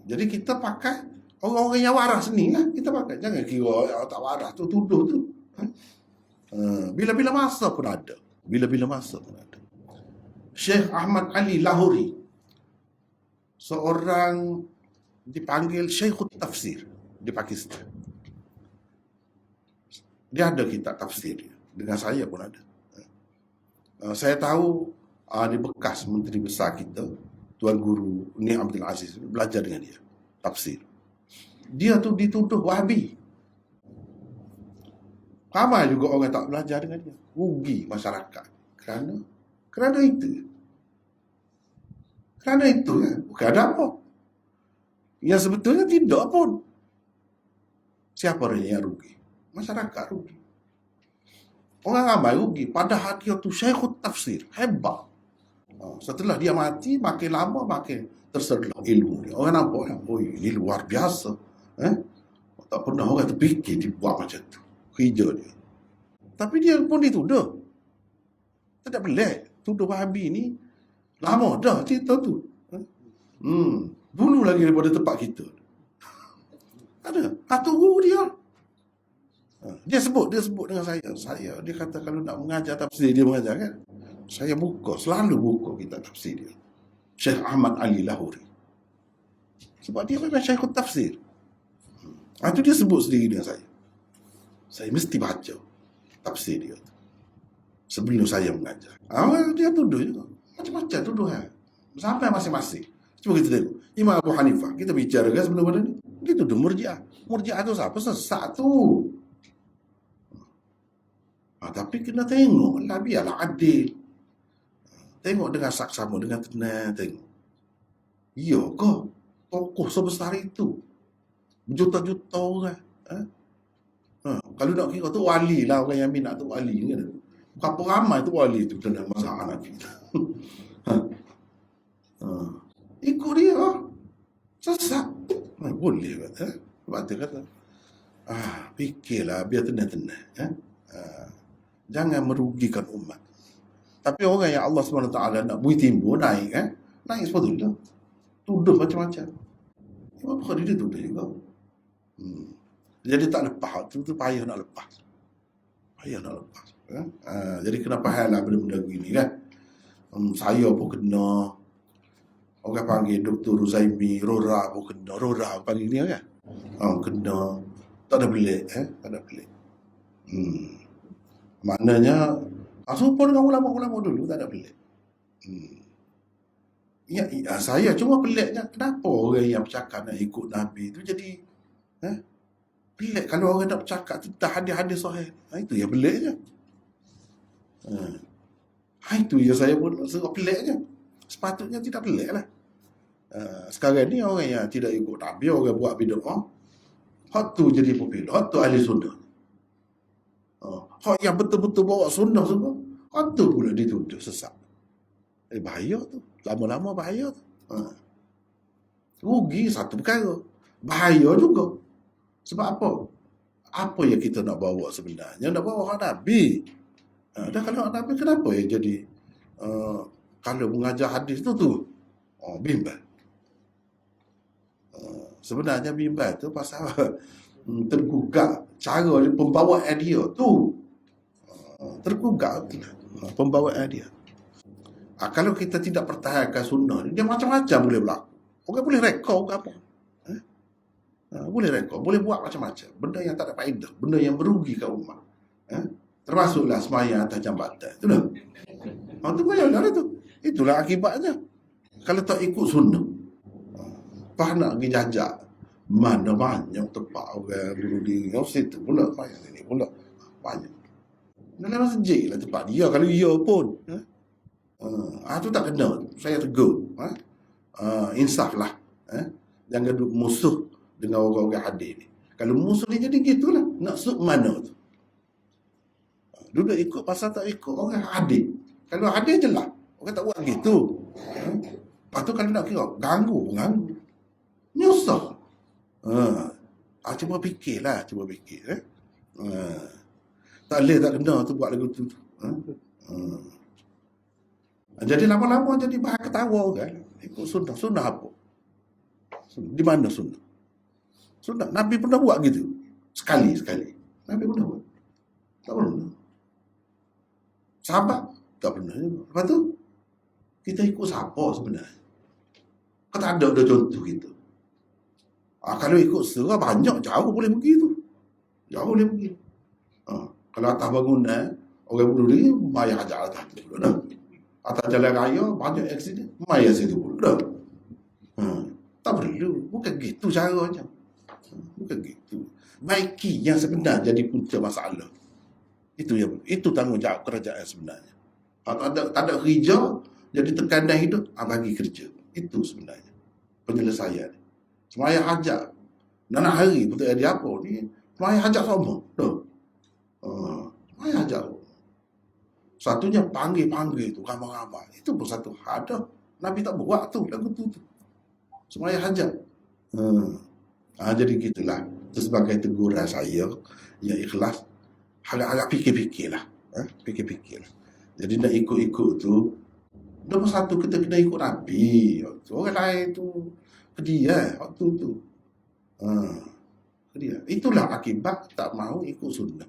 Jadi kita pakai orang-orang yang waras ni lah. Kita pakai. Jangan kira orang tak waras tu tuduh tu. Bila-bila masa pun ada. Bila-bila masa pun ada. Syekh Ahmad Ali Lahori, seorang dipanggil Syekhut Tafsir di Pakistan. Dia ada kitab tafsir dia. Dengan saya pun ada. Saya tahu di bekas Menteri Besar kita, Tuan Guru Ni Abdul Aziz, belajar dengan dia tafsir. Dia tu dituduh Wahabi. Ramai juga orang tak belajar dengan dia. Rugi masyarakat. Kerana itu. Kerana itu kan. Bukan ada apa. Yang sebetulnya tidak pun. Siapa yang rugi? Masyarakat rugi. Orang ramai rugi. Padahal dia tu Syekhut Tafsir. Hebat. Setelah dia mati, makin lama makin tersedar ilmu dia. Orang nampak, oh ini luar biasa. Tak pernah orang terfikir dibuat macam tu. Kerja dia. Tapi dia pun dituduh. Tak pelik. Tuduh Wahabi ni lama dah cerita tu. Dulu lagi daripada tempat kita. Ada. Tunggu dia. Dia sebut dengan saya. Dia kata kalau nak mengajar tafsir, dia mengajar kan. Saya selalu buka kitab tafsir dia. Syekh Ahmad Ali Lahori. Sebab dia memang Syekhut Tafsir. Itu dia sebut sendiri dengan saya. Saya mesti baca tafsir dia. Sebelum saya mengajar. Dia tuduh juga. Macam-macam tuduhan. Sampai masing-masing. Cuba kita tengok. Imam Abu Hanifah. Kita bicara kan sebelum pada ni. Dia tuduh Murji'ah. Murji'ah tu siapa? Sesat tu. Tapi kena tengok lah. Biarlah adil. Tengok dengan saksama. Dengan tenang. Tengok. Ya ke? Tokoh sebesar itu. Berjuta-juta orang. Kalau nak kira tu wali lah. Orang yang minat tu wali kan. Berapa ramai tu wali tu dalam mazhab Hanafi. Ikut dia lah. Sesat. Boleh kata. Sebab dia kata, fikirlah biar tenang-tenang. Jangan merugikan umat. Tapi orang yang Allah SWT nak bui timbul, naik naik sepatutnya. Tuduh macam-macam. Imam Bukhari dia tuduh juga. Jadi tak lepas. Itu payah nak lepas. Jadi kena faham lah benda-benda begini kan. Saya pun kena. Orang panggil Dr. Ruzaimi, Rora pun kena. Rora panggil dia kan. Kena. Tak ada pelik. Tak ada pelik. Maknanya serupa dengan ulama-ulama dulu. Tak ada pelik. Saya cuma peliknya. Kenapa orang yang bercakap nak ikut Nabi tu jadi pelik kalau orang nak bercakap tentang hadis-hadis sahih. Itu yang peliknya. Itu yang saya pun suka peliknya. Sepatutnya tidak pelik lah. Sekarang ni orang yang tidak ikut Nabi, orang buat bid'ah, hak tu jadi popular, hak tu ahli sunnah. Hak yang betul-betul bawa sunnah semua, hak tu pula dituduh sesat. Bahaya tu. Lama-lama bahaya tu. Rugi satu perkara. Bahaya juga. Sebab apa? Apa yang kita nak bawa sebenarnya? Nak bawa hak Nabi. Dan kalau hak Nabi, kenapa yang jadi kalau mengajar hadis tu bimbang. Sebenarnya bimbang tu pasal tergugak cara pembawaan dia tu. Tergugak pembawaan dia. Kalau kita tidak pertahankan sunnah ni, dia macam-macam boleh berlaku. Orang boleh rekod ke apa. Boleh rekod, boleh buat macam-macam. Benda yang tak ada faedah, benda yang merugikan umat. Termasuklah sembahyang atas jambatan. Itulah. Itu bayanglah tu. Itulah akibatnya. Kalau tak ikut sunnah, nak pergi jajak. Mana banyak tempat orang dulu di situ pula. Ini pula. Banyak. Dalam masjid lah tempat dia. Kalau ia pun. Itu tak kena. Saya tegur. insaf lah. Jangan duduk musuh dengan orang-orang adik ni. Kalau musuh ni jadi gitulah. Nak suk mana tu? Duduk ikut pasal tak ikut orang adik. Kalau adik je lah. Orang tak buat gitu. Lepas tu kalau nak kira, ganggu. Nyusah. Cuba fikirlah. Tak boleh tak kena tu buat lagu tu. Jadi lama-lama jadi bahan ketawa kan. Ikut sunnah. Sunnah apa? Di mana sunnah? Sunnah. Nabi pernah buat gitu. Sekali. Nabi pernah buat. Tak pernah. Sahabat tak pernah. Lepas tu kita ikut siapa sebenarnya? Kata ada contoh gitu. Kalau ikut serah banyak jauh boleh pergi tu. Jauh boleh pergi. Kalau atas bangunan orang bunuh diri maya ajar atas tu pula dah. Atas jalan raya banyak aksiden maya situ pula dah. Tak perlu. Bukan gitu caranya. Bukan gitu. Baiki yang sebenar jadi punca masalah. Itu tanggungjawab kerajaan sebenarnya. Tak ada kerja, jadi tekanan hidup, bagi kerja. Itu sebenarnya penyelesaian. Semaya hajat. Nak hari betul dia apa ni? Semaya hajat sama. Semaya hajat. Satunya panggil tu ramai-ramai. Itu pun satu hal. Nabi tak buat tu lagu tu. Semaya hajat. Jadi gitulah. Itu sebagai teguran saya yang ikhlas. Agak fikir-fikirlah. Fikir-fikirlah. Jadi nak ikut-ikut tu, nombor satu kita kena ikut Nabi. Orang lain tu kedia waktu tu. Kedia. Itulah akibat tak mahu ikut sunnah.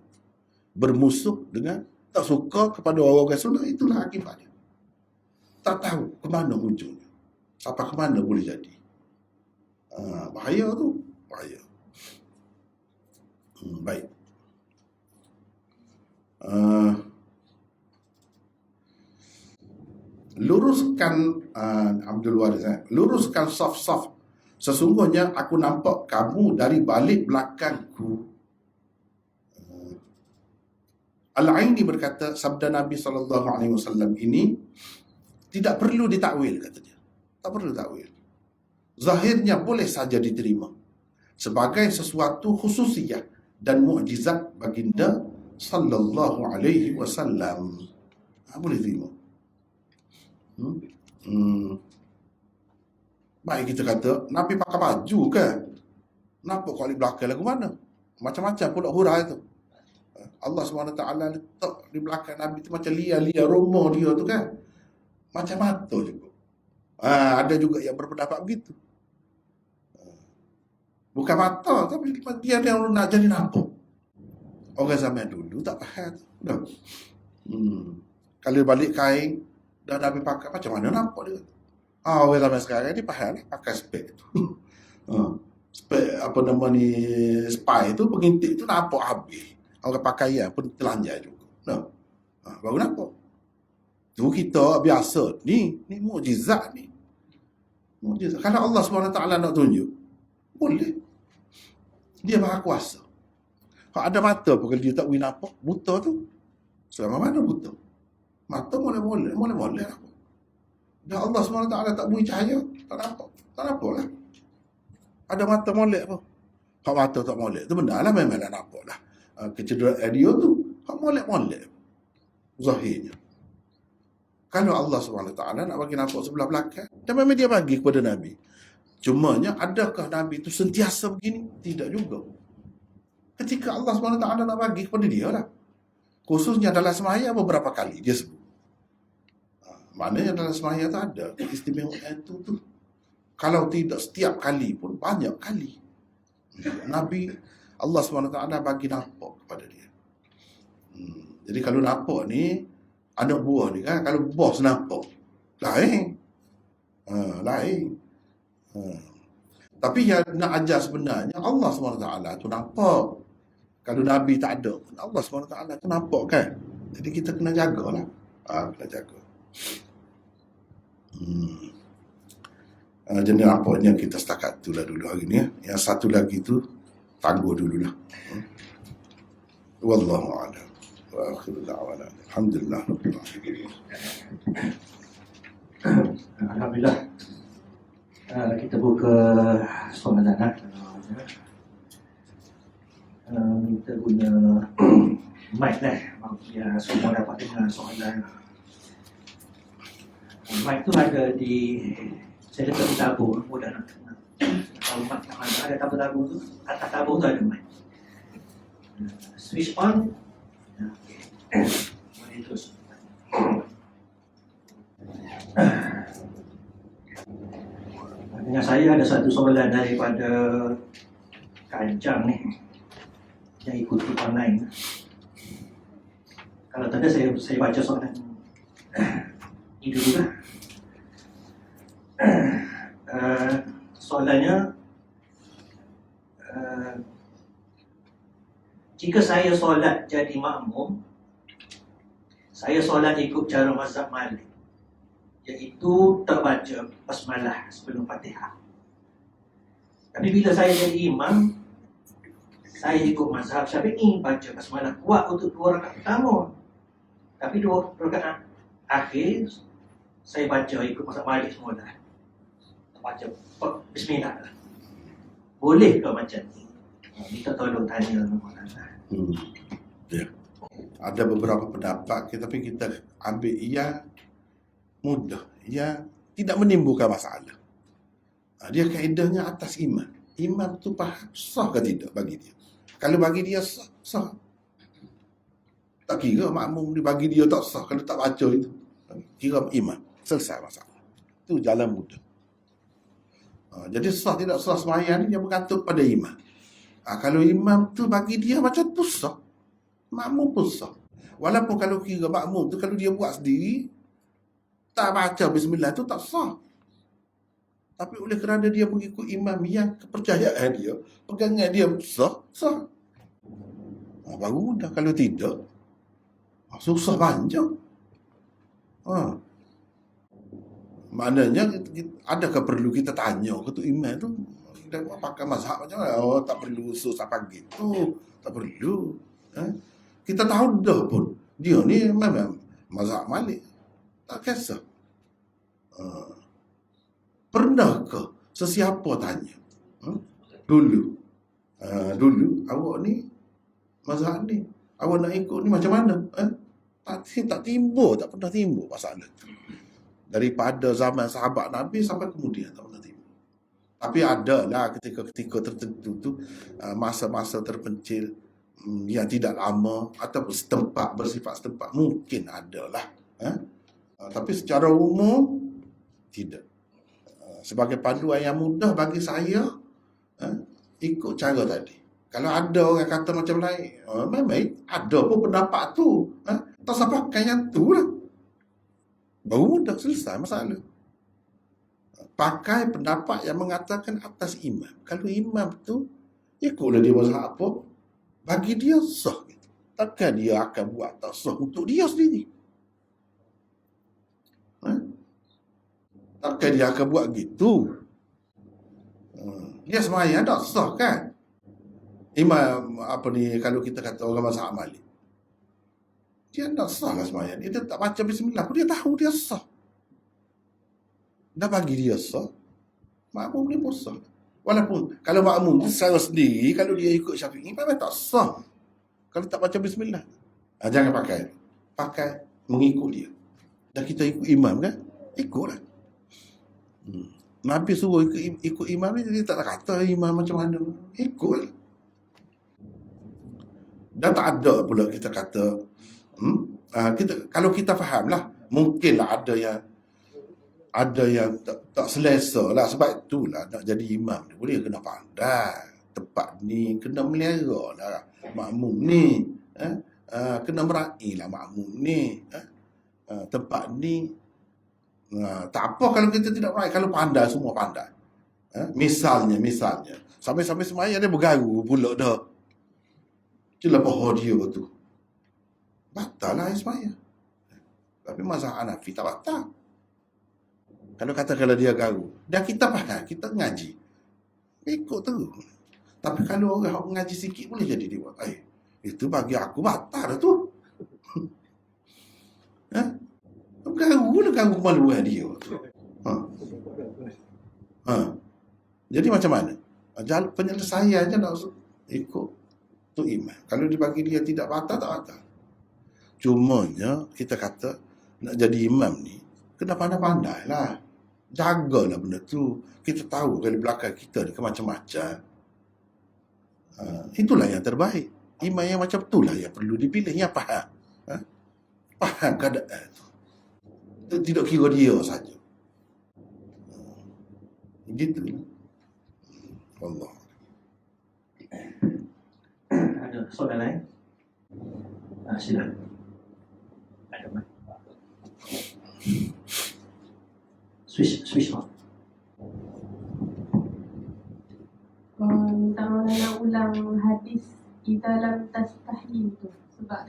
Bermusuh dengan tak suka kepada orang-orang sunnah, itulah akibatnya. Tak tahu ke mana ujungnya. Sampai ke mana boleh jadi. Bahaya tu. Bahaya. Baik. Luruskan Abdul Waris, luruskan saf-saf. Sesungguhnya aku nampak kamu dari balik belakangku. Al-Aini berkata, sabda Nabi SAW ini tidak perlu ditakwil, katanya. Tak perlu takwil. Zahirnya boleh saja diterima sebagai sesuatu khususiyah dan mukjizat baginda sallallahu alaihi wasallam. Boleh terima. Baik kita kata Nabi pakai baju ke? Nampak kali belakang lagu mana? Macam-macam pula hurah itu. Allah SWT letak di belakang Nabi tu macam lia-lia rumah dia tu kan. Macam mata juga. Ada juga yang berpendapat begitu. Bukan mata, tapi dia yang nak jadi nampak. Orang zaman dulu tak faham. Kalau balik kain, dah Nabi pakai, macam mana nampak dia? Orang zaman sekarang ni faham lah, pakai spek tu. Spek, apa nama ni, spy tu, pengintik tu nampak habis. Orang pakaian pun telanjang juga. Baru nampak. Tu kita biasa. Ni mukjizat ni. Mukjizat. Kalau Allah SWT nak tunjuk, boleh. Dia maha kuasa. Kalau ada mata pun kalau dia tak boleh nampak, buta tu. Selama mana buta? Mata boleh nampak. Dan Allah SWT tak beri cahaya, tak nampak. Tak nampak lah. Ada mata molek pun. Kalau mata tak molek, tu benar lah, memang tak nampak lah. Kecederaan dia tu, kalau molek. Zahirnya. Kalau Allah SWT nak bagi nampak sebelah belakang, dan memang dia bagi kepada Nabi. Cumanya, adakah Nabi itu sentiasa begini? Tidak juga. Ketika Allah SWT nak bagi kepada dia lah. Khususnya dalam semaya beberapa kali dia sebut. Maknanya dalam semaya tu ada keistimewaan itu tu. Kalau tidak setiap kali pun, banyak kali. Nabi, Allah SWT bagi nampak kepada dia. Jadi kalau nampak ni, anak buah ni kan, kalau bos nampak, lain. Lain. Tapi yang nak ajar sebenarnya, Allah SWT tu nampak. Kalau Nabi tak ada pun, Allah SWT tu nampak kan. Jadi kita kena jagalah. Kena jaga. Jadi nampaknya kita setakat itulah dulu hari ni. Yang satu lagi tu, tangguh dululah. Wallahu a'lam. Wa akhiru da'wana. Alhamdulillah. Alhamdulillah. Kita buka soalan anak. Kita punya mic lah, biar semua dapat dengar soalan. Mic tu ada di, saya letak di tabung, mudah nak kenal. Kalau mic yang ada tabung tu, atas tabung tu ada mic. Switch on. Mari terus. Dengan saya ada satu soalan daripada Kancang ni yang ikuti online. Kalau tak ada saya baca soalan ini dulu lah. Soalannya, jika saya solat jadi makmum, saya solat ikut cara mazhab Malik, iaitu tak baca basmalah sebelum Fatihah. Tapi bila saya jadi imam, saya ikut mazhab Syafi'i, baca basmalah kuat untuk 2 rakaat pertama. Tapi 2 rakaat akhir saya baca ikut mazhab Malik semua dah. Baca bismillah lah. Boleh ke macam ni? Kita tolong tanya Ya. Ada beberapa pendapat, tapi kita ambil ia mudah, ia tidak menimbulkan masalah. Dia kaedahnya atas imam. Imam tu faham sah ke tidak bagi dia. Kalau bagi dia sah, sah. Tak kira makmum dia bagi dia tak sah kalau tak baca itu. Kira imam, selesai masalah. Itu jalan mudah. Jadi sah tidak sah sembahyang ni dia bergantung pada imam. Kalau imam tu bagi dia macam tu sah, makmum pun sah. Walaupun kalau kira makmum tu kalau dia buat sendiri, tak baca bismillah tu tak sah. Tapi oleh kerana dia mengikut imam yang kepercayaan dia, pegangan dia sah, sah. Baru mudah. Kalau tidak, susah panjang. Maknanya adakah perlu kita tanya ke tu imam tu dia pakai mazhab macam mana? Tak perlu susah pagi tu, tak perlu. Kita tahu dah pun dia ni memang mazhab Malik, tak kisah. Pernahkah sesiapa tanya dulu awak ni mazhab ni, awak nak ikut ni macam mana? Tak timbul, tak pernah timbul masalah tu. Daripada zaman sahabat Nabi sampai kemudian tak pernah timbul. Tapi adalah ketika tertentu tu, masa-masa terpencil yang tidak lama ataupun setempat, bersifat setempat, mungkin adalah. Tapi secara umum tidak. Sebagai panduan yang mudah bagi saya, ikut cara tadi. Kalau ada orang kata macam lain, memang ada pun pendapat tu, tak usah pakai yang tu lah. Baru mudah, selesai masalah. Pakai pendapat yang mengatakan atas imam. Kalau imam tu ikutlah dia mazhab apa, bagi dia sah. Takkan dia akan buat tak sah untuk dia sendiri. Takkan dia akan buat gitu. Dia sembahyang tak sah kan? Imam apa ni, kalau kita kata orang mazhab Malik, dia tak sah lah sembahyang. Dia tak baca bismillah pun dia tahu dia sah. Dah bagi dia sah, makmum dia pun sah. Walaupun kalau makmum tu secara sendiri, kalau dia ikut Syafi'i, memang tak sah kalau tak baca bismillah. Jangan pakai. Pakai mengikut dia. Dah kita ikut imam kan? Ikutlah. Nabi suruh ikut imam ni, dia tak kata imam macam mana. Ikut. Dan tak ada pula kita kata, kalau kita fahamlah, mungkinlah ada yang tak selesa lah. Sebab itulah nak jadi imam ni boleh kena pandai. Tempat ni kena melihara lah makmum ni. Kena meraih lah makmum ni. Tempat ni tak apa kalau kita tidak meraih. Kalau pandai, semua pandai. Misalnya sampai-sampai semaya dia bergaru pula dah. Itulah pohon dia tu. Batal lah semaya. Tapi mazhab Hanafi tak batal. Kalau dia garu, dah kita faham, kita ngaji, ikut tu. Tapi kalau orang ngaji sikit boleh jadi dia buat, itu bagi aku batal dah tu. Garu lah, garu kemaluan dia tu. Ha. Jadi macam mana? Penyelesaiannya nak ikut tu imam. Kalau dibagi dia tidak batal, tak batal. Cumanya kita kata nak jadi imam ni kena pandai-pandai lah. Jagalah benda tu. Kita tahu dari belakang kita ni macam-macam. Itulah yang terbaik. Imam yang macam itulah yang perlu dipilih, yang faham. Faham keadaan tu. Tidak kira dia saja. Begitu. Allah. Ada soalan lain? Silakan. Ada mic. Switch on. Minta Maulana nak ulang hadis idza lam tastahi tu, sebab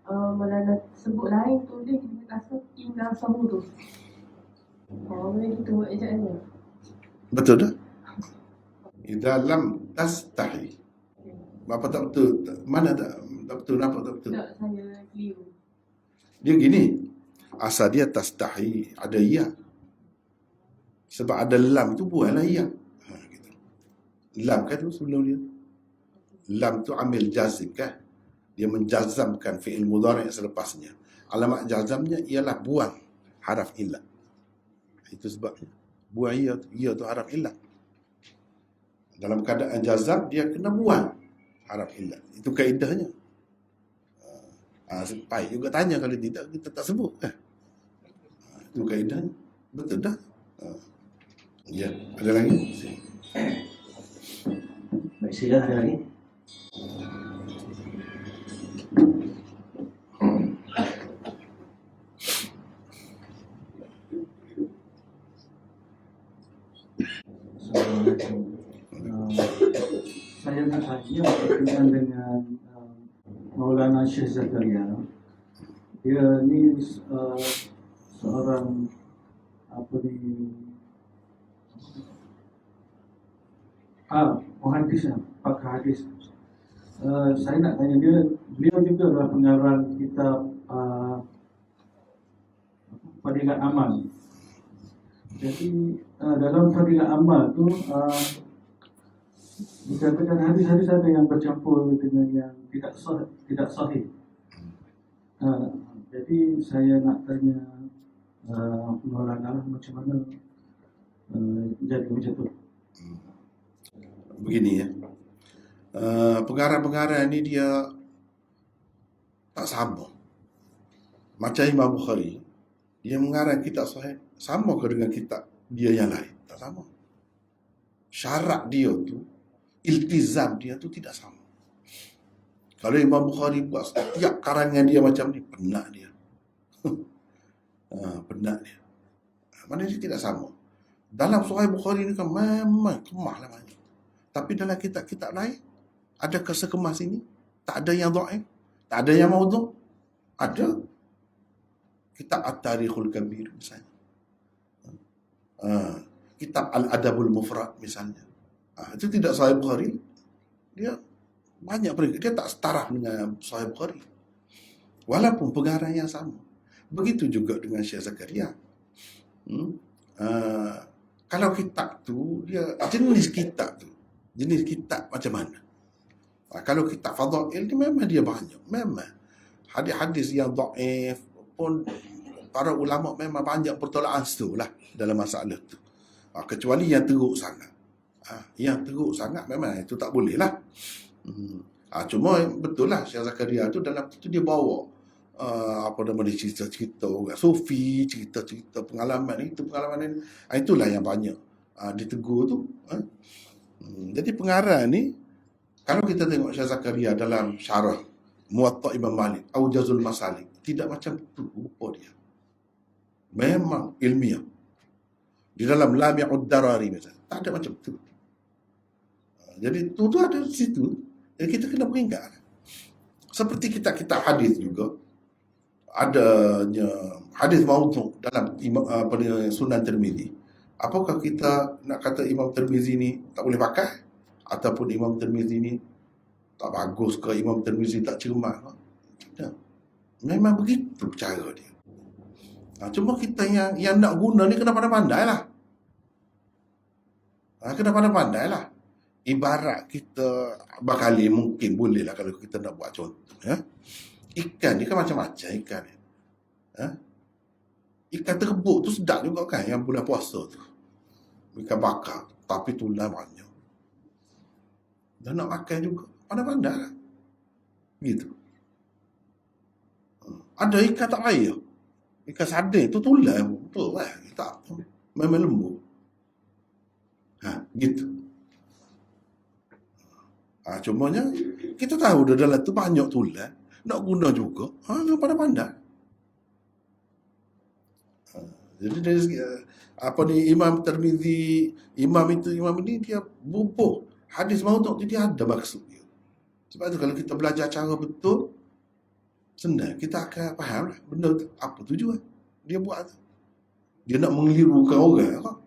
Maulana sebut lain tu dia kita rasa inna sahu tu. Boleh kita buat ejaannya. Betul tak? Idza lam tastahi. Bapa tak betul. Mana tak betul, nampak tak betul? Tak, saya keliru. Dia gini. Asal dia tastahi ada ya. Sebab ada lam tu buatlah ya. Gitu. Lam kan tu sebelum dia. Lam tu amil jazim kan? Dia menjazamkan fi'il mudhari' selepasnya. Alamat jazamnya ialah buang haraf illah. Itu sebabnya. Buang ya tu haraf illah. Dalam keadaan jazam dia kena buang haraf illah. Itu kaedahnya. Baik juga tanya, kalau tidak kita tak sebut kan. Itu kaedahnya. Betul dah. Ya, ada lagi? Baik, sila, ada lagi? Saya nak tanya berkaitan dengan Maulana Syekh Zakaria. Dia ni seorang muhaddis, pakar hadis. Saya nak tanya dia, beliau juga adalah pengarang kitab Fadilat Amal. Jadi dalam Fadilat Amal tu dikatakan hadis-hadis ada yang bercampur dengan yang tidak sahih. Jadi saya nak tanya Maulana macam mana jadi macam tu. Begini ya. Pengarang-pengarang ni dia tak sama. Macam Imam Bukhari, dia mengarang kitab sahih, sama ke dengan kitab dia yang lain? Tak sama. Syarat dia tu, iltizam dia tu tidak sama. Kalau Imam Bukhari buat setiap karangan dia macam ni, penat dia. Penat dia. Mana dia tidak sama. Dalam Sahih Bukhari ni kan memang kemah lah banyak. Tapi dalam kitab-kitab lain, adakah sekemas ini? Tak ada yang dhaif, tak ada yang maudhu'. Ada. Kitab At-Tarikhul Kabir misalnya. Kitab Al-Adabul Mufrad misalnya. Itu tidak Sahih Bukhari. Dia banyak peringkat. Dia tak setara dengan Sahih Bukhari. Walaupun pengarang yang sama. Begitu juga dengan Syekh Zakaria. Kalau kitab tu, dia jenis kitab tu. Jenis kitab macam mana? Kalau kitab Fadail ni memang dia banyak. Memang. Hadis-hadis yang dhaif pun para ulama memang banyak pertolongan situ lah dalam masalah tu. Kecuali yang teruk sangat. Yang teruk sangat memang itu tak boleh lah. Cuma betul lah Syekh Zakaria tu dalam tu dia bawa dia cerita-cerita orang sufi, cerita-cerita pengalaman itu, pengalaman ini. Itulah yang banyak ditegur tu. Jadi pengarang ni, kalau kita tengok Syekh Zakaria dalam syarah Muwatta Imam Malik, Aujazul Masalik, tidak macam tu rupa dia. Memang ilmiah. Di dalam Lami'ud Darari misalnya, tak ada macam tu. Jadi tu ada di situ. Jadi kita kena peringkat. Seperti kitab-kitab hadis juga, adanya hadis maudhu' dalam Sunan Tirmizi. Apakah kita nak kata Imam Tirmizi ni tak boleh pakai? Ataupun Imam Tirmizi ni tak bagus ke, Imam Tirmizi tak cermat ke? Tidak. Memang begitu cara dia. Cuma kita yang nak guna ni kena pandai-pandai lah. Kena pandai-pandai lah. Ibarat kita bakali mungkin boleh lah kalau kita nak buat contoh. Ya? Ikan ni kan macam-macam ikan ni. Ha? Ikan terbuk tu sedap juga kan yang bulan puasa tu. Ikan bakar. Tapi tulang banyak. Dan nak makan juga. Pandai-pandai lah. Gitu. Ada ikan tak payah. Ikan sardin tu tulang. Betul lah. Tak apa. Memang lembut. Gitu. Cumanya kita tahu dah dalam tu banyak tulang. Nak guna juga. Pandai-pandai. Jadi dari segi, Imam Tirmizi, imam ini dia bubuh hadis maudhu' tu dia ada maksud dia. Sebab tu kalau kita belajar cara betul, senang kita akan faham lah benda tu, apa tujuan dia buat tu. Dia nak mengelirukan orang kan?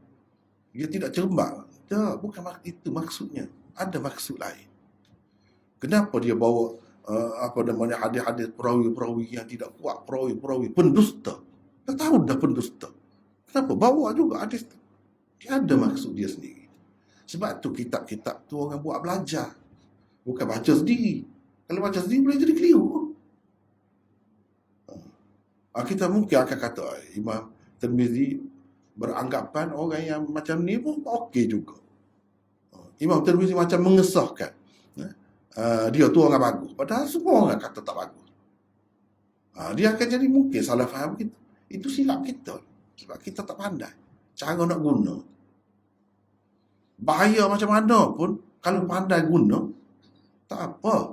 Dia tidak cermat. Tak, bukan itu maksudnya. Ada maksud lain. Kenapa dia bawa hadis-hadis perawi-perawi yang tidak kuat, perawi-perawi pendusta. Dah tahu dah pendusta. Kenapa bawa juga hadis tu? Dia ada maksud dia sendiri. Sebab tu kitab-kitab tu orang buat belajar. Bukan baca sendiri. Kalau baca sendiri boleh jadi keliru. Kita mungkin akan kata Imam Tirmizi beranggapan orang yang macam ni pun okey juga. Imam Tirmizi macam mengesahkan dia tu orang bagus. Padahal semua orang kata tak bagus. Dia akan jadi mungkin salah faham kita. Itu silap kita. Sebab kita tak pandai cara nak guna. Bahaya macam mana pun, kalau pandai guna, tak apa.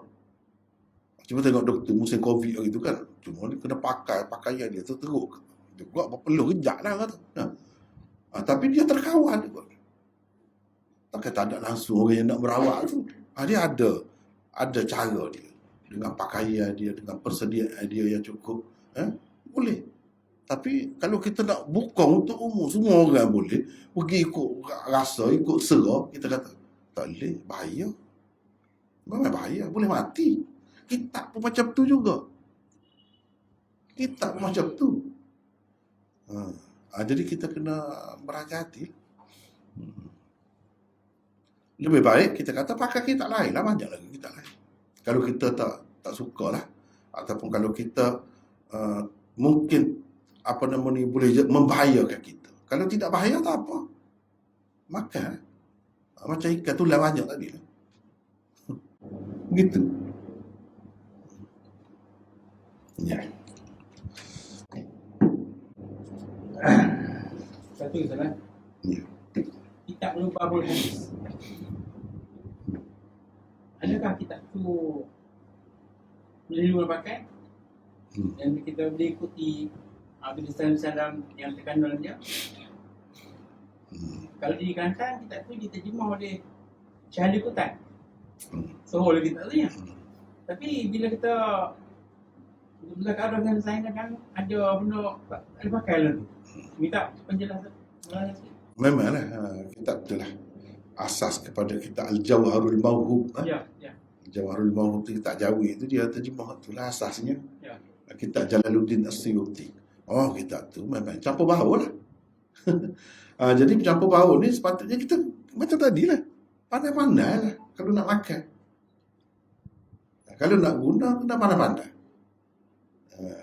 Cuma tengok doktor musim COVID itu kan, cuma dia kena pakai pakaian dia tu teruk. Dia buat berpeluh kejap lah kata. Tapi dia terkawal juga. Takkan tak ada langsung orang yang nak merawat tu. Dia ada cara dia. Dengan pakaian dia, dengan persediaan dia yang cukup. Boleh. Tapi kalau kita nak buka untuk umum, semua orang boleh pergi ikut rasa, ikut sera, kita kata tak boleh, bahaya. Memang bahaya, boleh mati. Kitab pun macam tu juga. Kitab pun macam tu. Jadi kita kena berhati-hati. Lebih baik kita kata pakai kitab lain lah, banyak lagi kitab lain. Kalau kita tak suka lah, ataupun kalau kita mungkin boleh membahayakan kita. Kalau tidak bahaya tak apa. Makan. Macam ikan tulang banyak tadi lah. Gitu. Ya. Satu salah. Ya. Kitab Lubabul Hadis. Adakah kitab tu boleh dipakai? Dan kita boleh ikuti tulisan-tulisan yang terkandung dalam dia? Kalau di Kelantan, kitab tu diterjemah oleh Syahli Kutan. Seolah kitab tu ya. Tapi bila kita bercakap dengan saya kan ada benda ada pakai lah tu. Minta penjelasan. Memanglah kitab tu lah asas kepada kitab Al-Jawharul Mawhub. Ya. Jawharul Mawhub tu kitab Jawi tu dia terjemah tu lah asasnya. Ya. Kitab Jalaluddin As-Suyuti. Kitab tu memang campur baur lah. Jadi campur baur ni sepatutnya kita macam tadi lah. Pandai-pandai lah kalau nak makan. Kalau nak guna, kena pandai-pandai.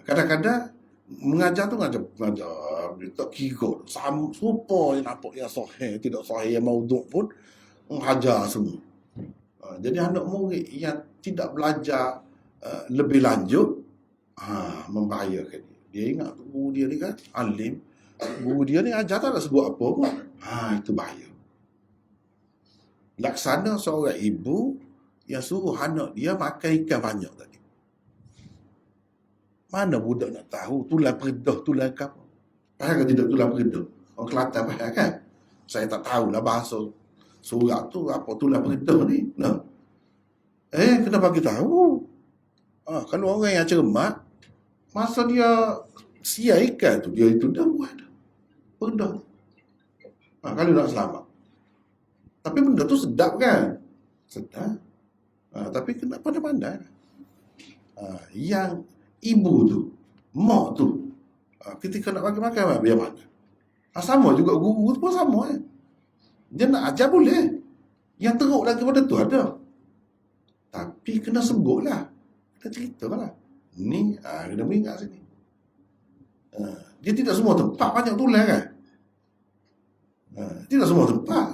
Kadang-kadang mengajar tu mengajar dia tak kira. Serupa yang nampak yang sahih, tidak sahih, yang maudhu' pun mengajar semua. Jadi anak murid yang tidak belajar lebih lanjut, membahayakan dia. Dia ingat guru dia ni kan alim, guru dia ni ajar tak nak sebut apa pun. Itu bahaya. Laksana seorang ibu yang suruh anak dia makan ikan banyak tadi. Mana budak nak tahu tulang peredah, tulang apa? Faham ke tidak tulang peredah? Orang Kelantan faham kan? Saya tak tahulah bahasa surat tu apa tulang peredah ni. Kena bagi tahu. Kalau orang yang cermat, masa dia siap ikan tu, dia itu dah buat dah. Peredah. Kalau nak selamat. Tapi benda tu sedap kan? Sedap. Tapi kena pandai-pandai. Yang ibu tu, mak tu, ketika nak bagi makan, biar mana? Sama juga guru tu pun sama kan? Dia nak ajar boleh. Yang teruk lagi pada tu ada. Tapi kena sebut lah. Kita cerita lah. Ni, kena ingat sini. Dia tidak semua tempat banyak tulis kan. Tidak semua tempat.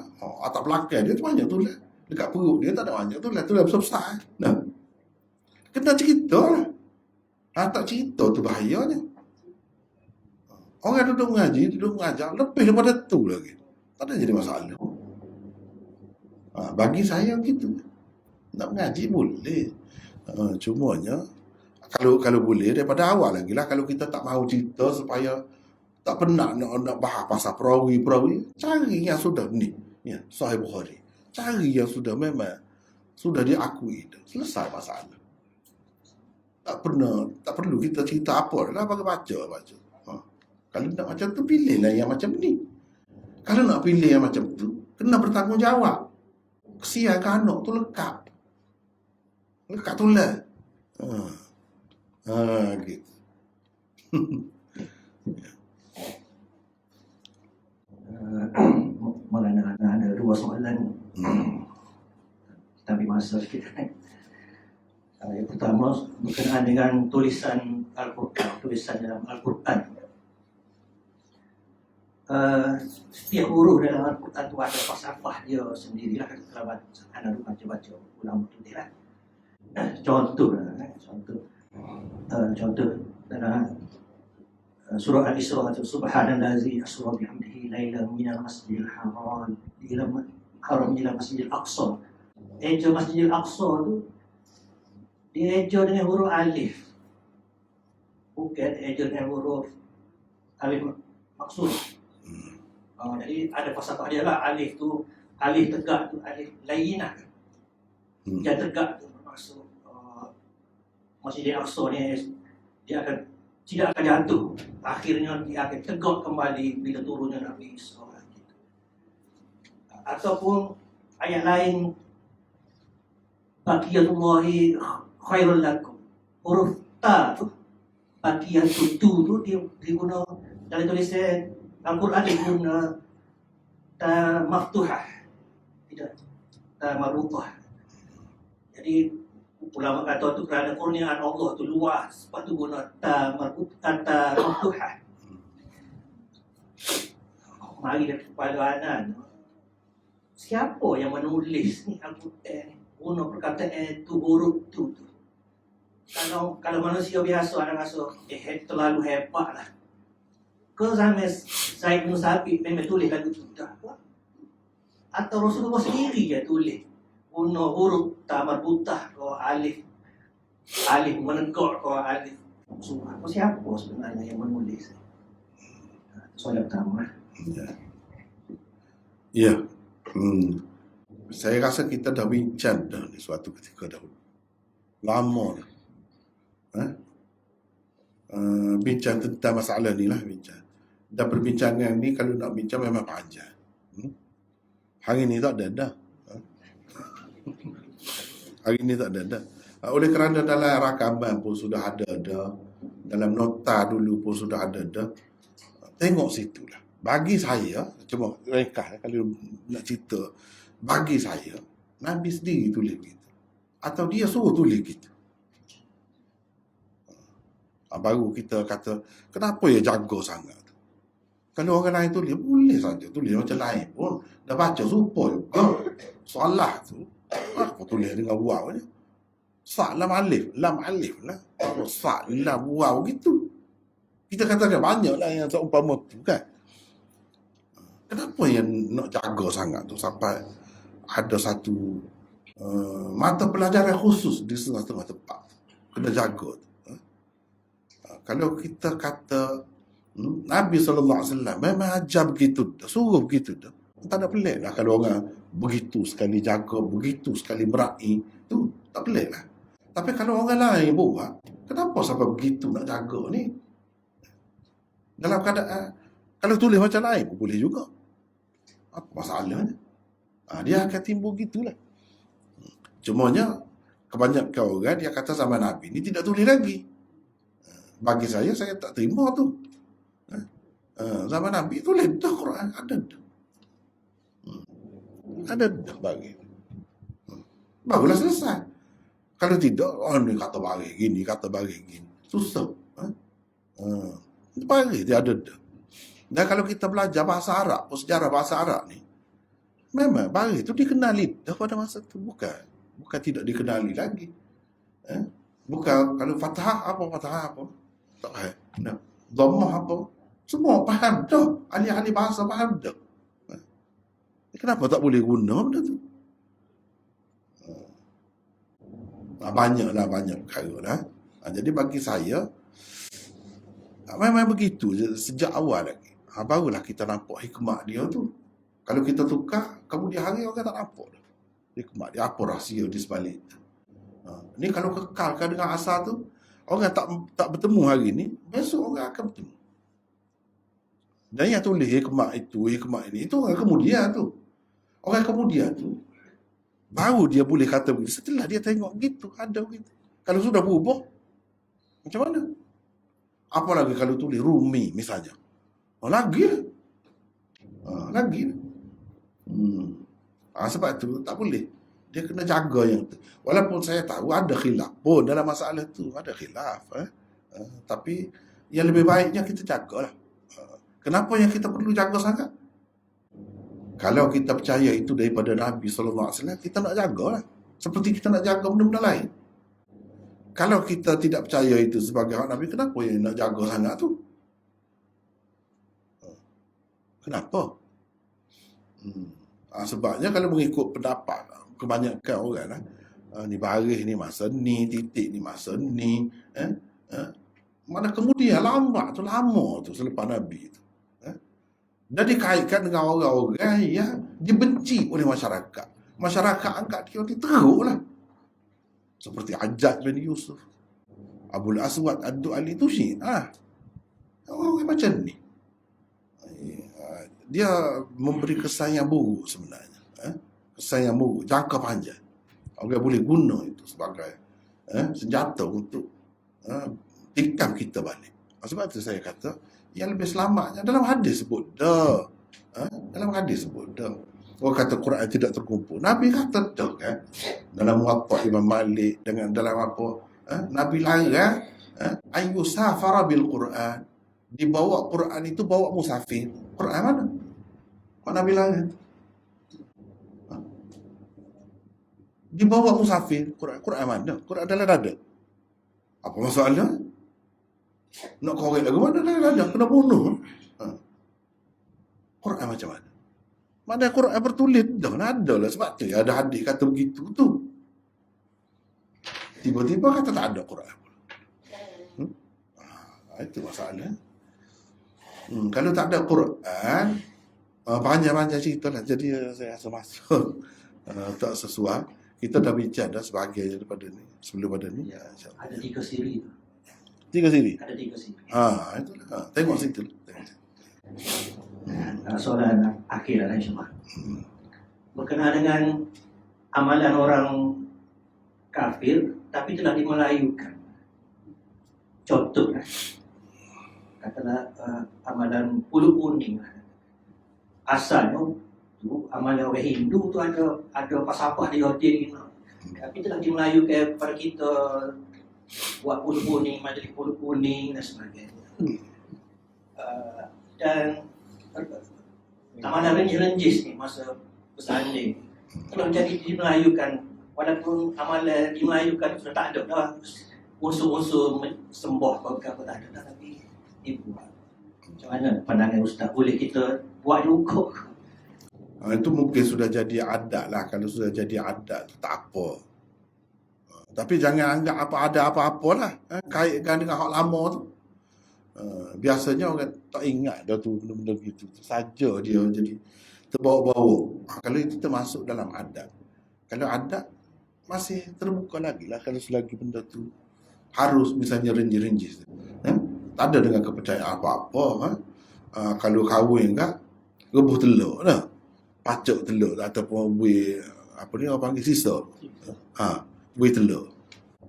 Atas belakang dia tu banyak tulis. Dekat perut dia tak ada banyak tulis. Tulis besar-besar. Nah, kena cerita lah. Tak cerita tu bahayanya. Orang duduk mengaji, duduk mengajar, lebih daripada tu lagi. Tak ada jadi masalah. Bagi saya gitu. Nak mengaji boleh. Cumanya, kalau boleh daripada awal lagi lah. Kalau kita tak mahu cerita supaya tak pernah nak bahas pasal perawi, cari yang sudah ni. Ya, Sahih Bukhari. Cari yang sudah memang sudah diakui. Selesai masalah. Tak perlu kita cerita apa lah, bagi baca. Kalau nak macam tu, pilihlah yang macam ni. Kalau nak pilih yang macam tu, kena bertanggungjawab. Kesian ke anak tu lekat tulis. Gitu. Maulana ada dua soalan. Kita ambil masa sikit. Yang pertama berkenaan dengan tulisan Al-Quran, tulisan dalam Al-Quran. Setiap huruf dalam Al-Quran tu ada falsafah dia sendirilah. Kalau anda baca ulang betul dia lah. Contoh dalam surah Al-Isra, subhanallazi asra bihamdihi lailan minal masjidil haram ila masjidil aqsa. Eja Masjidil Aqsa tu dia eja dengan huruf alif, bukan eja dengan huruf alif maksud. Jadi ada falsafah dia lah. Alif tu, alif tegak tu alif lainah. Yang tegak tu bermaksud Masjidil Aqsa ni dia tidak akan jatuh. Akhirnya dia akan tegak kembali bila turunnya Nabi Isa. Ataupun ayat lain, baqiyatullahi khairul lakum. Huruf ta tu, baqiyatu tu dia guna dalam tulisan Al-Quran, dia guna ta maftuhah, tidak ta marbuthah. Jadi ulama kata tu kerana kurniaan Allah tu luas, sebab tu guna ta maftuhah. Mari kepada anan, siapa yang menulis ni Al-Quran ni? Guna perkataan tu, huruf tu. Kalau manusia biasa ada rasa terlalu hebat lah. Ke zaman Zaid bin Sabit memang tulis lagu tu dah. Atau Rasulullah sendiri je tulis guna huruf ta marbutah ke alif menegak ke alif surah. Siapa sebenarnya yang menulis? Soalan pertama. Ya. Saya rasa kita dah bincang dah ni suatu ketika dahulu. Lama dah. Bincang tentang masalah ni lah, bincang. Dan perbincangan ni kalau nak bincang memang panjang. Hari ni tak ada dah. Hari ni tak ada dah. Oleh kerana dalam rakaman pun sudah ada dah. Dalam nota dulu pun sudah ada dah. Tengok situlah. Bagi saya, cuma rekah kalau nak cerita, bagi saya, Nabi sendiri tulis begitu. Atau dia suruh tulis gitu. Baru kita kata, kenapa ya jaga sangat? Kalau orang lain tulis, boleh saja tulis macam lain pun. Dah baca serupa juga. Salah tu, apa tulis dengan waw ni? Sa' lam alif lah. Sa' lam waw gitu. Kita katakan banyak lah yang seumpama tu kan. Kenapa yang nak jaga sangat tu sampai ada satu mata pelajaran khusus di setengah-setengah tempat. Kena jaga tu. Kalau kita kata Nabi SAW memang ajar begitu, suruh begitu dah. Tak ada pelik lah kalau orang begitu sekali jaga, begitu sekali berai, tu tak pelik lah. Tapi kalau orang lain buat, kenapa sampai begitu nak jaga ni? Dalam keadaan, kalau tulis macam lain pun boleh juga. Apa masalahnya? Dia akan timbul gitulah. Cumanya, kebanyakan orang dia kata zaman Nabi ni tidak tulis lagi. Bagi saya tak terima tu. Zaman Nabi tulis dah Quran, ada dah. Ada dah bagi. Barulah selesai. Kalau tidak, ni kata bagi gini, kata bagi gini. Susah. Bagi dia ada dah. Dan kalau kita belajar bahasa Arab, sejarah bahasa Arab ni, memang bagi itu dikenali dah pada masa itu. Bukan tidak dikenali lagi. Bukan kalau fathah apa, tak faham. Dhammah apa, semua faham dah. Ahli-ahli bahasa faham dah. Kenapa tak boleh guna benda tu? Banyak perkara lah. Jadi bagi saya, memang begitu sejak awal lagi. Barulah kita nampak hikmah dia tu. Kalau kita tukar, kemudian hari orang tak nampak dah hikmah dia, apa rahsia di sebalik tu. Ni kalau kekalkan dengan asal tu, orang tak bertemu hari ni, besok orang akan bertemu. Dan yang tulis hikmah ini, itu orang kemudian tu. Orang kemudian tu, baru dia boleh kata begitu. Setelah dia tengok gitu, ada begitu. Kalau sudah berubah, macam mana? Apalagi kalau tulis Rumi misalnya. Lagi lah. Lagi lah. Sebab tu tak boleh. Dia kena jaga yang tu. Walaupun saya tahu ada khilaf pun dalam masalah tu. Ada khilaf. Tapi yang lebih baiknya kita jagalah. Kenapa yang kita perlu jaga sangat? Kalau kita percaya itu daripada Nabi SAW, kita nak jagalah. Seperti kita nak jaga benda-benda lain. Kalau kita tidak percaya itu sebagai hak Nabi, kenapa yang nak jaga sangat tu? Kenapa? Sebabnya kalau mengikut pendapat kebanyakan orang lah, ni baris ni masa ni, titik ni masa ni, mana kemudian lama tu selepas Nabi tu. Dan dikaitkan dengan orang-orang yang dibenci oleh masyarakat. Masyarakat angkat dia teruk lah. Seperti Hajjaj bin Yusuf, Abul Aswad Ad-Du'ali tu Syiah. Orang macam ni. Dia memberi kesan yang buruk sebenarnya. Kesan yang buruk, jangka panjang. Orang boleh guna itu sebagai senjata untuk tikam kita balik. Sebab itu saya kata, yang lebih selamatnya dalam hadis sebut dah. Dalam hadis sebut dah. Orang kata Quran tidak terkumpul. Nabi kata dah kan. Dalam Muwatta Imam Malik, dengan dalam apa? Nabi larang ayu safara bil Quran. Dibawa Quran itu bawa musafir. Quran mana? Kok Nabi larang? Dibawa musafir. Quran mana? Quran dalam dada. Apa masalah? Nak korek lagu mana dah kena bunuh. Quran macam mana? Mana Quran bertulis dah ada lah, sebab tu ada hadis kata begitu tu. Tiba-tiba kata tak ada Quran. Itu masalah. Kalau tak ada Quran, panjang-panjang cerita lah. Jadi saya rasa masuk tak sesuai. Kita dah bincang dah sebagainya daripada ni, sebelum pada ni. Ya, ada 3 siri tu. 3 siri. Ada 3 siri. Itulah. Tengok situ. Soalan akhir lah insyaAllah. Berkenaan dengan amalan orang kafir tapi telah dimelayukan. Contoh katalah amalan puluh kuning. Asalnya tu amalan orang Hindu tu ada pasapah di hotel gitu. Tapi telah dimelayukan kepada kita buat puluh kuning, majlis puluh kuning dan sebagainya. Dan amalan renjis-renjis ni masa bersanding kalau jadi dimelayukan, walaupun amalan dimelayukan sudah tak ada dah, unsur-unsur sembah apa tak ada dah, tapi dibuat. Macam mana pandangan Ustaz, boleh kita buat juga? Itu mungkin sudah jadi adat lah. Kalau sudah jadi adat tak apa. Tapi jangan anggap ada apa-apa lah. Kaitkan dengan hak lama tu. Biasanya orang tak ingat dah tu benda-benda gitu. Saja dia jadi terbawa-bawa. Kalau itu termasuk dalam adat. Kalau adat masih terbuka lagi lah. Kalau selagi benda tu harus misalnya renjis-renjis. Tak ada dengan kepercayaan apa-apa. Kalau kahwin kan, rebuh telur lah. Pacak telur ataupun buih, apa ni orang panggil sisa. Buih telur.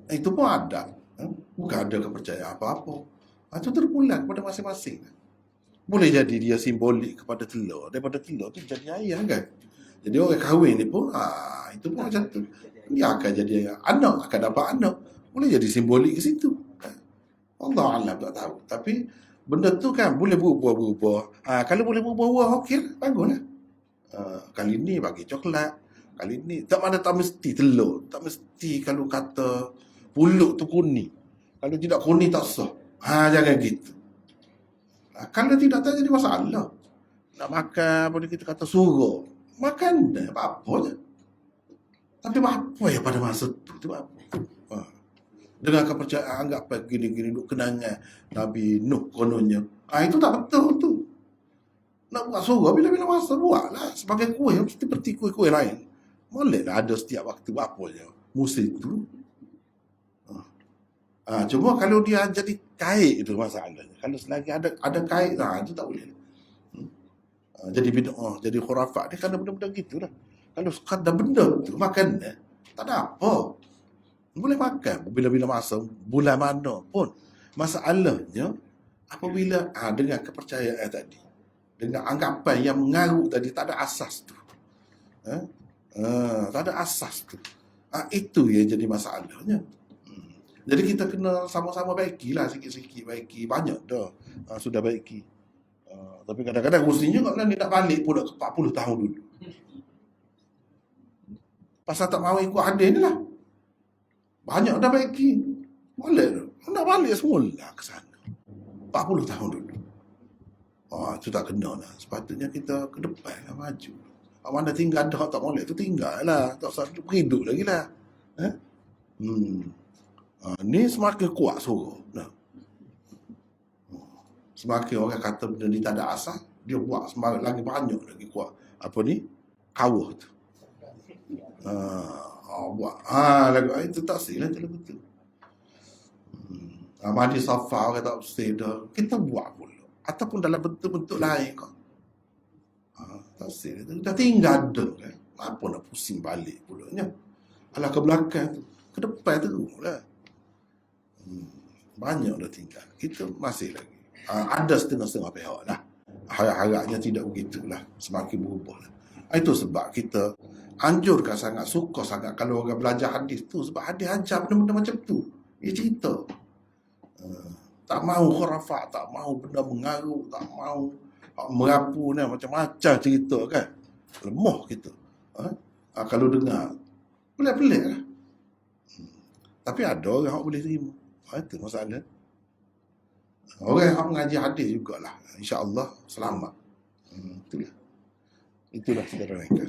Itu pun adat. Bukan ada kepercayaan apa-apa. Itu terpulang kepada masing-masing. Boleh jadi dia simbolik kepada telur. Daripada telur tu jadi ayah kan. Jadi orang kahwin ni pun itu pun macam tu. Dia akan jadi anak, akan dapat anak. Boleh jadi simbolik ke situ. Allah Alam tak tahu. Tapi benda tu kan boleh berubah-ubah. Kalau boleh berubah-ubah, okey lah, baguslah. Kali ni bagi coklat, kali ni tak mesti telur, tak mesti kalau kata pulut tu kuning. Kalau tidak kuning tak sah. Jangan gitu. Kalau tidak tak jadi masalah. Nak makan apa ni kita kata suruh. Makan dah apa-apa je. Tapi apa ya pada masa tu apa? Dengan kepercayaan anggap gini-gini duk kenangan Nabi Nuh kononnya. Itu tak betul tu. Nak buat surah bila-bila masa buatlah sebagai kuih seperti kuih-kuih lain. Bolehlah ada setiap waktu apa je musim tu. Cuma kalau dia jadi kait itu masalahnya. Kalau selagi ada kait, itu tak boleh. Jadi bid'ah, jadi khurafat. Dia kena benda-benda gitu lah. Kalau sekadar benda tu makan, tak ada apa. Boleh makan bila-bila masa, bulan mana pun. Masalahnya, apabila dengan kepercayaan tadi, dengan anggapan yang mengaruh tadi, tak ada asas tu. Tak ada asas tu. Itu yang jadi masalahnya. Jadi kita kena sama-sama baikilah sikit-sikit, baiki. Banyak dah sudah baiki. Tapi kadang-kadang mestinya kalau dia nak balik pula ke 40 tahun dulu. Pasal tak mahu ikut hadis ni lah. Banyak dah baiki. Boleh dah. Nak balik semula ke sana. 40 tahun dulu. Itu tak kena lah. Sepatutnya kita ke depan lah, maju. Mana tinggal dah tak boleh tu tinggal lah. Tak usah berhidup lagi lah. Ni semakin kuat suruh. Semakin orang kata benda ni tak ada asal, dia buat semakin lagi banyak lagi kuat. Apa ni? Kawah tu. Buat. Itu tak silap itu betul. Madi safa orang tak bersih dah. Kita buat pula. Ataupun dalam bentuk-bentuk lain kau. Tak silap. Dah tinggal ada kan. Apa nak pusing balik pula nya. Alah ke belakang tu. Ke depan tu lah. Banyak dah tinggal. Kita masih lagi. Ada setengah-setengah pihak lah. Harap-harapnya tidak begitulah. Semakin berubah lah. Itu sebab kita anjurkan sangat, suka sangat kalau orang belajar hadis tu. Sebab hadis ajar benda-benda macam tu. Dia cerita. Tak mahu khurafat, tak mahu benda mengaruh, tak mahu merapu ni, macam-macam cerita kan. Lemah kita. Kalau dengar, pelik-pelik lah. Tapi ada orang yang boleh terima. Itu masalah. Orang yang mengaji hadis jugalah. InsyaAllah selamat. Itulah saudara mereka.